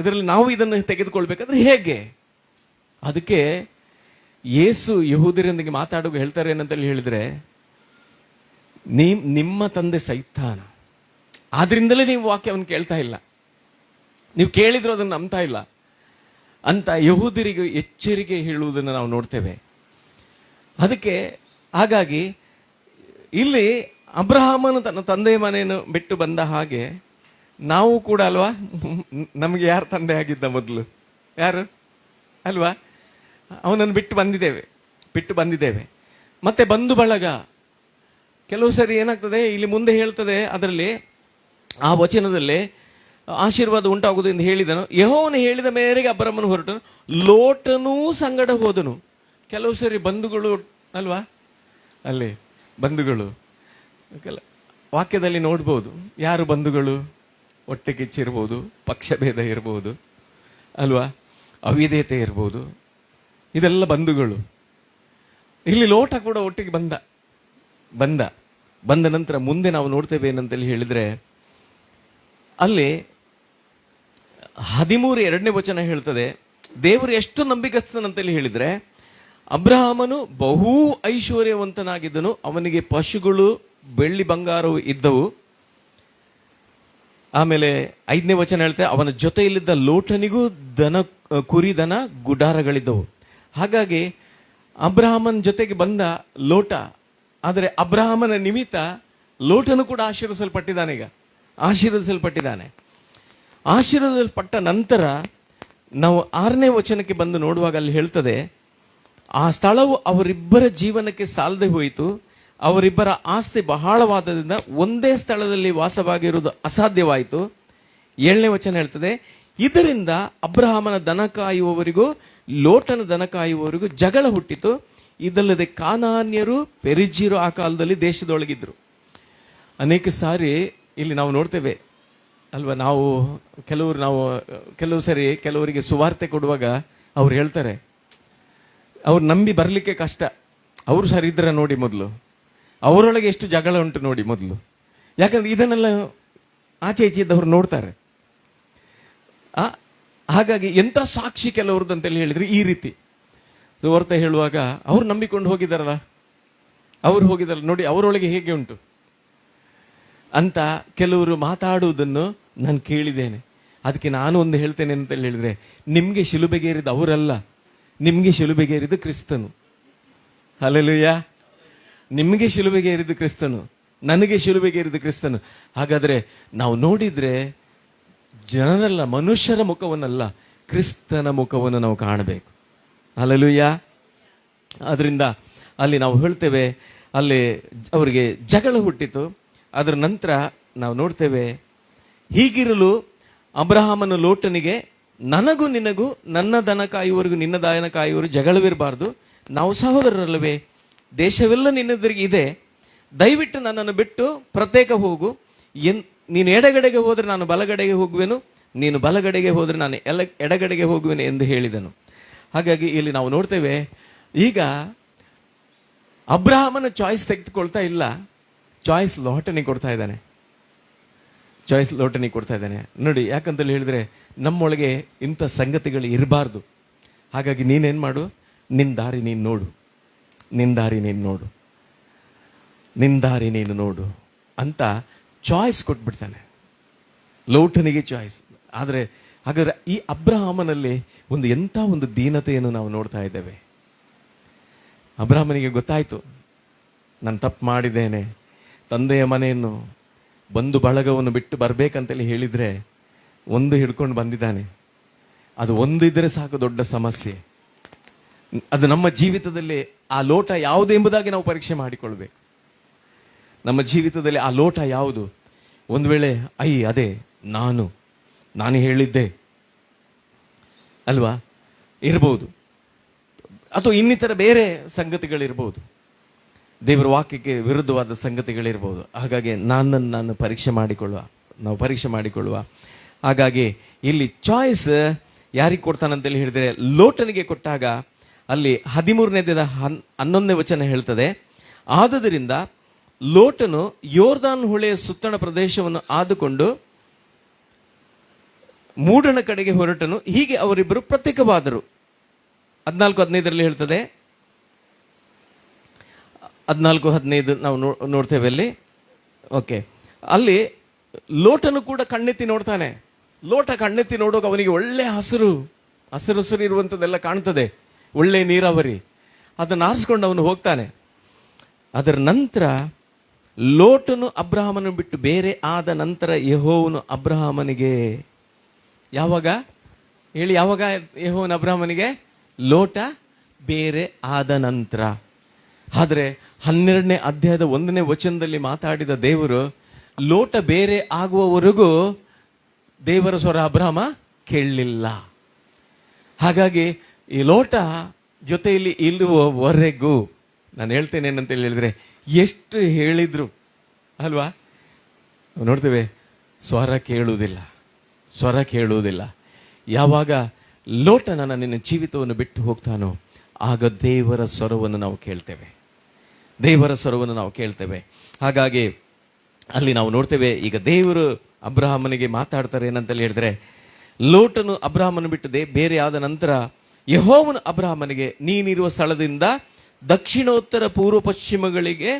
ಇದರಲ್ಲಿ ನಾವು ಇದನ್ನು ತೆಗೆದುಕೊಳ್ಬೇಕಾದ್ರೆ ಹೇಗೆ? ಅದಕ್ಕೆ ಯೇಸು ಯಹೂದ್ಯರೊಂದಿಗೆ ಮಾತಾಡುವಾಗ ಹೇಳ್ತಾರೆ ಏನಂತ ಹೇಳಿದ್ರೆ, ನಿಮ್ಮ ತಂದೆ ಸೈತಾನ, ಆದ್ರಿಂದಲೇ ನೀವು ವಾಕ್ಯವನ್ನು ಕೇಳ್ತಾ ಇಲ್ಲ, ನೀವು ಕೇಳಿದ್ರು ಅದನ್ನು ನಂಬ್ತಾ ಇಲ್ಲ ಅಂತ ಯಹೂದ್ಯರಿಗೆ ಎಚ್ಚರಿಕೆ ಹೇಳುವುದನ್ನು ನಾವು ನೋಡ್ತೇವೆ. ಅದಕ್ಕೆ ಹಾಗಾಗಿ ಇಲ್ಲಿ ಅಬ್ರಹಾಮನು ತನ್ನ ತಂದೆಯ ಮನೆಯನ್ನು ಬಿಟ್ಟು ಬಂದ ಹಾಗೆ ನಾವು ಕೂಡ ಅಲ್ವಾ, ನಮಗೆ ಯಾರು ತಂದೆ ಆಗಿದ್ದ ಮೊದಲು? ಯಾರು ಅಲ್ವಾ? ಅವನನ್ನು ಬಿಟ್ಟು ಬಂದಿದ್ದೇವೆ. ಮತ್ತೆ ಬಂಧು ಬಳಗ ಕೆಲವು ಸರಿ ಏನಾಗ್ತದೆ, ಇಲ್ಲಿ ಮುಂದೆ ಹೇಳ್ತದೆ ಅದರಲ್ಲಿ ಆ ವಚನದಲ್ಲಿ ಆಶೀರ್ವಾದ ಉಂಟಾಗುವುದು ಎಂದು ಹೇಳಿದನು. ಯೆಹೋವನು ಹೇಳಿದ ಮೇರೆಗೆ ಅಬ್ರಹಾಮನು ಹೊರಟನು, ಲೋಟನೂ ಸಂಗಡ ಹೋದನು. ಕೆಲವು ಸರಿ ಬಂಧುಗಳು ಅಲ್ವಾ, ಅಲ್ಲಿ ಬಂಧುಗಳು ವಾಕ್ಯದಲ್ಲಿ ನೋಡ್ಬೋದು. ಯಾರು ಬಂಧುಗಳು? ಹೊಟ್ಟೆ ಕಿಚ್ಚಿರ್ಬೋದು, ಪಕ್ಷಭೇದ ಇರ್ಬೋದು ಅಲ್ವಾ, ಅವಿಧೇಯತೆ ಇರ್ಬೋದು, ಇದೆಲ್ಲ ಬಂಧುಗಳು. ಇಲ್ಲಿ ಲೋಟ ಕೂಡ ಒಟ್ಟಿಗೆ ಬಂದ ನಂತರ ಮುಂದೆ ನಾವು ನೋಡ್ತೇವೆ ಏನಂತೇಳಿ ಹೇಳಿದ್ರೆ, ಅಲ್ಲಿ 13 ವಚನ ಹೇಳ್ತದೆ, ದೇವರು ಎಷ್ಟು ನಂಬಿಕಸ್ಥನಂತೇಳಿ ಹೇಳಿದ್ರೆ, ಅಬ್ರಹಾಮನು ಬಹು ಐಶ್ವರ್ಯವಂತನಾಗಿದ್ದನು, ಅವನಿಗೆ ಪಶುಗಳು ಬೆಳ್ಳಿ ಬಂಗಾರವು ಇದ್ದವು. ಆಮೇಲೆ 5ನೇ ವಚನ ಹೇಳ್ತೇವೆ, ಅವನ ಜೊತೆಯಲ್ಲಿದ್ದ ಲೋಟನಿಗೂ ಕುರಿದನ ಗುಡಾರಗಳಿದ್ದವು. ಹಾಗಾಗಿ ಅಬ್ರಹಾಮನ ಜೊತೆಗೆ ಬಂದ ಲೋಟ, ಆದರೆ ಅಬ್ರಹಾಮನ ನಿಮಿತ್ತ ಲೋಟನು ಕೂಡ ಆಶೀರ್ವದಿಸಲ್ಪಟ್ಟಿದ್ದಾನೆ. ಆಶೀರ್ವದಿಸಲ್ಪಟ್ಟ ನಂತರ ನಾವು 6ನೇ ವಚನಕ್ಕೆ ಬಂದು ನೋಡುವಾಗ ಅಲ್ಲಿ ಹೇಳ್ತದೆ, ಆ ಸ್ಥಳವು ಅವರಿಬ್ಬರ ಜೀವನಕ್ಕೆ ಸಾಲದೆ ಹೋಯಿತು. ಅವರಿಬ್ಬರ ಆಸ್ತಿ ಬಹಳವಾದದಿಂದ ಒಂದೇ ಸ್ಥಳದಲ್ಲಿ ವಾಸವಾಗಿರುವುದು ಅಸಾಧ್ಯವಾಯಿತು. 7ನೇ ವಚನ ಹೇಳ್ತದೆ, ಇದರಿಂದ ಅಬ್ರಹಾಮನ ದನ ಕಾಯುವವರಿಗೂ ಲೋಟನ ದನ ಕಾಯುವವರಿಗೂ ಜಗಳ ಹುಟ್ಟಿತು. ಇದಲ್ಲದೆ ಕಾನಾನ್ಯರು, ಪೆರಿಜ್ಜೀರು ಆ ಕಾಲದಲ್ಲಿ ದೇಶದೊಳಗಿದ್ರು. ಅನೇಕ ಸಾರಿ ಇಲ್ಲಿ ನಾವು ನೋಡ್ತೇವೆ ಅಲ್ವಾ, ಕೆಲವು ಸರಿ ಕೆಲವರಿಗೆ ಸುವಾರ್ತೆ ಕೊಡುವಾಗ ಅವ್ರು ಹೇಳ್ತಾರೆ, ಅವ್ರು ನಂಬಿ ಬರ್ಲಿಕ್ಕೆ ಕಷ್ಟ, ಅವರು ಸರಿ ಇದ್ರೆ ನೋಡಿ ಮೊದಲು, ಅವರೊಳಗೆ ಎಷ್ಟು ಜಗಳ ಉಂಟು ನೋಡಿ ಮೊದಲು. ಯಾಕಂದ್ರೆ ಇದನ್ನೆಲ್ಲ ಆಚೆ ಈಚೆ ಇದ್ದವ್ರು ನೋಡ್ತಾರೆ. ಹಾಗಾಗಿ ಎಂತ ಸಾಕ್ಷಿ ಕೆಲವ್ರದ್ದು ಅಂತೇಳಿ ಹೇಳಿದ್ರೆ ಈ ರೀತಿ ಸುವಾರ್ತೆ ಹೇಳುವಾಗ ಅವ್ರು ನಂಬಿಕೊಂಡು ಹೋಗಿದಾರಲ್ಲ, ನೋಡಿ ಅವರೊಳಗೆ ಹೇಗೆ ಉಂಟು ಅಂತ ಕೆಲವರು ಮಾತಾಡುವುದನ್ನು ನಾನು ಕೇಳಿದ್ದೇನೆ. ಅದಕ್ಕೆ ನಾನು ಒಂದು ಹೇಳ್ತೇನೆ ಅಂತ ಹೇಳಿದ್ರೆ, ನಿಮ್ಗೆ ಶಿಲುಬೆಗೇರಿದ ಅವರಲ್ಲ, ನಿಮ್ಗೆ ಶಿಲುಬೆಗೇರಿದ ಕ್ರಿಸ್ತನು. ಹಲ್ಲೆಲೂಯಾ. ನಿಮಗೆ ಶಿಲುಬೆಗೇರಿದ ಕ್ರಿಸ್ತನು, ನನಗೆ ಶಿಲುಬೆಗೇರಿದ ಕ್ರಿಸ್ತನು. ಹಾಗಾದ್ರೆ ನಾವು ನೋಡಿದ್ರೆ ಜನರಲ್ಲ, ಮನುಷ್ಯರ ಮುಖವನ್ನಲ್ಲ, ಕ್ರಿಸ್ತನ ಮುಖವನ್ನು ನಾವು ಕಾಣಬೇಕು. ಹಲ್ಲೆಲೂಯಾ. ಆದ್ರಿಂದ ಅಲ್ಲಿ ನಾವು ಹೇಳ್ತೇವೆ, ಅಲ್ಲಿ ಅವರಿಗೆ ಜಗಳ ಹುಟ್ಟಿತು. ಅದರ ನಂತರ ನಾವು ನೋಡ್ತೇವೆ, ಹೀಗಿರಲು ಅಬ್ರಹಾಮನ ಲೋಟನಿಗೆ, ನನಗೂ ನಿನಗೂ, ನನ್ನ ದನ ಕಾಯುವವರೆಗೂ ನಿನ್ನ ದನ ಕಾಯುವವರು ಜಗಳವಿರಬಾರ್ದು, ನಾವು ಸಹೋದರರಲ್ಲವೇ, ದೇಶವೆಲ್ಲ ನಿನ್ನೆದುರಿಗೆ ಇದೆ, ದಯವಿಟ್ಟು ನನ್ನನ್ನು ಬಿಟ್ಟು ಪ್ರತ್ಯೇಕ ಹೋಗು. ನೀನು ಎಡಗಡೆಗೆ ಹೋದ್ರೆ ನಾನು ಬಲಗಡೆಗೆ ಹೋಗುವೆನು, ನೀನು ಬಲಗಡೆಗೆ ಹೋದ್ರೆ ನಾನು ಎಡಗಡೆಗೆ ಹೋಗುವೆನು ಎಂದು ಹೇಳಿದನು. ಹಾಗಾಗಿ ಇಲ್ಲಿ ನಾವು ನೋಡ್ತೇವೆ, ಈಗ ಅಬ್ರಹಾಮನ ಚಾಯ್ಸ್ ತೆಗೆದುಕೊಳ್ತಾ ಇಲ್ಲ, ಚಾಯ್ಸ್ ಲೋಟನಿಗೆ ಕೊಡ್ತಾ ಇದ್ದಾನೆ. ನೋಡಿ, ಯಾಕಂತೇಳಿ ಹೇಳಿದ್ರೆ ನಮ್ಮೊಳಗೆ ಇಂಥ ಸಂಗತಿಗಳು ಇರಬಾರ್ದು. ಹಾಗಾಗಿ ನೀನೇನ್ ಮಾಡು, ನಿನ್ನ ದಾರಿ ನೀನು ನೋಡು. ನಿಂದಾರಿ ನೀನು ನೋಡು ಅಂತ ಚಾಯ್ಸ್ ಕೊಟ್ಬಿಡ್ತಾನೆ. ಲೋಟನಿಗೆ ಚಾಯ್ಸ್. ಆದರೆ ಹಾಗಾದ್ರೆ ಈ ಅಬ್ರಹಾಮನಲ್ಲಿ ಎಂಥ ಒಂದು ದೀನತೆಯನ್ನು ನಾವು ನೋಡ್ತಾ ಇದ್ದೇವೆ. ಅಬ್ರಹಾಮನಿಗೆ ಗೊತ್ತಾಯ್ತು, ನಾನು ತಪ್ಪು ಮಾಡಿದ್ದೇನೆ, ತಂದೆಯ ಮನೆಯನ್ನು ಬಂಧು ಬಳಗವನ್ನು ಬಿಟ್ಟು ಬರ್ಬೇಕಂತೇಳಿ ಹೇಳಿದ್ರೆ ಒಂದು ಹಿಡ್ಕೊಂಡು ಬಂದಿದ್ದಾನೆ. ಅದು ಒಂದಿದ್ರೆ ಸಾಕು ದೊಡ್ಡ ಸಮಸ್ಯೆ. ಅದು ನಮ್ಮ ಜೀವಿತದಲ್ಲಿ ಆ ಲೋಟ ಯಾವುದು ಎಂಬುದಾಗಿ ನಾವು ಪರೀಕ್ಷೆ ಮಾಡಿಕೊಳ್ಬೇಕು. ನಮ್ಮ ಜೀವಿತದಲ್ಲಿ ಆ ಲೋಟ ಯಾವುದು? ಒಂದು ವೇಳೆ ಅದೇ ನಾನು ಹೇಳಿದ್ದೆ ಅಲ್ವಾ, ಇರ್ಬೋದು. ಅಥವಾ ಇನ್ನಿತರ ಬೇರೆ ಸಂಗತಿಗಳಿರ್ಬೋದು, ದೇವರ ವಾಕ್ಯಕ್ಕೆ ವಿರುದ್ಧವಾದ ಸಂಗತಿಗಳಿರ್ಬೋದು. ಹಾಗಾಗಿ ನಾನು ನಾವು ಪರೀಕ್ಷೆ ಮಾಡಿಕೊಳ್ಳುವ. ಹಾಗಾಗಿ ಇಲ್ಲಿ ಚಾಯ್ಸ್ ಯಾರಿಗೆ ಕೊಡ್ತಾನಂತೇಳಿ ಹೇಳಿದರೆ, ಲೋಟನಿಗೆ ಕೊಟ್ಟಾಗ ಅಲ್ಲಿ 13ನೇದ 11ನೇ ವಚನ ಹೇಳ್ತದೆ, ಆದುದರಿಂದ ಲೋಟನು ಯೋರ್ದಾನ್ ಹೊಳೆಯ ಸುತ್ತಣ ಪ್ರದೇಶವನ್ನು ಆದುಕೊಂಡು ಮೂಡನ ಕಡೆಗೆ ಹೊರಟನು. ಹೀಗೆ ಅವರಿಬ್ಬರು ಪ್ರತ್ಯೇಕವಾದರು. 14-15 ಹೇಳ್ತದೆ. 14-15 ನಾವು ನೋಡ್ತೇವೆ ಅಲ್ಲಿ. ಓಕೆ, ಅಲ್ಲಿ ಲೋಟನು ಕೂಡ ಕಣ್ಣೆತ್ತಿ ನೋಡ್ತಾನೆ. ಲೋಟ ಕಣ್ಣೆತ್ತಿ ನೋಡುವಾಗ ಅವನಿಗೆ ಒಳ್ಳೆ ಹಸಿರು ಇರುವಂಥದ್ದೆಲ್ಲ ಕಾಣ್ತದೆ, ಒಳ್ಳೆ ನೀರಾವರಿ. ಅದನ್ನು ಆರಿಸ್ಕೊಂಡು ಅವನು ಹೋಗ್ತಾನೆ. ಅದರ ನಂತರ ಲೋಟನು ಅಬ್ರಹಾಮನ ಬಿಟ್ಟು ಬೇರೆ ಆದ ನಂತರ ಯೆಹೋವನು ಅಬ್ರಹಾಮನಿಗೆ, ಯಾವಾಗ ಯೆಹೋವನು ಅಬ್ರಹಾಮನಿಗೆ ಲೋಟ ಬೇರೆ ಆದ ನಂತರ. ಆದರೆ 12ನೇ ಅಧ್ಯಾಯದ 1ನೇ ವಚನದಲ್ಲಿ ಮಾತಾಡಿದ ದೇವರು ಲೋಟ ಬೇರೆ ಆಗುವವರೆಗೂ ದೇವರ ಸ್ವರ ಅಬ್ರಹಾಮ ಕೇಳಲಿಲ್ಲ. ಹಾಗಾಗಿ ಈ ಲೋಟ ಜೊತೆಯಲ್ಲಿ ಇಲ್ಲುವವರೆಗೂ ನಾನು ಹೇಳ್ತೇನೆ ಏನಂತ ಹೇಳಿದ್ರೆ, ಎಷ್ಟು ಹೇಳಿದ್ರು ಅಲ್ವಾ, ನೋಡ್ತೇವೆ ಸ್ವರ ಕೇಳುವುದಿಲ್ಲ. ಯಾವಾಗ ಲೋಟ ನಿನ್ನ ಜೀವಿತವನ್ನು ಬಿಟ್ಟು ಹೋಗ್ತಾನೋ ಆಗ ದೇವರ ಸ್ವರವನ್ನು ನಾವು ಕೇಳ್ತೇವೆ. ಹಾಗಾಗಿ ಅಲ್ಲಿ ನಾವು ನೋಡ್ತೇವೆ, ಈಗ ದೇವರು ಅಬ್ರಹಾಮನಿಗೆ ಮಾತಾಡ್ತಾರೆ ಏನಂತೇಳಿ ಹೇಳಿದ್ರೆ, ಲೋಟನು ಅಬ್ರಹಾಮನು ಬಿಟ್ಟು ಬೇರೆ ಆದ ನಂತರ ಯೆಹೋವನು ಅಬ್ರಹಾಮನಿಗೆ, ನೀನಿರುವ ಸ್ಥಳದಿಂದ ದಕ್ಷಿಣೋತ್ತರ ಪೂರ್ವ ಪಶ್ಚಿಮಗಳಿಗೆ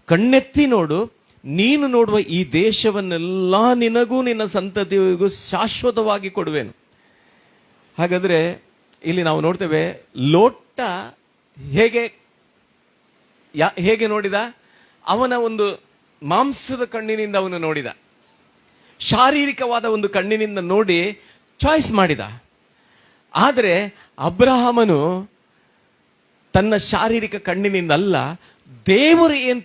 ಕಣ್ಣೆತ್ತಿ ನೋಡು, ನೀನು ನೋಡುವ ಈ ದೇಶವನ್ನೆಲ್ಲ ನಿನಗೂ ನಿನ್ನ ಸಂತತಿಗೂ ಶಾಶ್ವತವಾಗಿ ಕೊಡುವೆನು. ಹಾಗಾದ್ರೆ ಇಲ್ಲಿ ನಾವು ನೋಡ್ತೇವೆ, ಲೋಟ ಹೇಗೆ ನೋಡಿದ? ಅವನ ಒಂದು ಮಾಂಸದ ಕಣ್ಣಿನಿಂದ ಅವನು ನೋಡಿದ, ಶಾರೀರಿಕವಾದ ಒಂದು ಕಣ್ಣಿನಿಂದ ನೋಡಿ ಚಾಯ್ಸ್ ಮಾಡಿದ. ಆದರೆ ಅಬ್ರಹಾಮನು ತನ್ನ ಶಾರೀರಿಕ ಕಣ್ಣಿನಿಂದ ಅಲ್ಲ, ದೇವರು ಏನ್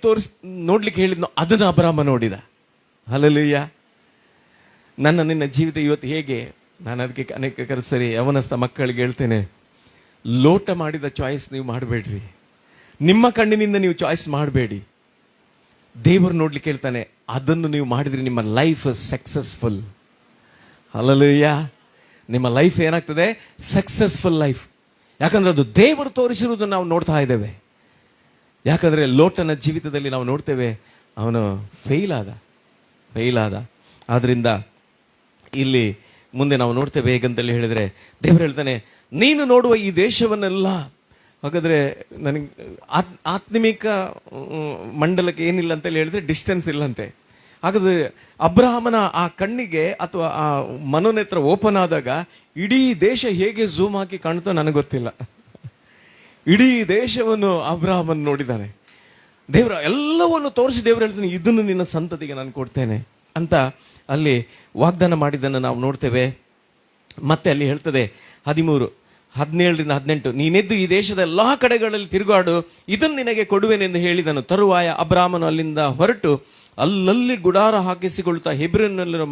ನೋಡ್ಲಿಕ್ಕೆ ಹೇಳಿದ್ನೋ ಅದನ್ನು ಅಬ್ರಹಾಮ ನೋಡಿದ. ಹಲ್ಲೆಲೂಯಾ. ನಿನ್ನ ಜೀವಿತ ಇವತ್ತು ಹೇಗೆ? ನಾನು ಅದಕ್ಕೆ ಅನೇಕ ಸರಿ ಯವನಸ್ಥ ಮಕ್ಕಳಿಗೆ ಹೇಳ್ತೇನೆ, ಲೋಟ ಮಾಡಿದ ಚಾಯ್ಸ್ ನೀವು ಮಾಡಬೇಡ್ರಿ. ನಿಮ್ಮ ಕಣ್ಣಿನಿಂದ ನೀವು ಚಾಯ್ಸ್ ಮಾಡಬೇಡಿ. ದೇವರು ನೋಡ್ಲಿಕ್ಕೆ ಹೇಳ್ತಾನೆ, ಅದನ್ನು ನೀವು ಮಾಡಿದ್ರೆ ನಿಮ್ಮ ಲೈಫ್ ಸಕ್ಸಸ್ಫುಲ್. ಹಲ್ಲೆಲೂಯಾ. ನಿಮ್ಮ ಲೈಫ್ ಏನಾಗ್ತದೆ? Successful life. ಯಾಕಂದ್ರೆ ಅದು ದೇವರು ತೋರಿಸಿರುವುದನ್ನು ನಾವು ನೋಡ್ತಾ ಇದ್ದೇವೆ. ಯಾಕಂದ್ರೆ ಲೋಟನ ಜೀವಿತದಲ್ಲಿ ನಾವು ನೋಡ್ತೇವೆ, ಅವನು ಫೇಲ್ ಆದ. ಆದ್ರಿಂದ ಇಲ್ಲಿ ಮುಂದೆ ನಾವು ನೋಡ್ತೇವೆ ಹೇಗಂತೇಳಿ ಹೇಳಿದ್ರೆ, ದೇವರು ಹೇಳ್ತಾನೆ, ನೀನು ನೋಡುವ ಈ ದೇಶವನ್ನೆಲ್ಲ. ಹಾಗಾದ್ರೆ ನನಗೆ ಆತ್ಮಿಕ ಮಂಡಲಕ್ಕೆ ಏನಿಲ್ಲ ಅಂತೇಳಿ ಹೇಳಿದ್ರೆ ಡಿಸ್ಟೆನ್ಸ್ ಇಲ್ಲಂತೆ. ಹಾಗಾದ್ರೆ ಅಬ್ರಹಾಮನ ಆ ಕಣ್ಣಿಗೆ ಅಥವಾ ಆ ಮನೋನೇತ್ರ ಓಪನ್ ಆದಾಗ ಇಡೀ ದೇಶ ಹೇಗೆ ಝೂಮ್ ಹಾಕಿ ಕಾಣುತ್ತೋ ನನಗೆ ಗೊತ್ತಿಲ್ಲ. ಇಡೀ ದೇಶವನ್ನು ಅಬ್ರಹಾಮನ್ ನೋಡಿದ್ದಾನೆ. ದೇವರ ಎಲ್ಲವನ್ನು ತೋರಿಸಿ ದೇವರು ಹೇಳ್ತಾನೆ, ಇದನ್ನು ನಿನ್ನ ಸಂತತಿಗೆ ನಾನು ಕೊಡ್ತೇನೆ ಅಂತ ಅಲ್ಲಿ ವಾಗ್ದಾನ ಮಾಡಿದ್ದನ್ನು ನಾವು ನೋಡ್ತೇವೆ. ಮತ್ತೆ ಅಲ್ಲಿ ಹೇಳ್ತದೆ 13:17-18, ನೀನೆದ್ದು ಈ ದೇಶದ ಎಲ್ಲಾ ಕಡೆಗಳಲ್ಲಿ ತಿರುಗಾಡು, ಇದನ್ನು ನಿನಗೆ ಕೊಡುವೆನೆಂದು ಹೇಳಿದನು. ತರುವಾಯ ಅಬ್ರಹಾಮನು ಅಲ್ಲಿಂದ ಹೊರಟು ಅಲ್ಲಲ್ಲಿ ಗುಡಾರ ಹಾಕಿಸಿಕೊಳ್ಳುತ್ತಾ ಹೆಬ್ರೋನಿನ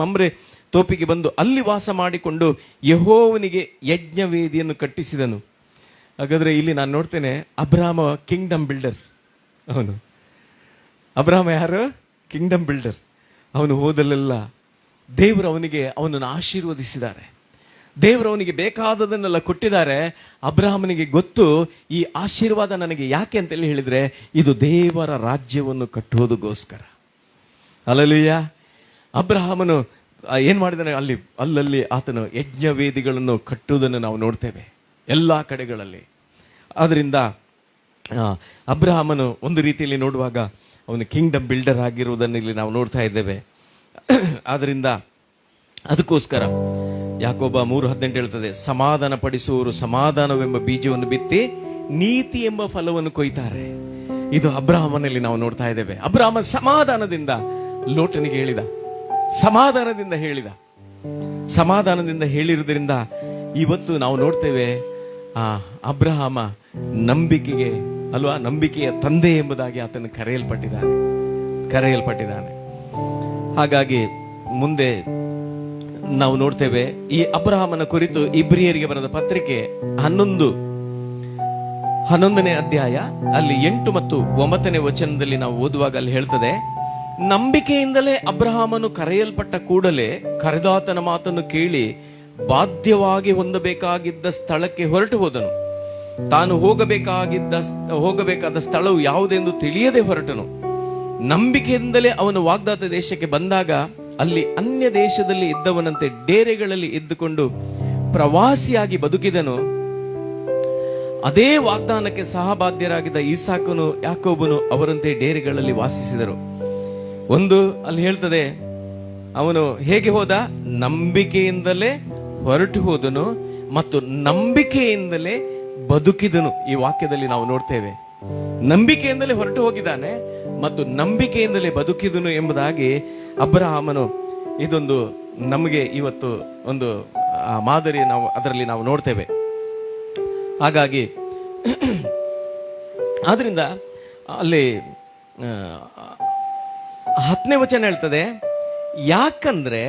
ಮಮ್ರೆ ತೋಪಿಗೆ ಬಂದು ಅಲ್ಲಿ ವಾಸ ಮಾಡಿಕೊಂಡು ಯೆಹೋವನಿಗೆ ಯಜ್ಞವೇದಿಯನ್ನು ಕಟ್ಟಿಸಿದನು. ಹಾಗಾದ್ರೆ ಇಲ್ಲಿ ನಾನು ನೋಡ್ತೇನೆ, ಅಬ್ರಹಾಮ ಕಿಂಗ್ಡಮ್ ಬಿಲ್ಡರ್. ಅಬ್ರಹಾಮ ಯಾರು? Kingdom builder. ಅವನು ಹೋದಲ್ಲೆಲ್ಲ ದೇವರು ಅವನನ್ನು ಆಶೀರ್ವದಿಸಿದ್ದಾರೆ. ದೇವರು ಅವನಿಗೆ ಬೇಕಾದದನ್ನೆಲ್ಲ ಕೊಟ್ಟಿದ್ದಾರೆ. ಅಬ್ರಹಾಮನಿಗೆ ಗೊತ್ತು, ಈ ಆಶೀರ್ವಾದ ನನಗೆ ಯಾಕೆ ಅಂತೇಳಿ ಹೇಳಿದ್ರೆ, ಇದು ದೇವರ ರಾಜ್ಯವನ್ನು ಕಟ್ಟುವುದಕ್ಕೋಸ್ಕರ. ಹಲ್ಲೆಲೂಯಾ. ಅಬ್ರಹಾಮನು ಏನ್ ಮಾಡಿದಾನೆ? ಅಲ್ಲಲ್ಲಿ ಆತನು ಯಜ್ಞವೇದಿಗಳನ್ನು ಕಟ್ಟುವುದನ್ನು ನಾವು ನೋಡ್ತೇವೆ ಎಲ್ಲಾ ಕಡೆಗಳಲ್ಲಿ. ಆದ್ರಿಂದ ಅಬ್ರಹಾಮನು ಒಂದು ರೀತಿಯಲ್ಲಿ ನೋಡುವಾಗ ಅವನು ಕಿಂಗ್ಡಮ್ ಬಿಲ್ಡರ್ ಆಗಿರುವುದನ್ನು ಇಲ್ಲಿ ನಾವು ನೋಡ್ತಾ ಇದ್ದೇವೆ. ಆದ್ರಿಂದ ಅದಕ್ಕೋಸ್ಕರ ಯಾಕೋಬ 3:18 ಹೇಳ್ತದೆ, ಸಮಾಧಾನ ಪಡಿಸುವವರು ಸಮಾಧಾನವೆಂಬ ಬೀಜವನ್ನು ಬಿತ್ತಿ ನೀತಿ ಎಂಬ ಫಲವನ್ನು ಕೊಯ್ತಾರೆ. ಇದು ಅಬ್ರಹಾಮನಲ್ಲಿ ನಾವು ನೋಡ್ತಾ ಇದ್ದೇವೆ. ಅಬ್ರಹಾಮ ಸಮಾಧಾನದಿಂದ ಲೋಟನಿಗೆ ಹೇಳಿದ, ಸಮಾಧಾನದಿಂದ ಹೇಳಿರುವುದರಿಂದ ಇವತ್ತು ನಾವು ನೋಡ್ತೇವೆ ಅಬ್ರಹಾಮ ನಂಬಿಕೆಗೆ ಅಲ್ವಾ, ನಂಬಿಕೆಯ ತಂದೆ ಎಂಬುದಾಗಿ ಆತನು ಕರೆಯಲ್ಪಟ್ಟಿದ್ದಾನೆ. ಹಾಗಾಗಿ ಮುಂದೆ ನಾವು ನೋಡ್ತೇವೆ ಈ ಅಬ್ರಹಾಮನ ಕುರಿತು ಇಬ್ರಿಯರಿಗೆ ಬರೆದ ಪತ್ರಿಕೆ 11ನೇ ಅಧ್ಯಾಯ ಅಲ್ಲಿ 8 ಮತ್ತು 9ನೇ ವಚನದಲ್ಲಿ ನಾವು ಓದುವಾಗ ಅಲ್ಲಿ ಹೇಳ್ತದೆ, ನಂಬಿಕೆಯಿಂದಲೇ ಅಬ್ರಹಾಮನು ಕರೆಯಲ್ಪಟ್ಟ ಕೂಡಲೇ ಕರೆದಾತನ ಮಾತನ್ನು ಕೇಳಿ ಬಾಧ್ಯವಾಗಿ ಹೊಂದಬೇಕಾಗಿದ್ದ ಸ್ಥಳಕ್ಕೆ ಹೊರಟು ಹೋದನು. ತಾನು ಹೋಗಬೇಕಾದ ಸ್ಥಳವು ಯಾವುದೆಂದು ತಿಳಿಯದೆ ಹೊರಟನು. ನಂಬಿಕೆಯಿಂದಲೇ ಅವನು ವಾಗ್ದಾತ ದೇಶಕ್ಕೆ ಬಂದಾಗ ಅಲ್ಲಿ ಅನ್ಯ ದೇಶದಲ್ಲಿ ಇದ್ದವನಂತೆ ಡೇರೆಗಳಲ್ಲಿ ಇದ್ದುಕೊಂಡು ಪ್ರವಾಸಿಯಾಗಿ ಬದುಕಿದನು. ಅದೇ ವಾಗ್ದಾನಕ್ಕೆ ಸಹಬಾಧ್ಯರಾಗಿದ್ದ ಈಸಾಕನು ಯಾಕೋಬನು ಅವರಂತೆ ಡೇರೆಗಳಲ್ಲಿ ವಾಸಿಸಿದರು. ಒಂದು ಅಲ್ಲಿ ಹೇಳ್ತದೆ, ಅವನು ಹೇಗೆ ಹೋದ? ನಂಬಿಕೆಯಿಂದಲೇ ಹೊರಟು ಹೋದನು ಮತ್ತು ನಂಬಿಕೆಯಿಂದಲೇ ಬದುಕಿದನು. ಈ ವಾಕ್ಯದಲ್ಲಿ ನಾವು ನೋಡ್ತೇವೆ, ನಂಬಿಕೆಯಿಂದಲೇ ಹೊರಟು ಹೋಗಿದ್ದಾನೆ ಮತ್ತು ನಂಬಿಕೆಯಿಂದಲೇ ಬದುಕಿದನು ಎಂಬುದಾಗಿ ಅಬ್ರಹಾಮನು. ಇದೊಂದು ನಮಗೆ ಇವತ್ತು ಒಂದು ಮಾದರಿ ಅದರಲ್ಲಿ ನಾವು ನೋಡ್ತೇವೆ. ಹಾಗಾಗಿ ಆದ್ರಿಂದ ಅಲ್ಲಿ 10ನೇ ವಚನ ಹೇಳ್ತದೆ, ಯಾಕಂದ್ರೆ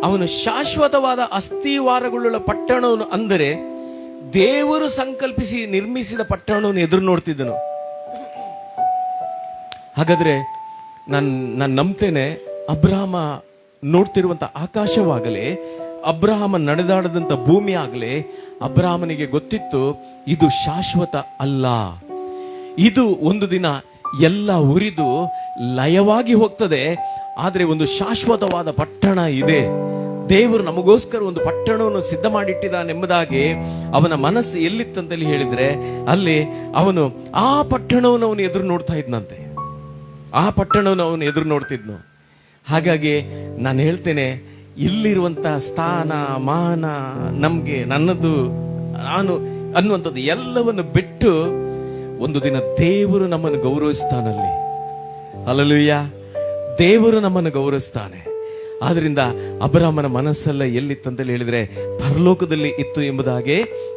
ಅವನು ಶಾಶ್ವತವಾದ ಅಸ್ಥಿವಾರಗಳುಳ್ಳ ಪಟ್ಟಣವನ್ನು, ಅಂದರೆ ದೇವರು ಸಂಕಲ್ಪಿಸಿ ನಿರ್ಮಿಸಿದ ಪಟ್ಟಣವನ್ನು ಎದುರು ನೋಡ್ತಿದ್ದನು. ಹಾಗಾದ್ರೆ ನಾನು ನಂಬ್ತೇನೆ, ಅಬ್ರಹಾಮ ನೋಡ್ತಿರುವಂತ ಆಕಾಶವಾಗಲಿ, ಅಬ್ರಹಾಮ ನಡೆದಾಡದಂತ ಭೂಮಿ ಆಗಲಿ, ಅಬ್ರಹಾಮನಿಗೆ ಗೊತ್ತಿತ್ತು ಇದು ಶಾಶ್ವತ ಅಲ್ಲ, ಇದು ಒಂದು ದಿನ ಎಲ್ಲ ಉರಿದು ಲಯವಾಗಿ ಹೋಗ್ತದೆ. ಆದ್ರೆ ಒಂದು ಶಾಶ್ವತವಾದ ಪಟ್ಟಣ ಇದೆ, ದೇವರು ನಮಗೋಸ್ಕರ ಒಂದು ಪಟ್ಟಣವನ್ನು ಸಿದ್ಧ ಮಾಡಿಟ್ಟಿದ್ದಾನೆಂಬುದಾಗಿ ಅವನ ಮನಸ್ಸು ಎಲ್ಲಿತ್ತಂತಲ್ಲಿ ಹೇಳಿದ್ರೆ, ಅಲ್ಲಿ ಅವನು ಆ ಪಟ್ಟಣವನ್ನು ಅವನು ಎದುರು ನೋಡ್ತಾ ಇದ್ನಂತೆ, ಆ ಪಟ್ಟಣವನ್ನು ಅವನು ಎದುರು ನೋಡ್ತಿದ್ನು. ಹಾಗಾಗಿ ನಾನು ಹೇಳ್ತೇನೆ, ಇಲ್ಲಿರುವಂತ ಸ್ಥಾನ ಮಾನ, ನಮ್ಗೆ ನನ್ನದು ನಾನು ಅನ್ನುವಂಥದ್ದು ಎಲ್ಲವನ್ನು ಬಿಟ್ಟು ಒಂದು ದಿನ ದೇವರು ನಮ್ಮನ್ನು ಗೌರವಿಸ್ತಾನಲ್ಲಿ. ಹಲ್ಲೆಲೂಯ, ದೇವರು ನಮ್ಮನ್ನು ಗೌರವಿಸ್ತಾನೆ. ಆದ್ರಿಂದ ಅಬ್ರಹಾಮನ ಮನಸ್ಸೆಲ್ಲ ಎಲ್ಲಿತ್ತಂತಲ್ಲಿ ಹೇಳಿದ್ರೆ ಪರಲೋಕದಲ್ಲಿ ಇತ್ತು ಎಂಬುದಾಗಿ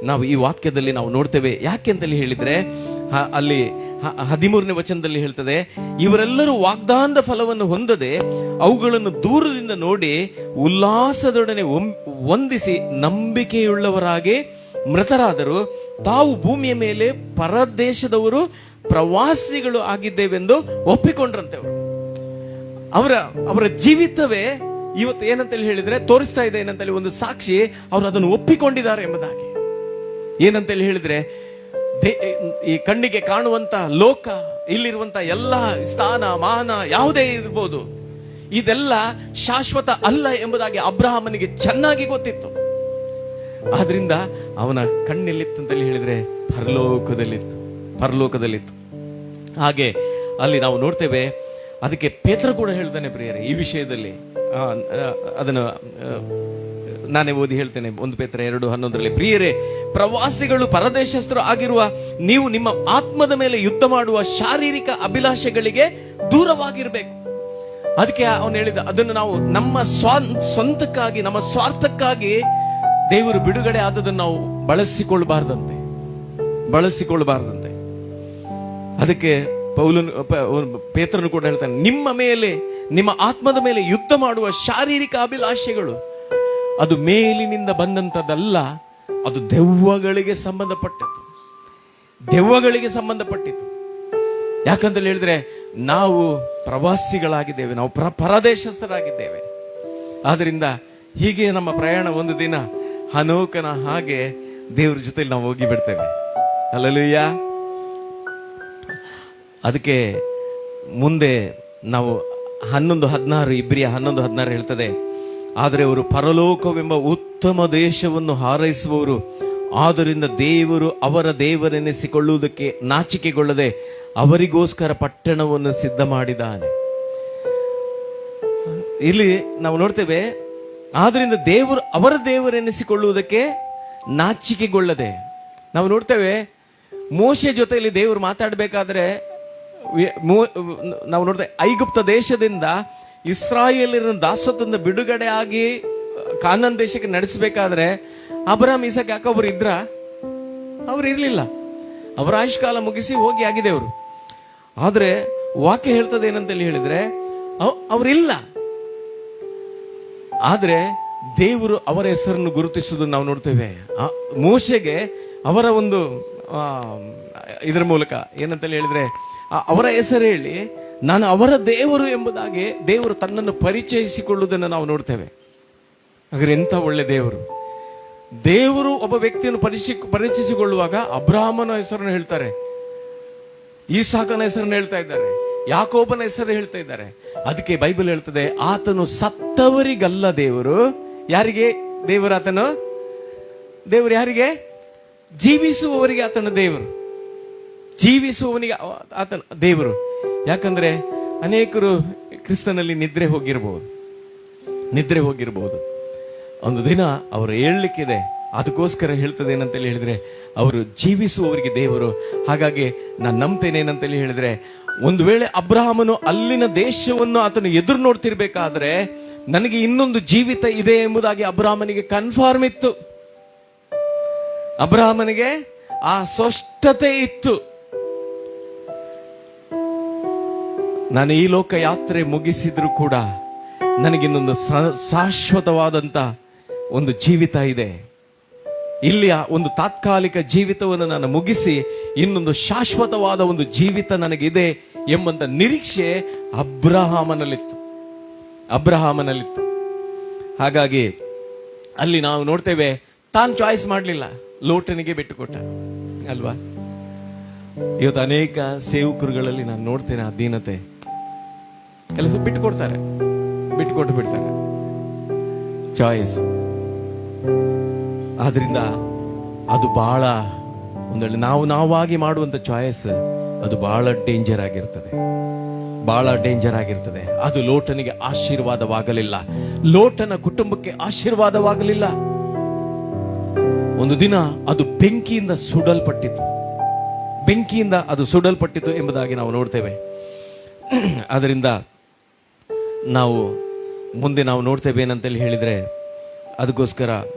ನಾವು ಈ ವಾಕ್ಯದಲ್ಲಿ ನಾವು ನೋಡ್ತೇವೆ. ಯಾಕೆ ಅಂತಲ್ಲಿ ಹೇಳಿದ್ರೆ ಅಲ್ಲಿ 13ನೇ ವಚನದಲ್ಲಿ ಹೇಳ್ತದೆ, ಇವರೆಲ್ಲರೂ ವಾಗ್ದಾನದ ಫಲವನ್ನು ಹೊಂದದೆ ಅವುಗಳನ್ನು ದೂರದಿಂದ ನೋಡಿ ಉಲ್ಲಾಸದೊಡನೆ ವಂದಿಸಿ ನಂಬಿಕೆಯುಳ್ಳವರಾಗಿ ಮೃತರಾದರು. ತಾವು ಭೂಮಿಯ ಮೇಲೆ ಪರದೇಶದವರು ಪ್ರವಾಸಿಗಳು ಆಗಿದ್ದೇವೆಂದು ಒಪ್ಪಿಕೊಂಡ್ರಂತೆ. ಅವರ ಜೀವಿತವೇ ಇವತ್ತು ಏನಂತೇಳಿ ಹೇಳಿದ್ರೆ ತೋರಿಸ್ತಾ ಇದೆ. ಏನಂತೇಳಿ ಒಂದು ಸಾಕ್ಷಿ, ಅವರು ಅದನ್ನು ಒಪ್ಪಿಕೊಂಡಿದ್ದಾರೆ ಎಂಬುದಾಗಿ. ಏನಂತೇಳಿ ಹೇಳಿದ್ರೆ ಈ ಕಣ್ಣಿಗೆ ಕಾಣುವಂತ ಲೋಕ, ಇಲ್ಲಿರುವಂತ ಎಲ್ಲ ಸ್ಥಾನ ಮಾನ ಯಾವುದೇ ಇರ್ಬೋದು, ಇದೆಲ್ಲ ಶಾಶ್ವತ ಅಲ್ಲ ಎಂಬುದಾಗಿ ಅಬ್ರಹಾಮನಿಗೆ ಚೆನ್ನಾಗಿ ಗೊತ್ತಿತ್ತು. ಆದ್ರಿಂದ ಅವನ ಕಣ್ಣೆಲ್ಲಿತ್ತಂತೇಳಿ ಹೇಳಿದ್ರೆ ಪರಲೋಕದಲ್ಲಿತ್ತು. ಹಾಗೆ ಅಲ್ಲಿ ನಾವು ನೋಡ್ತೇವೆ. ಅದಕ್ಕೆ ಪೇತ್ರ ಕೂಡ ಹೇಳ್ತಾನೆ ಪ್ರಿಯರೇ ಈ ವಿಷಯದಲ್ಲಿ. ಅದನ್ನು ನಾನೇ ಓದಿ ಹೇಳ್ತೇನೆ. 1 ಪೇತ್ರ 2:11 ಪ್ರಿಯರೇ, ಪ್ರವಾಸಿಗಳು ಪರದೇಶಸ್ಥರು ಆಗಿರುವ ನೀವು ನಿಮ್ಮ ಆತ್ಮದ ಮೇಲೆ ಯುದ್ಧ ಮಾಡುವ ಶಾರೀರಿಕ ಅಭಿಲಾಷೆಗಳಿಗೆ ದೂರವಾಗಿರ್ಬೇಕು. ಅದಕ್ಕೆ ಅವನು ಹೇಳಿದ, ಅದನ್ನು ನಾವು ನಮ್ಮ ಸ್ವಂತಕ್ಕಾಗಿ, ನಮ್ಮ ಸ್ವಾರ್ಥಕ್ಕಾಗಿ ದೇವರು ಬಿಡುಗಡೆ ಆದದನ್ನು ನಾವು ಬಳಸಿಕೊಳ್ಳಬಾರ್ದಂತೆ. ಅದಕ್ಕೆ ಪೇತ್ರನು ಕೂಡ ಹೇಳ್ತಾನೆ, ನಿಮ್ಮ ಆತ್ಮದ ಮೇಲೆ ಯುದ್ಧ ಮಾಡುವ ಶಾರೀರಿಕ ಅಭಿಲಾಷೆಗಳು ಅದು ಮೇಲಿನಿಂದ ಬಂದಂತದಲ್ಲ, ಅದು ದೆವ್ವಗಳಿಗೆ ಸಂಬಂಧಪಟ್ಟಿತ್ತು. ಯಾಕಂತ ಹೇಳಿದ್ರೆ ನಾವು ಪ್ರವಾಸಿಗಳಾಗಿದ್ದೇವೆ, ನಾವು ಪರದೇಶಸ್ಥರಾಗಿದ್ದೇವೆ. ಆದ್ರಿಂದ ಹೀಗೆ ನಮ್ಮ ಪ್ರಯಾಣ ಒಂದು ದಿನ ಹನೋಕನ ಹಾಗೆ ದೇವ್ರ ಜೊತೆಲಿ ನಾವು ಹೋಗಿ ಬಿಡ್ತೇವೆ. ಹಲ್ಲೆಲೂಯಾ. ಅದಕ್ಕೆ ಮುಂದೆ ನಾವು 11:16 ಇಬ್ರಿಯ 11:16 ಹೇಳ್ತದೆ, ಆದರೆ ಅವರು ಪರಲೋಕವೆಂಬ ಉತ್ತಮ ದೇಶವನ್ನು ಹಾರೈಸುವವರು ಆದ್ದರಿಂದ ದೇವರು ಅವರ ದೇವರೆನಿಸಿಕೊಳ್ಳುವುದಕ್ಕೆ ನಾಚಿಕೆಗೊಳ್ಳದೆ ಅವರಿಗೋಸ್ಕರ ಪಟ್ಟಣವನ್ನು ಸಿದ್ಧ ಮಾಡಿದ್ದಾನೆ. ಇಲ್ಲಿ ನಾವು ನೋಡ್ತೇವೆ, ಆದ್ರಿಂದ ದೇವರು ಅವರ ದೇವರೆನಿಸಿಕೊಳ್ಳುವುದಕ್ಕೆ ನಾಚಿಕೆಗೊಳ್ಳದೆ. ನಾವು ನೋಡ್ತೇವೆ, ಮೋಶೆ ಜೊತೆಯಲ್ಲಿ ದೇವರು ಮಾತಾಡಬೇಕಾದ್ರೆ ನಾವು ನೋಡ್ತೇವೆ, ಐಗುಪ್ತ ದೇಶದಿಂದ ಇಸ್ರಾಯೇಲಿನ ದಾಸತ್ವದಿಂದ ಬಿಡುಗಡೆ ಆಗಿ ಕಾನಾನ್ ದೇಶಕ್ಕೆ ನಡೆಸಬೇಕಾದ್ರೆ ಅಬ್ರಹಾಂ, ಇಸಾಕ್, ಯಾಕೋಬರು ಇದ್ರ? ಅವ್ರು ಇರ್ಲಿಲ್ಲ. ಅವರ ಆಯುಷ್ಕಾಲ ಮುಗಿಸಿ ಹೋಗಿ ಆಗಿದೆ ಅವರು. ಆದ್ರೆ ವಾಕ್ಯ ಹೇಳ್ತದೆ ಏನಂತೇಳಿ ಹೇಳಿದ್ರೆ ಅವರಿಲ್ಲ. ಆದ್ರೆ ದೇವರು ಅವರ ಹೆಸರನ್ನು ಗುರುತಿಸುವುದನ್ನು ನಾವು ನೋಡ್ತೇವೆ. ಮೋಶೆಗೆ ಅವರ ಒಂದು ಇದರ ಮೂಲಕ ಏನಂತೇಳಿ ಹೇಳಿದ್ರೆ ಅವರ ಹೆಸರು ಹೇಳಿ ನಾನು ಅವರ ದೇವರು ಎಂಬುದಾಗಿ ದೇವರು ತನ್ನನ್ನು ಪರಿಚಯಿಸಿಕೊಳ್ಳುವುದನ್ನು ನಾವು ನೋಡ್ತೇವೆ. ಹಾಗಾದ್ರೆ ಎಂತ ಒಳ್ಳೆ ದೇವರು! ದೇವರು ಒಬ್ಬ ವ್ಯಕ್ತಿಯನ್ನು ಪರಿಚಯಿಸಿಕೊಳ್ಳುವಾಗ ಅಬ್ರಹಾಮನ ಹೆಸರನ್ನು ಹೇಳ್ತಾರೆ, ಈಸಾಕನ ಹೆಸರನ್ನು ಹೇಳ್ತಾ ಇದ್ದಾರೆ, ಯಾಕೋಬನ ಹೆಸರು ಹೇಳ್ತಾ ಇದ್ದಾರೆ. ಅದಕ್ಕೆ ಬೈಬಲ್ ಹೇಳ್ತದೆ, ಆತನು ಸತ್ತವರಿಗಲ್ಲ ದೇವರು. ಯಾರಿಗೆ ದೇವರು ಆತನು? ದೇವರು ಯಾರಿಗೆ? ಜೀವಿಸುವವರಿಗೆ ಆತನ ದೇವರು. ಜೀವಿಸುವವನಿಗೆ ಆತನ ದೇವರು. ಯಾಕಂದ್ರೆ ಅನೇಕರು ಕ್ರಿಸ್ತನಲ್ಲಿ ನಿದ್ರೆ ಹೋಗಿರಬಹುದು. ಒಂದು ದಿನ ಅವರು ಏಳ್ಲಿಕ್ಕಿದೆ. ಅದಕ್ಕೋಸ್ಕರ ಹೇಳ್ತದೆ ಏನಂತೇಳಿ ಹೇಳಿದ್ರೆ ಅವರು ಜೀವಿಸುವವರಿಗೆ ದೇವರು. ಹಾಗಾಗಿ ನಾನು ನಂಬ್ತೇನೆ ಏನಂತೇಳಿ ಹೇಳಿದ್ರೆ, ಒಂದು ವೇಳೆ ಅಬ್ರಹಾಮನು ಅಲ್ಲಿನ ದೇಶವನ್ನು ಆತನು ಎದುರು ನೋಡ್ತಿರ್ಬೇಕಾದ್ರೆ ನನಗೆ ಇನ್ನೊಂದು ಜೀವಿತ ಇದೆ ಎಂಬುದಾಗಿ ಅಬ್ರಹಾಮನಿಗೆ ಕನ್ಫರ್ಮ್ ಇತ್ತು. ಅಬ್ರಹಾಮನಿಗೆ ಆ ಸ್ಪಷ್ಟತೆ ಇತ್ತು. ನಾನು ಈ ಲೋಕ ಯಾತ್ರೆ ಮುಗಿಸಿದ್ರು ಕೂಡ ನನಗಿನ್ನೊಂದು ಶಾಶ್ವತವಾದಂತ ಒಂದು ಜೀವಿತ ಇದೆ. ಇಲ್ಲಿಯ ಒಂದು ತಾತ್ಕಾಲಿಕ ಜೀವಿತವನ್ನು ನಾನು ಮುಗಿಸಿ ಇನ್ನೊಂದು ಶಾಶ್ವತವಾದ ಒಂದು ಜೀವಿತ ನನಗಿದೆ ಎಂಬಂತ ನಿರೀಕ್ಷೆ ಅಬ್ರಹಾಮನಲ್ಲಿತ್ತು. ಹಾಗಾಗಿ ಅಲ್ಲಿ ನಾವು ನೋಡ್ತೇವೆ, ತಾನು ಚಾಯ್ಸ್ ಮಾಡಲಿಲ್ಲ, ಲೋಟನಿಗೆ ಬಿಟ್ಟುಕೊಟ್ಟ ಅಲ್ವಾ? ಇವತ್ತು ಅನೇಕ ಸೇವಕರುಗಳಲ್ಲಿ ನಾನು ನೋಡ್ತೇನೆ ಆ ದೀನತೆ. ಕೆಲಸ ಬಿಟ್ಟುಕೊಟ್ಟು ಬಿಡ್ತಾರೆ ಚಾಯ್ಸ್. ಆದ್ರಿಂದ ಅದು ಬಹಳ ನಾವಾಗಿ ಮಾಡುವಂತ ಚಾಯ್ಸ್ ಅದು ಬಹಳ ಡೇಂಜರ್ ಆಗಿರ್ತದೆ. ಅದು ಲೋಟನಿಗೆ ಆಶೀರ್ವಾದವಾಗಲಿಲ್ಲ, ಲೋಟನ ಕುಟುಂಬಕ್ಕೆ ಆಶೀರ್ವಾದವಾಗಲಿಲ್ಲ. ಒಂದು ದಿನ ಅದು ಬೆಂಕಿಯಿಂದ ಸುಡಲ್ಪಟ್ಟಿತು ಎಂಬುದಾಗಿ ನಾವು ನೋಡ್ತೇವೆ. ಅದರಿಂದ ನಾವು ಮುಂದೆ ನಾವು ನೋಡ್ತೇವೆ ಏನಂತೇಳಿ ಹೇಳಿದ್ರೆ, ಅದಕ್ಕೋಸ್ಕರ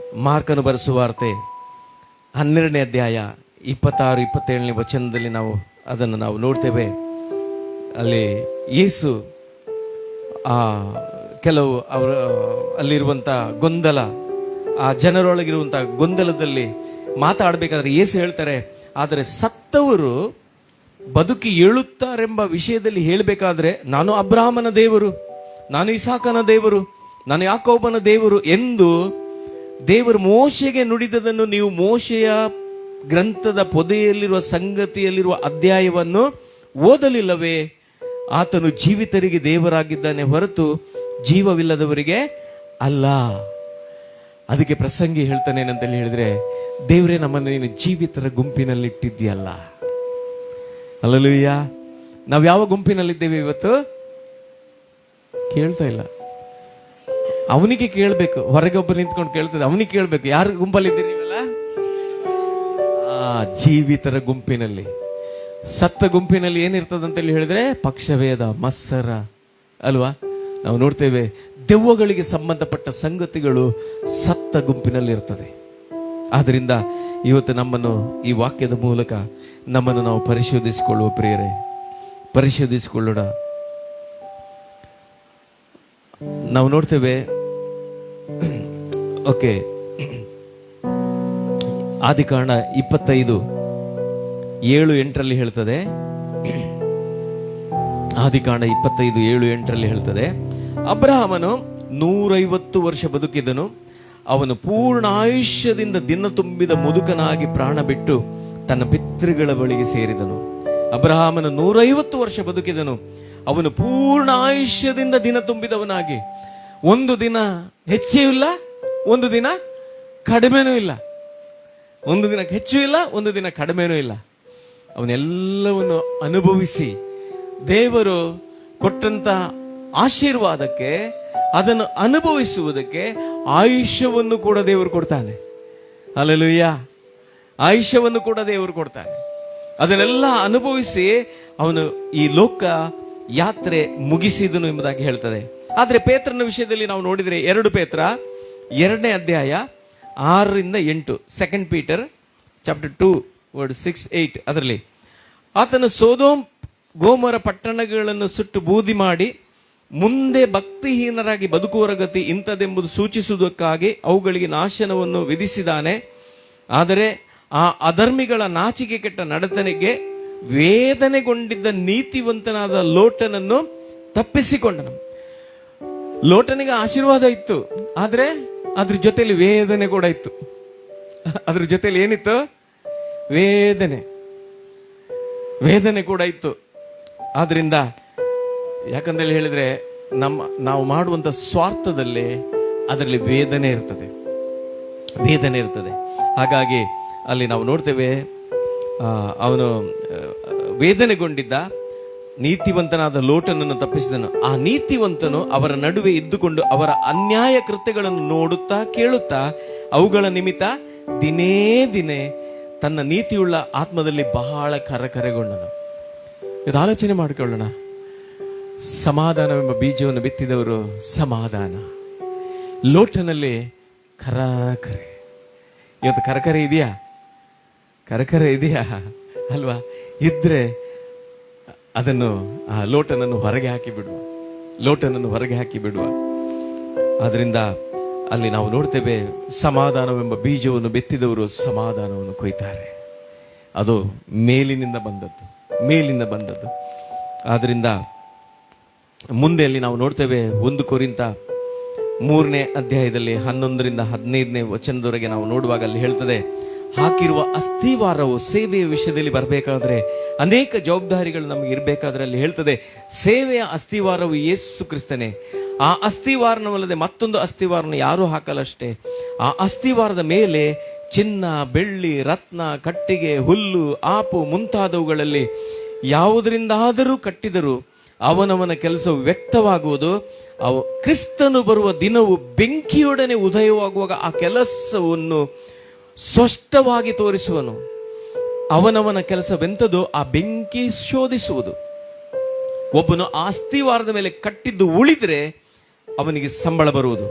ಮಾರ್ಕನು ಬರೆಸುವಾರ್ತೆ 12ನೇ ಅಧ್ಯಾಯ 26-27ನೇ ವಚನದಲ್ಲಿ ಅದನ್ನು ನಾವು ನೋಡ್ತೇವೆ. ಅಲ್ಲಿ ಯೇಸು ಕೆಲವು ಅಲ್ಲಿರುವಂತ ಗೊಂದಲ, ಆ ಜನರೊಳಗಿರುವಂತ ಗೊಂದಲದಲ್ಲಿ ಮಾತಾಡಬೇಕಾದ್ರೆ ಯೇಸು ಹೇಳ್ತಾರೆ, ಆದರೆ ಸತ್ತವರು ಬದುಕಿ ಏಳುತ್ತಾರೆಂಬ ವಿಷಯದಲ್ಲಿ ಹೇಳಬೇಕಾದ್ರೆ ನಾನು ಅಬ್ರಹಾಮನ ದೇವರು, ನಾನು ಇಸಾಕನ ದೇವರು, ನಾನು ಯಾಕೋಬನ ದೇವರು ಎಂದು ದೇವರು ಮೋಶೆಗೆ ನುಡಿದದನ್ನು ನೀವು ಮೋಶೆಯ ಗ್ರಂಥದ ಪೊದೆಯಲ್ಲಿರುವ ಸಂಗತಿಯಲ್ಲಿರುವ ಅಧ್ಯಾಯವನ್ನು ಓದಲಿಲ್ಲವೇ? ಆತನು ಜೀವಿತರಿಗೆ ದೇವರಾಗಿದ್ದಾನೆ ಹೊರತು ಜೀವವಿಲ್ಲದವರಿಗೆ ಅಲ್ಲ. ಅದಕ್ಕೆ ಪ್ರಸಂಗಿ ಹೇಳ್ತಾನೆ ಏನಂತೇಳಿ ಹೇಳಿದ್ರೆ, ದೇವರೇ ನಮ್ಮನ್ನು ನೀನು ಜೀವಿತರ ಗುಂಪಿನಲ್ಲಿ ಇಟ್ಟಿದ್ದೀಯಲ್ಲ. ಹಲ್ಲೆಲೂಯಾ. ನಾವು ಯಾವ ಗುಂಪಿನಲ್ಲಿದ್ದೇವೆ ಇವತ್ತು? ಕೇಳ್ತಾ ಇಲ್ಲ. ಅವನಿಗೆ ಕೇಳ್ಬೇಕು. ಹೊರಗೆ ಒಬ್ಬ ನಿಂತ್ಕೊಂಡು ಕೇಳ್ತದೆ, ಅವನಿಗೆ ಕೇಳ್ಬೇಕು, ಯಾರ ಗುಂಪಲ್ಲಿದ್ದೀರಿ ನೀವೆಲ್ಲ? ಜೀವಿತರ ಗುಂಪಿನಲ್ಲಿ. ಸತ್ತ ಗುಂಪಿನಲ್ಲಿ ಏನಿರ್ತದಂತೇಳಿ ಹೇಳಿದ್ರೆ ಪಕ್ಷಭೇದ, ಮತ್ಸರ ಅಲ್ವಾ? ನಾವು ನೋಡ್ತೇವೆ, ದೆವ್ವಗಳಿಗೆ ಸಂಬಂಧಪಟ್ಟ ಸಂಗತಿಗಳು ಸತ್ತ ಗುಂಪಿನಲ್ಲಿ ಇರ್ತದೆ. ಆದ್ರಿಂದ ಇವತ್ತು ನಮ್ಮನ್ನು ಈ ವಾಕ್ಯದ ಮೂಲಕ ನಮ್ಮನ್ನು ನಾವು ಪರಿಶೋಧಿಸಿಕೊಳ್ಳುವ ಪ್ರಿಯರೇ, ಪರಿಶೋಧಿಸಿಕೊಳ್ಳೋಣ. ನಾವು ನೋಡ್ತೇವೆ, ಓಕೆ, ಆದಿಕಾಂಡ 25:7-8 ಹೇಳ್ತದೆ. ಆದಿಕಾಂಡ 25:7-8 ಹೇಳ್ತದೆ, ಅಬ್ರಹಾಮನು 150 ವರ್ಷ ಬದುಕಿದನು. ಅವನು ಪೂರ್ಣ ಆಯುಷ್ಯದಿಂದ ದಿನ ತುಂಬಿದ ಮುದುಕನಾಗಿ ಪ್ರಾಣ ಬಿಟ್ಟು ತನ್ನ ಪಿತೃಗಳ ಬಳಿಗೆ ಸೇರಿದನು. ಅಬ್ರಹಾಮನು 150 ವರ್ಷ ಬದುಕಿದನು. ಅವನು ಪೂರ್ಣ ಆಯುಷ್ಯದಿಂದ ದಿನ ತುಂಬಿದವನಾಗಿ, ಒಂದು ದಿನ ಹೆಚ್ಚೂ ಇಲ್ಲ, ಒಂದು ದಿನ ಕಡಿಮೆನೂ ಇಲ್ಲ. ಒಂದು ದಿನಕ್ಕೆ ಹೆಚ್ಚು ಇಲ್ಲ, ಒಂದು ದಿನ ಕಡಿಮೆನೂ ಇಲ್ಲ. ಅವನೆಲ್ಲವನ್ನು ಅನುಭವಿಸಿ ದೇವರು ಕೊಟ್ಟಂತ ಆಶೀರ್ವಾದಕ್ಕೆ, ಅದನ್ನು ಅನುಭವಿಸುವುದಕ್ಕೆ ಆಯುಷ್ಯವನ್ನು ಕೂಡ ದೇವರು ಕೊಡ್ತಾನೆ. ಹಲ್ಲೆಲೂಯಾ. ಆಯುಷ್ಯವನ್ನು ಕೂಡ ದೇವರು ಕೊಡ್ತಾನೆ. ಅದನ್ನೆಲ್ಲ ಅನುಭವಿಸಿ ಅವನು ಈ ಲೋಕ ಯಾತ್ರೆ ಮುಗಿಸಿದನು ಎಂಬುದಾಗಿ ಹೇಳ್ತದೆ. ಆದ್ರೆ ಪೇತ್ರನ ವಿಷಯದಲ್ಲಿ ನಾವು ನೋಡಿದ್ರೆ 2 ಪೇತ್ರ 2ನೇ ಅಧ್ಯಾಯ 6-8, 2 ಪೀಟರ್ ಚಾಪ್ಟರ್ 2 ವರ್ಡ್ 6-8, ಅದರಲ್ಲಿ ಆತನು ಸೊದೋಮ್ ಗೋಮರ ಪಟ್ಟಣಗಳನ್ನು ಸುಟ್ಟು ಬೂದಿ ಮಾಡಿ ಮುಂದೆ ಭಕ್ತಿಹೀನರಾಗಿ ಬದುಕುವರ ಗತಿ ಇಂಥದೆಂಬುದು ಸೂಚಿಸುವುದಕ್ಕಾಗಿ ಅವುಗಳಿಗೆ ನಾಶನವನ್ನು ವಿಧಿಸಿದ್ದಾನೆ. ಆದರೆ ಆ ಅಧರ್ಮಿಗಳ ನಾಚಿಕೆ ಕೆಟ್ಟ ನಡತನೆಗೆ ವೇದನೆಗೊಂಡಿದ್ದ ನೀತಿವಂತನಾದ ಲೋಟನನ್ನು ತಪ್ಪಿಸಿಕೊಂಡನು. ಲೋಟನಿಗೆ ಆಶೀರ್ವಾದ ಇತ್ತು, ಆದ್ರೆ ಅದ್ರ ಜೊತೆಲಿ ವೇದನೆ ಕೂಡ ಇತ್ತು. ಅದ್ರ ಜೊತೆಲಿ ಏನಿತ್ತು? ವೇದನೆ ಕೂಡ ಇತ್ತು. ಆದ್ರಿಂದ ಯಾಕಂತ ಹೇಳಿದ್ರೆ ನಾವು ಮಾಡುವಂತ ಸ್ವಾರ್ಥದಲ್ಲಿ ಅದರಲ್ಲಿ ವೇದನೆ ಇರ್ತದೆ. ಹಾಗಾಗಿ ಅಲ್ಲಿ ನಾವು ನೋಡ್ತೇವೆ, ಅವನು ವೇದನೆಗೊಂಡಿದ್ದ ನೀತಿವಂತನಾದ ಲೋಟನನ್ನು ತಪ್ಪಿಸಿದನು. ಆ ನೀತಿವಂತನು ಅವರ ನಡುವೆ ಇದ್ದುಕೊಂಡು ಅವರ ಅನ್ಯಾಯ ಕೃತ್ಯಗಳನ್ನು ನೋಡುತ್ತಾ ಕೇಳುತ್ತಾ ಅವುಗಳ ನಿಮಿತ್ತ ದಿನೇ ದಿನೇ ತನ್ನ ನೀತಿಯುಳ್ಳ ಆತ್ಮದಲ್ಲಿ ಬಹಳ ಕರಕರೆಗೊಂಡನು. ಇದು ಆಲೋಚನೆ ಮಾಡಿಕೊಳ್ಳೋಣ. ಸಮಾಧಾನವೆಂಬ ಬೀಜವನ್ನು ಬಿತ್ತಿದವರು ಸಮಾಧಾನ. ಲೋಟನಲ್ಲಿ ಕರಕರೆ. ಇವತ್ತು ಕರಕರೆ ಇದೆಯಾ ಅಲ್ವಾ? ಇದ್ರೆ ಅದನ್ನು ಆ ಲೋಟನನ್ನು ಹೊರಗೆ ಹಾಕಿ ಬಿಡುವ. ಆದ್ರಿಂದ ಅಲ್ಲಿ ನಾವು ನೋಡ್ತೇವೆ, ಸಮಾಧಾನವೆಂಬ ಬೀಜವನ್ನು ಬಿತ್ತಿದವರು ಸಮಾಧಾನವನ್ನು ಕೊಯ್ತಾರೆ. ಅದು ಮೇಲಿನಿಂದ ಬಂದದ್ದು. ಆದ್ರಿಂದ ಮುಂದೆ ಅಲ್ಲಿ ನಾವು ನೋಡ್ತೇವೆ, 1 ಕೊರಿಂಥ 3ನೇ ಅಧ್ಯಾಯದಲ್ಲಿ 11-15ನೇ ವಚನದವರೆಗೆ ನಾವು ನೋಡುವಾಗ ಅಲ್ಲಿ ಹೇಳ್ತದೆ, ಹಾಕಿರುವ ಅಸ್ಥಿವಾರವು ಸೇವೆಯ ವಿಷಯದಲ್ಲಿ ಬರಬೇಕಾದ್ರೆ ಅನೇಕ ಜವಾಬ್ದಾರಿಗಳು ನಮಗೆ ಇರಬೇಕಾದ್ರೆ ಅಲ್ಲಿ ಹೇಳ್ತದೆ, ಸೇವೆಯ ಅಸ್ಥಿವಾರವು ಯೇಸು ಕ್ರಿಸ್ತನೇ. ಆ ಅಸ್ಥಿವಾರನವಲ್ಲದೆ ಮತ್ತೊಂದು ಅಸ್ಥಿವಾರನ ಯಾರೂ ಹಾಕಲ್ಲಷ್ಟೇ. ಆ ಅಸ್ಥಿವಾರದ ಮೇಲೆ ಚಿನ್ನ, ಬೆಳ್ಳಿ, ರತ್ನ, ಕಟ್ಟಿಗೆ, ಹುಲ್ಲು, ಆಪು ಮುಂತಾದವುಗಳಲ್ಲಿ ಯಾವುದರಿಂದಾದರೂ ಕಟ್ಟಿದರೂ ಅವನವನ ಕೆಲಸವು ವ್ಯಕ್ತವಾಗುವುದು. ಕ್ರಿಸ್ತನು ಬರುವ ದಿನವು ಬೆಂಕಿಯೊಡನೆ ಉದಯವಾಗುವಾಗ ಆ ಕೆಲಸವನ್ನು ಸ್ಪಷ್ಟವಾಗಿ ತೋರಿಸುವನು. ಅವನವನ ಕೆಲಸವೆಂತದೋ ಆ ಬೆಂಕಿ ಶೋಧಿಸುವುದು. ಒಬ್ಬನು ಆ ಅಸ್ಥಿವಾರದ ಮೇಲೆ ಕಟ್ಟಿದ್ದು ಉಳಿದ್ರೆ ಅವನಿಗೆ ಸಂಬಳ ಬರುವುದು.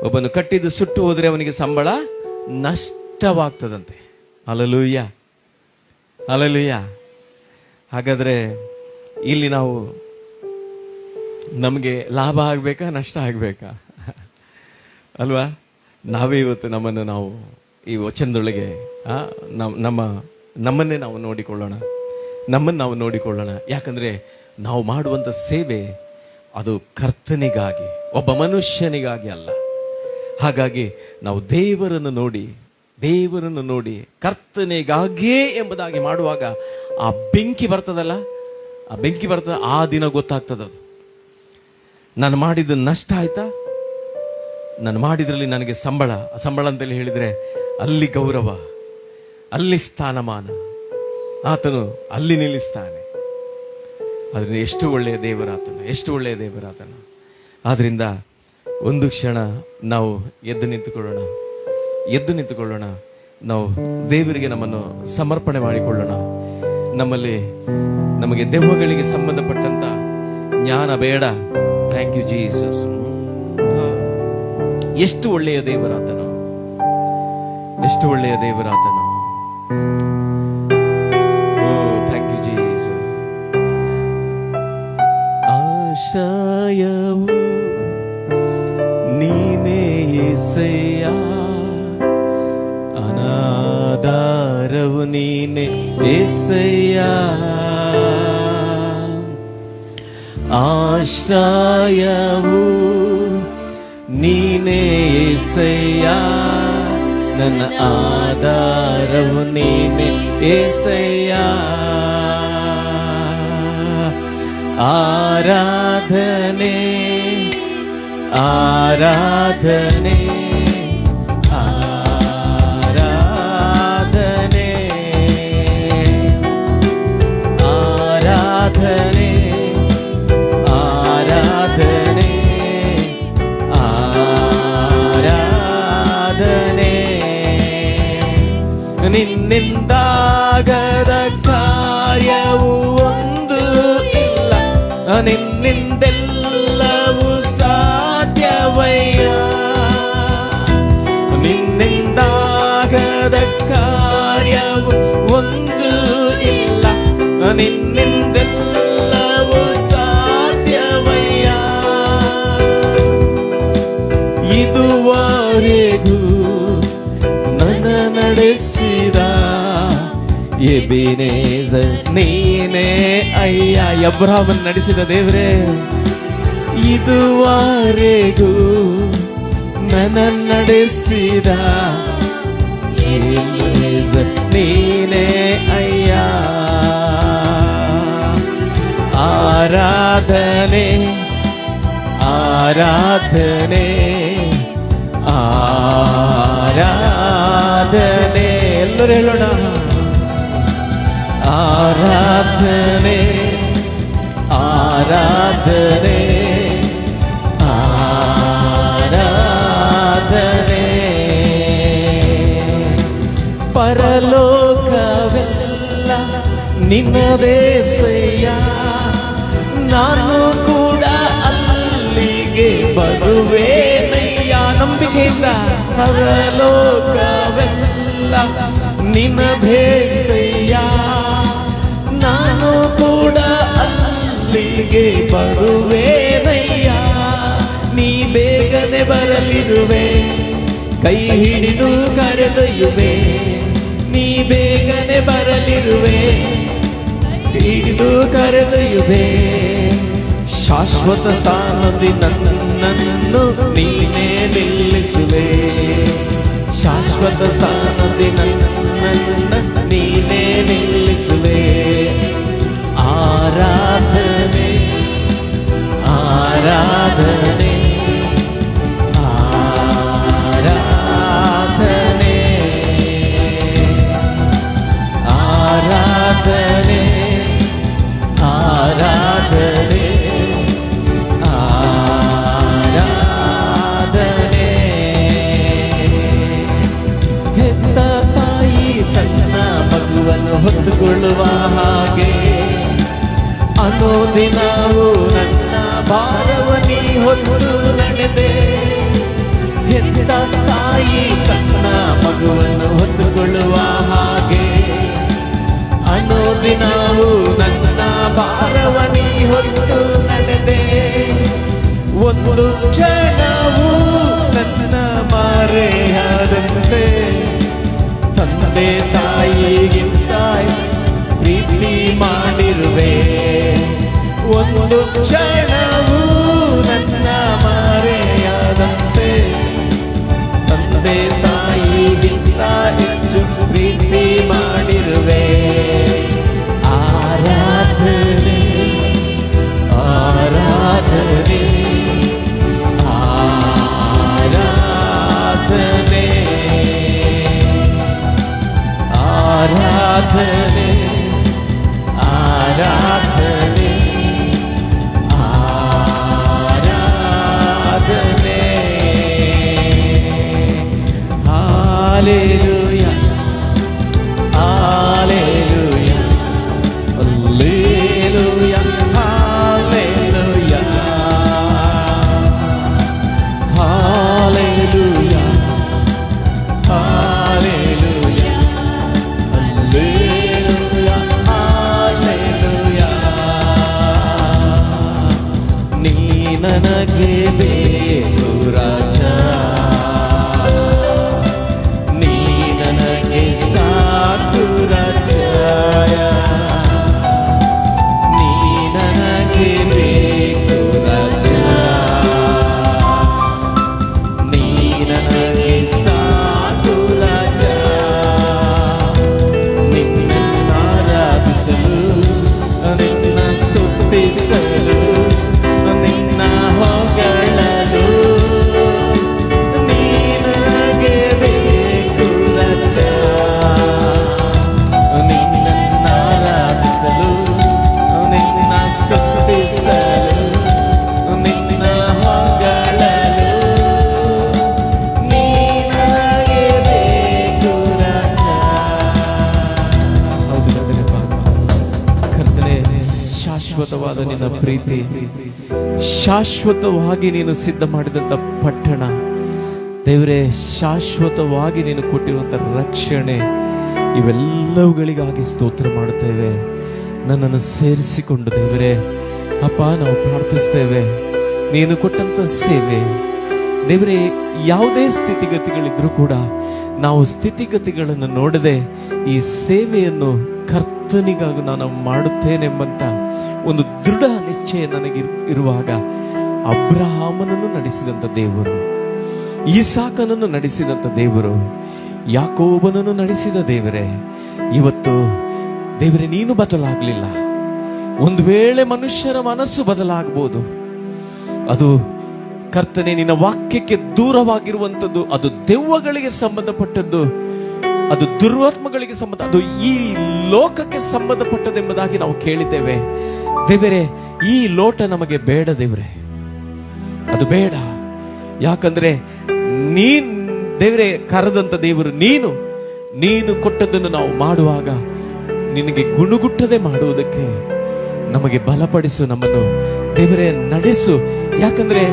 ಒಬ್ಬನು ಕಟ್ಟಿದ್ದು ಸುಟ್ಟು ಹೋದ್ರೆ ಅವನಿಗೆ ಸಂಬಳ ನಷ್ಟವಾಗ್ತದಂತೆ. ಹಲ್ಲೆಲೂಯಾ. ಹಾಗಾದ್ರೆ ಇಲ್ಲಿ ನಾವು ನಮಗೆ ಲಾಭ ಆಗ್ಬೇಕಾ ನಷ್ಟ ಆಗ್ಬೇಕಾ ಅಲ್ವಾ? ನಾವೇ ಇವತ್ತು ನಾವು ಈ ವಚನದೊಳಗೆ ನಮ್ಮನ್ನೇ ನಾವು ನೋಡಿಕೊಳ್ಳೋಣ. ಯಾಕಂದ್ರೆ ನಾವು ಮಾಡುವಂತ ಸೇವೆ ಅದು ಕರ್ತನಿಗಾಗಿ, ಒಬ್ಬ ಮನುಷ್ಯನಿಗಾಗಿ ಅಲ್ಲ. ಹಾಗಾಗಿ ನಾವು ದೇವರನ್ನು ನೋಡಿ ಕರ್ತನಿಗಾಗಿಯೇ ಎಂಬುದಾಗಿ ಮಾಡುವಾಗ ಆ ಬೆಂಕಿ ಬರ್ತದಲ್ಲ, ಆ ದಿನ ಗೊತ್ತಾಗ್ತದದು. ನಾನು ಮಾಡಿದ ನಷ್ಟ ಆಯ್ತಾ? ನಾನು ಮಾಡಿದ್ರಲ್ಲಿ ನನಗೆ ಸಂಬಳ ಅಂತೇಳಿ ಹೇಳಿದ್ರೆ ಅಲ್ಲಿ ಗೌರವ, ಅಲ್ಲಿ ಸ್ಥಾನಮಾನ, ಆತನು ಅಲ್ಲಿ ನಿಲ್ಲಿಸ್ತಾನೆ. ಆದ್ರಿಂದ ಎಷ್ಟು ಒಳ್ಳೆಯ ದೇವರಾತನು. ಆದ್ರಿಂದ ಒಂದು ಕ್ಷಣ ನಾವು ಎದ್ದು ನಿಂತುಕೊಳ್ಳೋಣ. ನಾವು ದೇವರಿಗೆ ನಮ್ಮನ್ನು ಸಮರ್ಪಣೆ ಮಾಡಿಕೊಳ್ಳೋಣ. ನಮಗೆ ದೆವ್ವಗಳಿಗೆ ಸಂಬಂಧಪಟ್ಟಂತ ಜ್ಞಾನ ಬೇಡ. Thank you Jesus. ಎಷ್ಟು ಒಳ್ಳೆಯ ದೇವರಾತನು. Oh thank you Jesus. ಆಶ್ರಯವು ನೀನೇ యేసయ్య, ಅನಾಧಾರವು ನೀನೇ యేసయ్య. ಆಶ್ರಯವು ನೀನೇ యేసయ్య, ನನ್ನ ಆಧಾರವು ನೀನೇ యేసయ్య. ಆರಾಧನೆ ಆರಾಧನೆ ಆರಾಧನೆ ನಿನ್ನಿಂದಾಗದ ಕಾರ್ಯವು ಒಂದು ಇಲ್ಲ, ನಿನ್ನಿಂದೆಲ್ಲವೂ ಸಾಧ್ಯವಯ್ಯ. ನಿನ್ನಿಂದಾಗದ ಕಾರ್ಯವು ಒಂದು ಇಲ್ಲ, ನಿನ್ನಿಂದೆಲ್ಲವೂ ಸಾಧ್ಯವಯ್ಯ. ಇದುವರೆಗೂ ನನ್ನ ನಡೆಸಿದ ಎಬಿನೇಜರ್ ನೀನೇ ಅಯ್ಯ. ಅಬ್ರಹಾಮನ್ ನಡೆಸಿದ ದೇವರೇ, ಇದುವರೆಗೂ ನನ್ನ ನಡೆಸಿದ ಎಬಿನೇಜರ್ ನೀನೇ ಅಯ್ಯ. ಆರಾಧನೆ ಆರಾಧನೆ ಆರಾಧನೆ, ಎಲ್ಲರೂ ಹೇಳೋಣ. ಆರಾಧನೆ ಆರಾಧನೆ ಆರಾಧನೆ. ಪರಲೋಕವೆಲ್ಲ ನಿನ್ನದೇಸಯ್ಯ, ನಾನು ಕೂಡ ಅಲ್ಲಿಗೆ ಬರುವೇನಯ್ಯ. ನಂಬಿಕೆಯಿಂದ ಪರಲೋಕವೆಲ್ಲ ನಿನ್ನದೇಸಯ್ಯ, ನಾನು ಕೂಡ ಅಲ್ಲಿಗೆ ಬರುವೇನಯ್ಯ. ನೀ ಬೇಗನೆ ಬರಲಿರುವೆ, ಕೈ ಹಿಡಿದು ಕರೆದೊಯ್ಯುವೆ. ನೀ ಬೇಗನೆ ಬರಲಿರುವೆ, ಹಿಡಿದು ಕರೆದೊಯ್ಯುವೆ. ಶಾಶ್ವತ ಸ್ಥಾನದಿ ನನ್ನನ್ನು ನೀನೇ ನಿಲ್ಲಿಸುವೆ. ಶಾಶ್ವತ ಸ್ಥಾನದಿ ನನ್ನನ್ನು ನೀನೇ ನಿಲ್ಲಿಸುವೆ. ಆರಾಧನೆ ಆರಾಧನೆ ಆರಾಧನೆ ಆರಾಧನೆ ಆರಾಧನೆ ಆರಾಧನೆ. ಹೆತ್ತ ತಾಯಿ ತನ್ನ ಮಗುವನ್ನು ಹೊತ್ತುಕೊಳ್ಳುವ ಹಾಗೆ ಅನುದಿನವೂ ನನ್ನ ಭಾರವನಿ ಹೊತ್ತು ನಡೆದೆ. ಹೆತ್ತ ತಾಯಿ ತನ್ನ ಮಗುವನ್ನು ಹೊತ್ತುಕೊಳ್ಳುವ ಹಾಗೆ ಅನುದಿನವೂ ನನ್ನ ಭಾರವನಿ ಹೊತ್ತು ನಡೆದೆ. ಒಂದು ಕ್ಷಣವೂ ನನ್ನ ಮಾರೆಯಾದಂತೆ ತಂದೆ ತಾಯಿಗಿಂತ ಪ್ರೀತಿ ಮಾಡಿರುವೆ. ಒಂದು ಕ್ಷಣವೂ ನನ್ನ ಮಾರೆಯಾದಂತೆ ತಂದೆ ತಾಯಿಗಿಂತ ಹೆಚ್ಚು ಪ್ರೀತಿ ಮಾಡಿರುವೆ. ಆರಾಧನೆ ಆರಾಧನೆ ಆರಾಧನೆ ಆರಾಧನೆ ಆರಾಧನೆ ಆರಾಧನೆ. Hallelujah hallelujah hallelujah hallelujah hallelujah hallelujah hallelujah hallelujah. ನೀ ನನಗೆ ಬೇಕು ರಾಜ, ನೀ ನನಗೆ ಸಾಕು ರಾಜಯ. ನೀ ನನಗೆ ಬೇಕು ರಾಜ, ನೀ ನನಗೆ ಸಾಕು ರಾಜ. ನಿನ್ನ ಆರಾಧಿಸಲು, ನಿನ್ನ ಸ್ತುತಿಸಲು, ನಿನ್ನ ಹೊಗಳಲು ನಿನ್ನ ಪ್ರೀತಿ, ಶಾಶ್ವತವಾಗಿ ನೀನು ಸಿದ್ಧ ಮಾಡಿದಂತ ಪಟ್ಟಣ ದೇವರೇ, ಶಾಶ್ವತವಾಗಿ ನೀನು ಕೊಟ್ಟಿರುವಂತ ರಕ್ಷಣೆ, ಇವೆಲ್ಲವುಗಳಿಗಾಗಿ ಸ್ತೋತ್ರ ಮಾಡುತ್ತೇವೆ. ನನ್ನನ್ನು ಸೇರಿಸಿಕೊಂಡು ದೇವರೇ ಅಪ್ಪ ನಾವು ಪ್ರಾರ್ಥಿಸ್ತೇವೆ. ನೀನು ಕೊಟ್ಟಂತ ಸೇವೆ ದೇವರೇ, ಯಾವುದೇ ಸ್ಥಿತಿಗತಿಗಳಿದ್ರೂ ಕೂಡ ನಾವು ಸ್ಥಿತಿಗತಿಗಳನ್ನು ನೋಡದೆ ಈ ಸೇವೆಯನ್ನು ಕರ್ತನಿಗಾಗಿ ನಾನು ಮಾಡುತ್ತೇನೆಂಬಂತ ಒಂದು ದೃಢ ನಿಶ್ಚಯ ನನಗೆ ಇರುವಾಗ, ಅಬ್ರಹಾಮನನ್ನು ನಡೆಸಿದಂತ ದೇವರು, ಈಸಾಕನನ್ನು ನಡೆಸಿದಂತ ದೇವರು, ಯಾಕೋಬನನ್ನು ನಡೆಸಿದ ದೇವರೇ, ಇವತ್ತು ದೇವರೇ ನೀನು ಬದಲಾಗಲಿಲ್ಲ. ಒಂದು ವೇಳೆ ಮನುಷ್ಯರ ಮನಸ್ಸು ಬದಲಾಗಬಹುದು, ಅದು ಕರ್ತನೆ ನಿನ್ನ ವಾಕ್ಯಕ್ಕೆ ದೂರವಾಗಿರುವಂಥದ್ದು, ಅದು ದೆವ್ವಗಳಿಗೆ ಸಂಬಂಧಪಟ್ಟದ್ದು, ಅದು ದುರ್ವಾತ್ಮಗಳಿಗೆ ಸಂಬಂಧ, ಅದು ಈ ಲೋಕಕ್ಕೆ ಸಂಬಂಧಪಟ್ಟದೆಂಬುದಾಗಿ ನಾವು ಕೇಳಿದ್ದೇವೆ. ದೇವರೇ, ಈ ಲೋಟ ನಮಗೆ ಬೇಡ ದೇವರೇ, ಅದು ಬೇಡ. ಯಾಕಂದ್ರೆ ನೀನ್ ದೇವರೇ ಕರೆದಂತ ದೇವರು ನೀನು ಕೊಟ್ಟದ್ದನ್ನು ನಾವು ಮಾಡುವಾಗ ನಿನಗೆ ಗುಣಗುಟ್ಟದೆ ಮಾಡುವುದಕ್ಕೆ ನಮಗೆ ಬಲಪಡಿಸು, ನಮ್ಮನ್ನು ದೇವರೇ ನಡೆಸು. ಯಾಕಂದ್ರೆ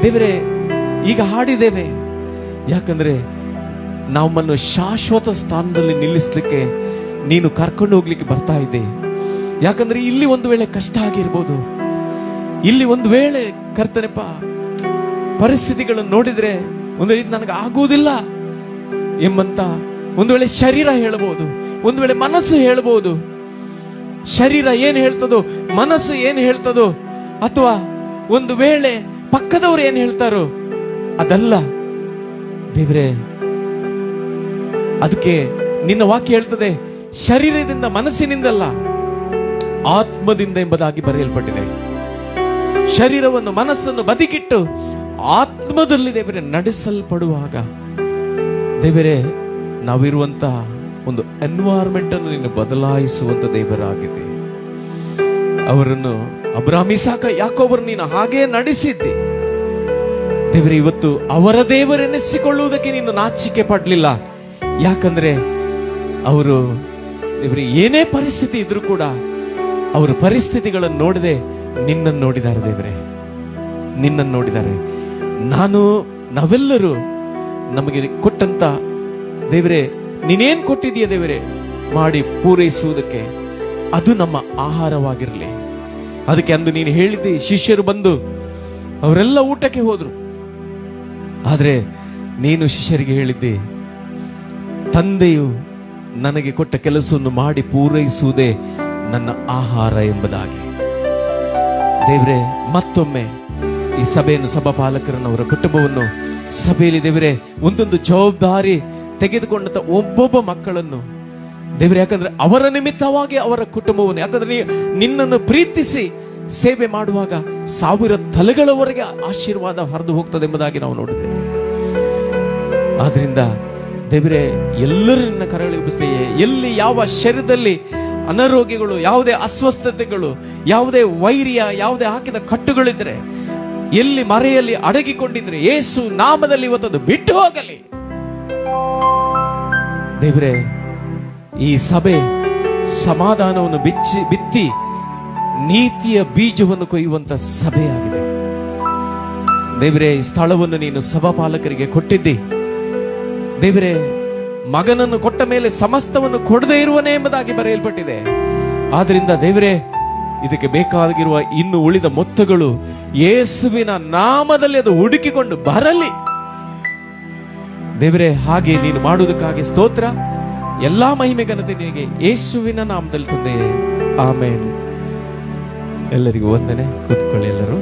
ದೇವರೇ ಈಗ ಹಾಡಿದ್ದೇವೆ, ಯಾಕಂದ್ರೆ ನಮ್ಮನ್ನು ಶಾಶ್ವತ ಸ್ಥಾನದಲ್ಲಿ ನಿಲ್ಲಿಸ್ಲಿಕ್ಕೆ ನೀನು ಕರ್ಕೊಂಡು ಹೋಗ್ಲಿಕ್ಕೆ ಬರ್ತಾ ಇದ್ದೆ. ಯಾಕಂದ್ರೆ ಇಲ್ಲಿ ಒಂದು ವೇಳೆ ಕಷ್ಟ ಆಗಿರ್ಬೋದು, ಇಲ್ಲಿ ಒಂದು ವೇಳೆ ಕರ್ತನೆಪ್ಪ ಪರಿಸ್ಥಿತಿಗಳನ್ನು ನೋಡಿದ್ರೆ ಒಂದು ವೇಳೆ ನನಗೆ ಆಗುವುದಿಲ್ಲ ಎಂಬಂತ ಒಂದು ವೇಳೆ ಶರೀರ ಹೇಳಬಹುದು, ಒಂದು ವೇಳೆ ಮನಸ್ಸು ಹೇಳಬಹುದು. ಶರೀರ ಏನ್ ಹೇಳ್ತದೋ, ಮನಸ್ಸು ಏನ್ ಹೇಳ್ತದೋ, ಅಥವಾ ಒಂದು ವೇಳೆ ಪಕ್ಕದವ್ರು ಏನ್ ಹೇಳ್ತಾರೋ ಅದಲ್ಲ ದೇವ್ರೆ. ಅದಕ್ಕೆ ನಿನ್ನ ವಾಕ್ಯ ಹೇಳ್ತದೆ, ಶರೀರದಿಂದ ಮನಸ್ಸಿನಿಂದಲ್ಲ ಆತ್ಮದಿಂದ ಎಂಬುದಾಗಿ ಬರೆಯಲ್ಪಟ್ಟಿದೆ. ಶರೀರವನ್ನು ಮನಸ್ಸನ್ನು ಬದಿಗಿಟ್ಟು ಆತ್ಮದಲ್ಲಿ ದೇವರೇ ನಡೆಸಲ್ಪಡುವಾಗ ದೇವರೇ ನಾವಿರುವಂತ ಒಂದು ಎನ್ವೈರನ್ಮೆಂಟ್ ಅನ್ನು ನೀನು ಬದಲಾಯಿಸುವಂತ ದೇವರಾಗಿದೆ. ಅವರನ್ನು ಅಬ್ರಹಾಮ, ಇಸಾಕ, ಯಾಕೋಬರು ನೀನು ಹಾಗೇ ನಡೆಸಿದ್ದೆ ದೇವರೇ. ಇವತ್ತು ಅವರ ದೇವರೆನ್ನಿಸಿಕೊಳ್ಳುವುದಕ್ಕೆ ನೀನು ನಾಚಿಕೆ ಪಡ್ಲಿಲ್ಲ. ಯಾಕಂದ್ರೆ ಅವರು ದೇವರೇ ಏನೇ ಪರಿಸ್ಥಿತಿ ಇದ್ರೂ ಕೂಡ ಅವರು ಪರಿಸ್ಥಿತಿಗಳನ್ನು ನೋಡದೆ ನಿನ್ನನ್ನು ನೋಡಿದ್ದಾರೆ ದೇವರೇ, ನಿನ್ನನ್ನು ನೋಡಿದ್ದಾರೆ. ನಾವೆಲ್ಲರೂ ನಮಗೆ ಕೊಟ್ಟಂತ ದೇವರೇ, ನೀನೇನ್ ಕೊಟ್ಟಿದೀಯ ದೇವರೇ ಮಾಡಿ ಪೂರೈಸುವುದಕ್ಕೆ ಅದು ನಮ್ಮ ಆಹಾರವಾಗಿರಲಿ. ಅದಕ್ಕೆ ಅಂದು ನೀನು ಹೇಳಿದ್ದಿ, ಶಿಷ್ಯರು ಬಂದು ಅವರೆಲ್ಲ ಊಟಕ್ಕೆ ಹೋದ್ರು, ಆದ್ರೆ ನೀನು ಶಿಷ್ಯರಿಗೆ ಹೇಳಿದ್ದಿ, ತಂದೆಯು ನನಗೆ ಕೊಟ್ಟ ಕೆಲಸವನ್ನು ಮಾಡಿ ಪೂರೈಸುವುದೇ ನನ್ನ ಆಹಾರ ಎಂಬುದಾಗಿ. ದೇವರೇ, ಮತ್ತೊಮ್ಮೆ ಈ ಸಭೆಯನ್ನು, ಸಭಾಪಾಲಕರನ್ನು, ಅವರ ಕುಟುಂಬವನ್ನು, ಸಭೆಯಲ್ಲಿ ದೇವರೇ ಒಂದೊಂದು ಜವಾಬ್ದಾರಿ ತೆಗೆದುಕೊಂಡಂತ ಒಬ್ಬೊಬ್ಬ ಮಕ್ಕಳನ್ನು ದೇವರೇ, ಯಾಕಂದ್ರೆ ಅವರ ನಿಮಿತ್ತವಾಗಿ ಅವರ ಕುಟುಂಬವನ್ನು, ಯಾಕಂದ್ರೆ ನಿನ್ನನ್ನು ಪ್ರೀತಿಸಿ ಸೇವೆ ಮಾಡುವಾಗ 1000 ತಲೆಗಳವರೆಗೆ ಆಶೀರ್ವಾದ ಹರಿದು ಹೋಗ್ತದೆ ಎಂಬುದಾಗಿ ನಾವು ನೋಡಿದ್ದೇವೆ. ಆದ್ರಿಂದ ದೇವರೇ, ಎಲ್ಲರೂ ನಿನ್ನ ಕರಗಳಿಗೆ ಒಪ್ಪಿಸ್ತೇವೆ. ಎಲ್ಲಿ ಯಾವ ಶರೀರದಲ್ಲಿ ಅನಾರೋಗ್ಯಗಳು, ಯಾವುದೇ ಅಸ್ವಸ್ಥತೆಗಳು, ಯಾವುದೇ ವೈರ್ಯ, ಯಾವುದೇ ಹಾಕಿದ ಕಟ್ಟುಗಳಿದ್ರೆ, ಎಲ್ಲಿ ಮರೆಯಲ್ಲಿ ಅಡಗಿಕೊಂಡಿದ್ರೆ ಯೇಸು ನಾಮದಲ್ಲಿ ಇವತ್ತದು ಬಿಟ್ಟು ಹೋಗಲಿ ದೇವರೇ. ಈ ಸಭೆ ಸಮಾಧಾನವನ್ನು ಬಿತ್ತಿ ನೀತಿಯ ಬೀಜವನ್ನು ಕೊಯ್ಯುವಂತ ಸಭೆಯಾಗಿದೆ ದೇವರೇ. ಈ ಸ್ಥಳವನ್ನು ನೀನು ಸಭಾಪಾಲಕರಿಗೆ ಕೊಟ್ಟಿದ್ದಿ ದೇವರೇ. ಮಗನನ್ನು ಕೊಟ್ಟ ಮೇಲೆ ಸಮಸ್ತವನ್ನು ಕೊಡದೇ ಇರುವನೇ ಎಂಬುದಾಗಿ ಬರೆಯಲ್ಪಟ್ಟಿದೆ. ಆದ್ರಿಂದ ದೇವರೇ, ಇದಕ್ಕೆ ಬೇಕಾಗಿರುವ ಇನ್ನು ಉಳಿದ ಮೊತ್ತಗಳು ಯೇಸುವಿನ ನಾಮದಲ್ಲಿ ಅದು ಹುಡುಕಿಕೊಂಡು ಬರಲಿ ದೇವರೇ. ಹಾಗೆ ನೀನು ಮಾಡುವುದಕ್ಕಾಗಿ ಸ್ತೋತ್ರ. ಎಲ್ಲಾ ಮಹಿಮೆ ಘನತೆ ನಿನಗೆ ಯೇಸುವಿನ ನಾಮದಲ್ಲಿ ತಂದೆ, ಆಮೇನ್. ಎಲ್ಲರಿಗೂ ವಂದನೆ. ಕೂತ್ಕೊಳ್ಳಿ ಎಲ್ಲರೂ.